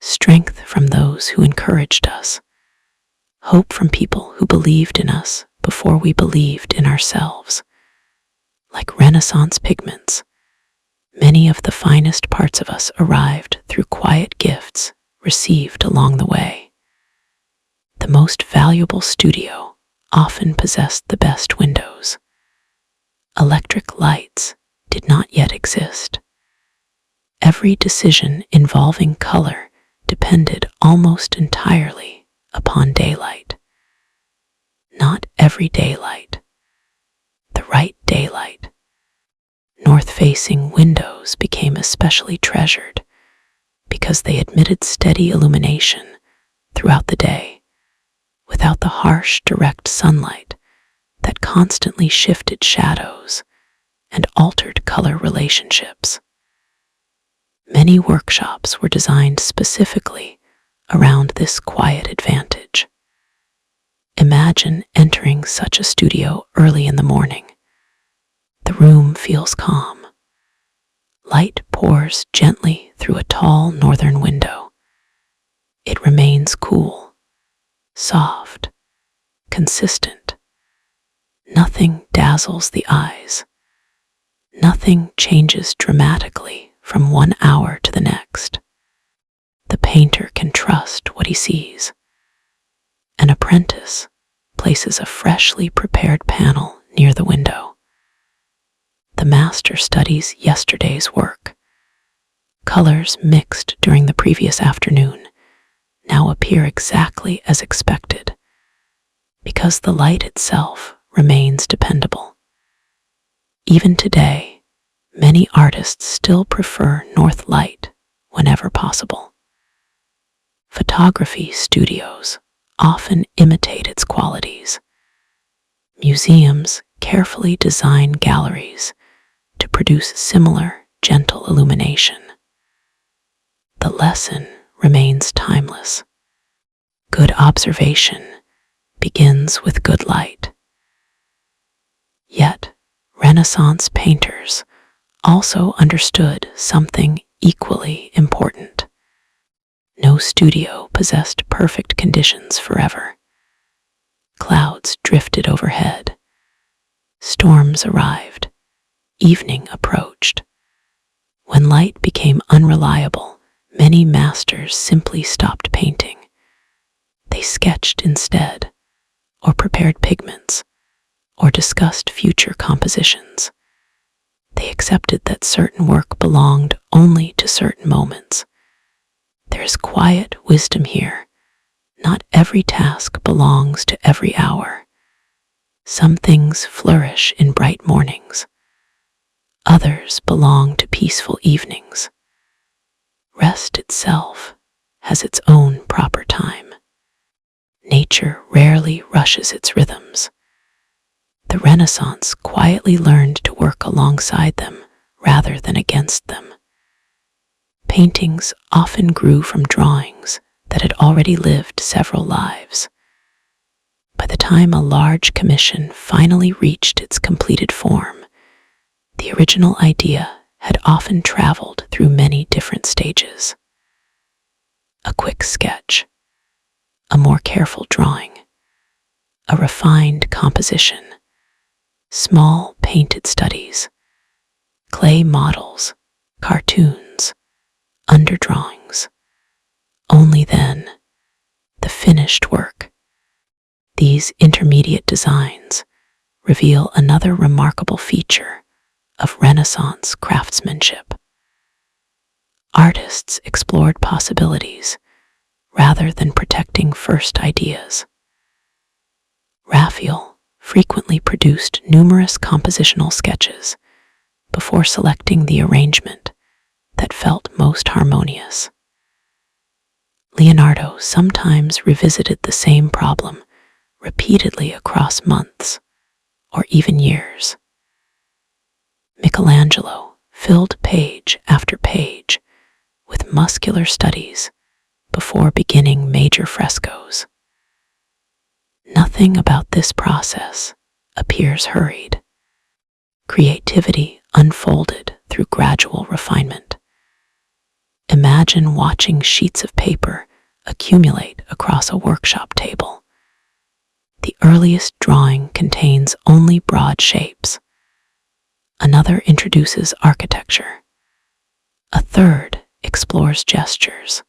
strength from those who encouraged us, hope from people who believed in us before we believed in ourselves. Like Renaissance pigments, many of the finest parts of us arrived through quiet gifts received along the way. The most valuable studio often possessed the best windows. Electric lights did not yet exist. Every decision involving color depended almost entirely upon daylight. Not every daylight, the right daylight. North-facing windows became especially treasured because they admitted steady illumination throughout the day without the harsh, direct sunlight that constantly shifted shadows and altered color relationships. Many workshops were designed specifically around this quiet advantage. Imagine entering such a studio early in the morning. The room feels calm. Light pours gently through a tall northern window. It remains cool, soft, consistent. Nothing dazzles the eyes. Nothing changes dramatically from one hour to the next. The painter can trust what he sees. An apprentice places a freshly prepared panel near the window. The master studies yesterday's work. Colors mixed during the previous afternoon now appear exactly as expected, because the light itself remains dependable. Even today, many artists still prefer north light whenever possible. Photography studios often imitate its qualities. Museums carefully design galleries to produce similar, gentle illumination. The lesson remains timeless. Good observation begins with good light. Yet, Renaissance painters also understood something equally important. No studio possessed perfect conditions forever. Clouds drifted overhead. Storms arrived. Evening approached. When light became unreliable, many masters simply stopped painting. They sketched instead, or prepared pigments, or discussed future compositions. They accepted that certain work belonged only to certain moments. There is quiet wisdom here. Not every task belongs to every hour. Some things flourish in bright mornings. Others belong to peaceful evenings. Rest itself has its own proper time. Nature rarely rushes its rhythms. The Renaissance quietly learned to work alongside them rather than against them. Paintings often grew from drawings that had already lived several lives. By the time a large commission finally reached its completed form, the original idea had often traveled through many different stages. A quick sketch, a more careful drawing, a refined composition, small painted studies, clay models, cartoons, underdrawings. Only then, the finished work. These intermediate designs reveal another remarkable feature of Renaissance craftsmanship. Artists explored possibilities rather than protecting first ideas. Raphael frequently produced numerous compositional sketches before selecting the arrangement that felt most harmonious. Leonardo sometimes revisited the same problem repeatedly across months or even years. Michelangelo filled page after page with muscular studies before beginning major frescoes. Nothing about this process appears hurried. Creativity unfolded through gradual refinement. Imagine watching sheets of paper accumulate across a workshop table. The earliest drawing contains only broad shapes. Another introduces architecture. A third explores gestures.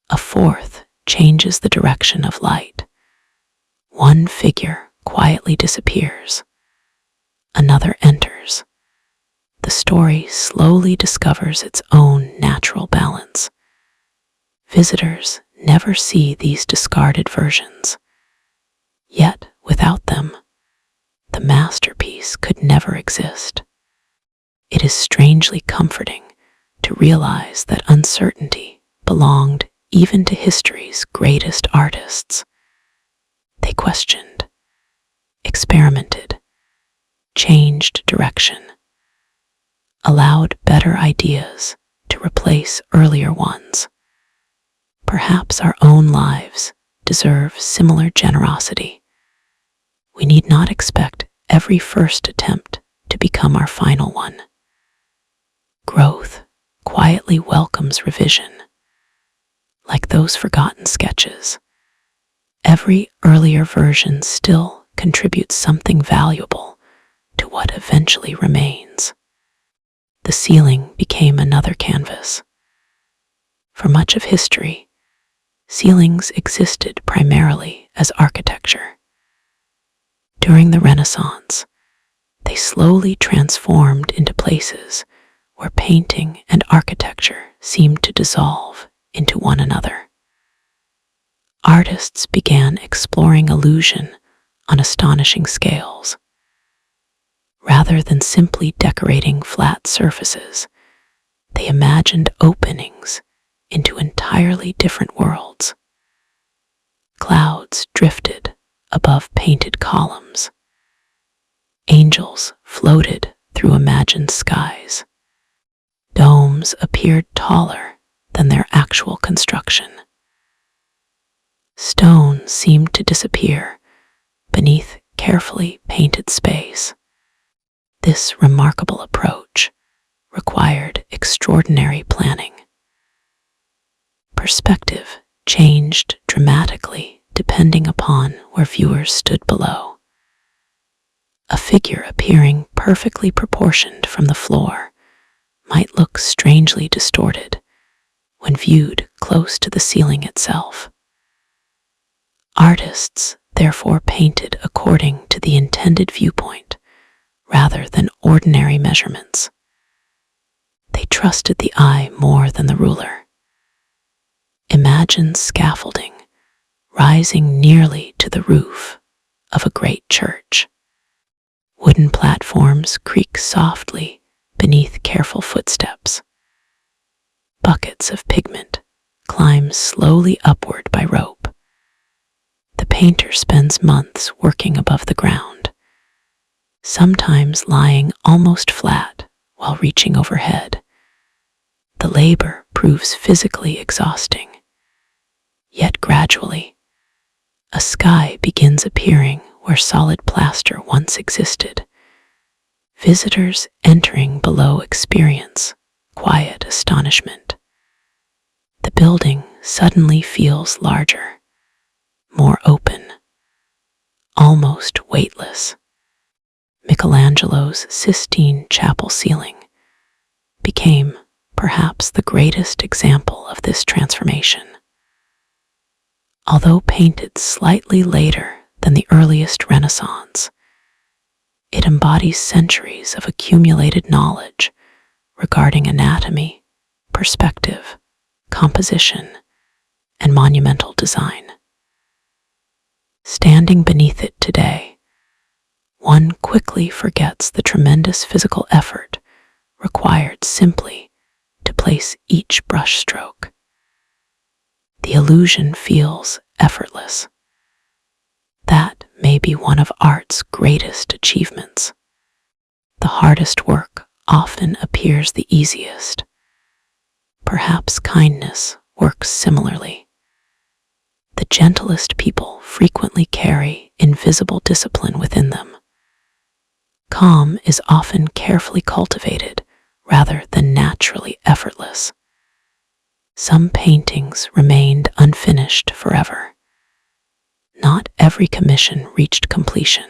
A fourth changes the direction of light. One figure quietly disappears. Another enters. The story slowly discovers its own natural balance. Visitors never see these discarded versions. Yet, without them, the masterpiece could never exist. It is strangely comforting to realize that uncertainty belonged even to history's greatest artists. They questioned, experimented, changed direction, allowed better ideas to replace earlier ones. Perhaps our own lives deserve similar generosity. We need not expect every first attempt to become our final one. Growth quietly welcomes revision. Like those forgotten sketches, every earlier version still contributes something valuable to what eventually remains. The ceiling became another canvas. For much of history, ceilings existed primarily as architecture. During the Renaissance, they slowly transformed into places where painting and architecture seemed to dissolve into one another. Artists began exploring illusion on astonishing scales. Rather than simply decorating flat surfaces, they imagined openings into entirely different worlds. Clouds drifted above painted columns. Angels floated through imagined skies. Domes appeared taller than their actual construction. Stone seemed to disappear beneath carefully painted space. This remarkable approach required extraordinary planning. Perspective changed dramatically depending upon where viewers stood below. A figure appearing perfectly proportioned from the floor might look strangely distorted when viewed close to the ceiling itself. Artists therefore painted according to the intended viewpoint rather than ordinary measurements. They trusted the eye more than the ruler. Imagine scaffolding rising nearly to the roof of a great church. Wooden platforms creak softly beneath careful footsteps. Buckets of pigment climb slowly upward by rope. The painter spends months working above the ground, sometimes lying almost flat while reaching overhead. The labor proves physically exhausting. Yet gradually, a sky begins appearing where solid plaster once existed. Visitors entering below experience quiet astonishment. The building suddenly feels larger, more open, almost weightless. Michelangelo's Sistine Chapel ceiling became perhaps the greatest example of this transformation. Although painted slightly later than the earliest Renaissance, it embodies centuries of accumulated knowledge regarding anatomy, perspective, composition, and monumental design. Standing beneath it today, one quickly forgets the tremendous physical effort required simply to place each brushstroke. The illusion feels effortless. That may be one of art's greatest achievements. The hardest work often appears the easiest. Perhaps kindness works similarly. The gentlest people frequently carry invisible discipline within them. Calm is often carefully cultivated rather than naturally effortless. Some paintings remained unfinished forever. Not every commission reached completion.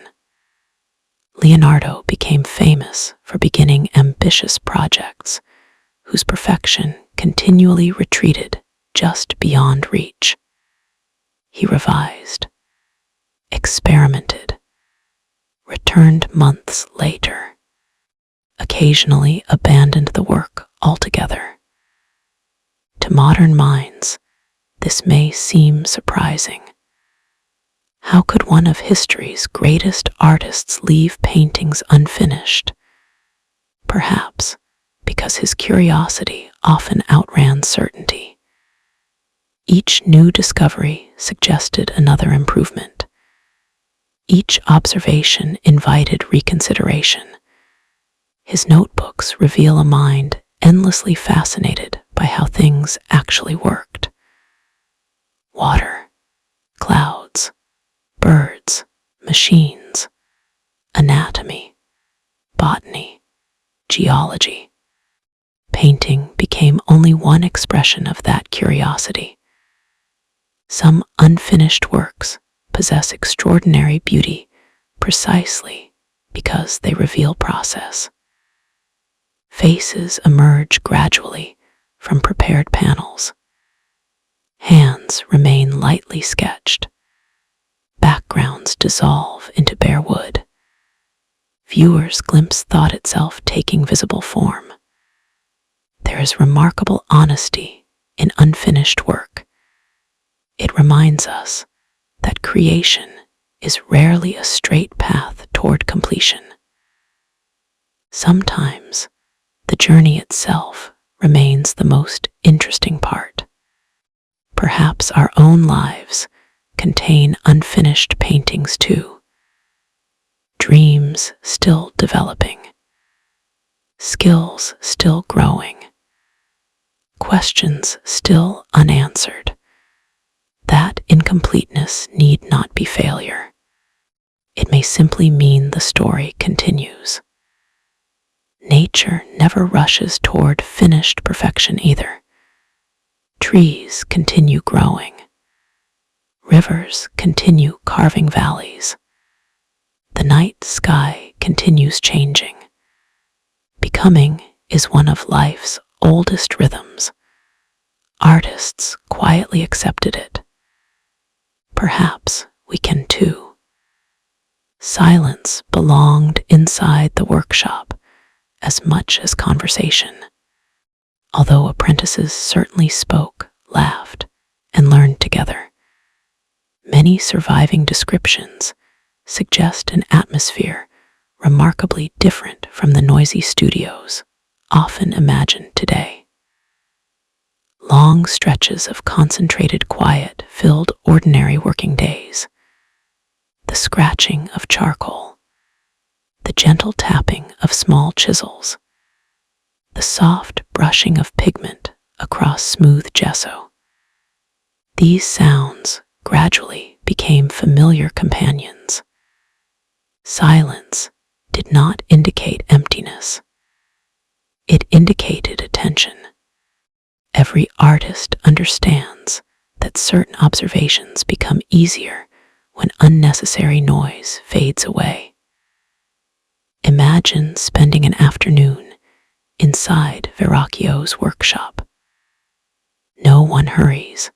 Leonardo became famous for beginning ambitious projects whose perfection continually retreated just beyond reach. He revised, experimented, returned months later, occasionally abandoned the work altogether. To modern minds, this may seem surprising. How could one of history's greatest artists leave paintings unfinished? Perhaps because his curiosity often outran certainty. Each new discovery suggested another improvement. Each observation invited reconsideration. His notebooks reveal a mind endlessly fascinated by how things actually worked. Water, clouds, birds, machines, anatomy, botany, geology. Painting became only one expression of that curiosity. Some unfinished works possess extraordinary beauty precisely because they reveal process. Faces emerge gradually from prepared panels. Hands remain lightly sketched. Backgrounds dissolve into bare wood. Viewers glimpse thought itself taking visible form. There is remarkable honesty in unfinished work. It reminds us that creation is rarely a straight path toward completion. Sometimes the journey itself remains the most interesting part. Perhaps our own lives contain unfinished paintings too. Dreams still developing, skills still growing, questions still unanswered. That incompleteness need not be failure. It may simply mean the story continues. Nature never rushes toward finished perfection either. Trees continue growing. Rivers continue carving valleys. The night sky continues changing. Becoming is one of life's oldest rhythms. Artists quietly accepted it. Perhaps we can too. Silence belonged inside the workshop as much as conversation. Although apprentices certainly spoke, laughed, and learned together, many surviving descriptions suggest an atmosphere remarkably different from the noisy studios often imagined today. Long stretches of concentrated quiet filled ordinary working days. The scratching of charcoal, the gentle tapping of small chisels, the soft brushing of pigment across smooth gesso. These sounds gradually became familiar companions. Silence did not indicate emptiness. It indicated attention. Every artist understands that certain observations become easier when unnecessary noise fades away. Imagine spending an afternoon inside Verrocchio's workshop. No one hurries.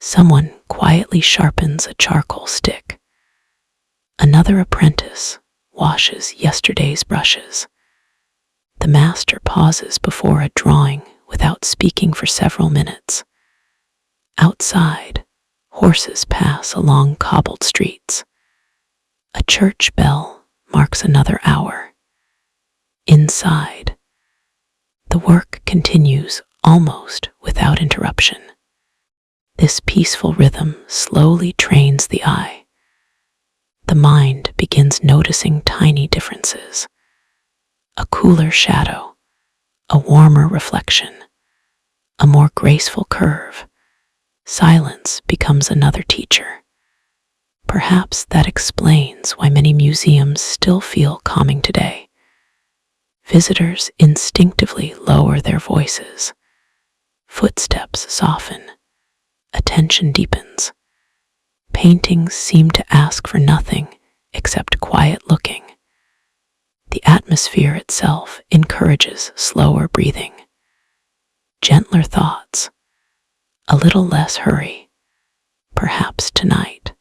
Someone quietly sharpens a charcoal stick. Another apprentice washes yesterday's brushes. The master pauses before a drawing without speaking for several minutes. Outside, horses pass along cobbled streets. A church bell marks another hour. Inside, the work continues almost without interruption. This peaceful rhythm slowly trains the eye. The mind begins noticing tiny differences. A cooler shadow, a warmer reflection, a more graceful curve. Silence becomes another teacher. Perhaps that explains why many museums still feel calming today. Visitors instinctively lower their voices. Footsteps soften. Attention deepens. Paintings seem to ask for nothing except quiet looking. The atmosphere itself encourages slower breathing, gentler thoughts, A little less hurry, perhaps tonight.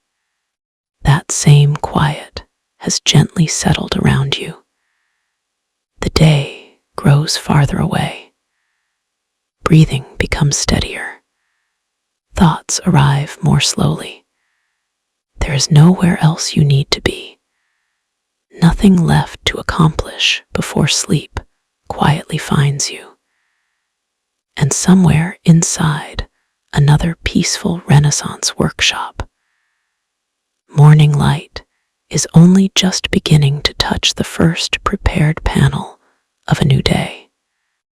That same quiet has gently settled around you. The day grows farther away. Breathing becomes steadier. Thoughts arrive more slowly. There is nowhere else you need to be. Nothing left to accomplish before sleep quietly finds you. And somewhere inside, another peaceful Renaissance workshop. Morning light is only just beginning to touch the first prepared panel of a new day.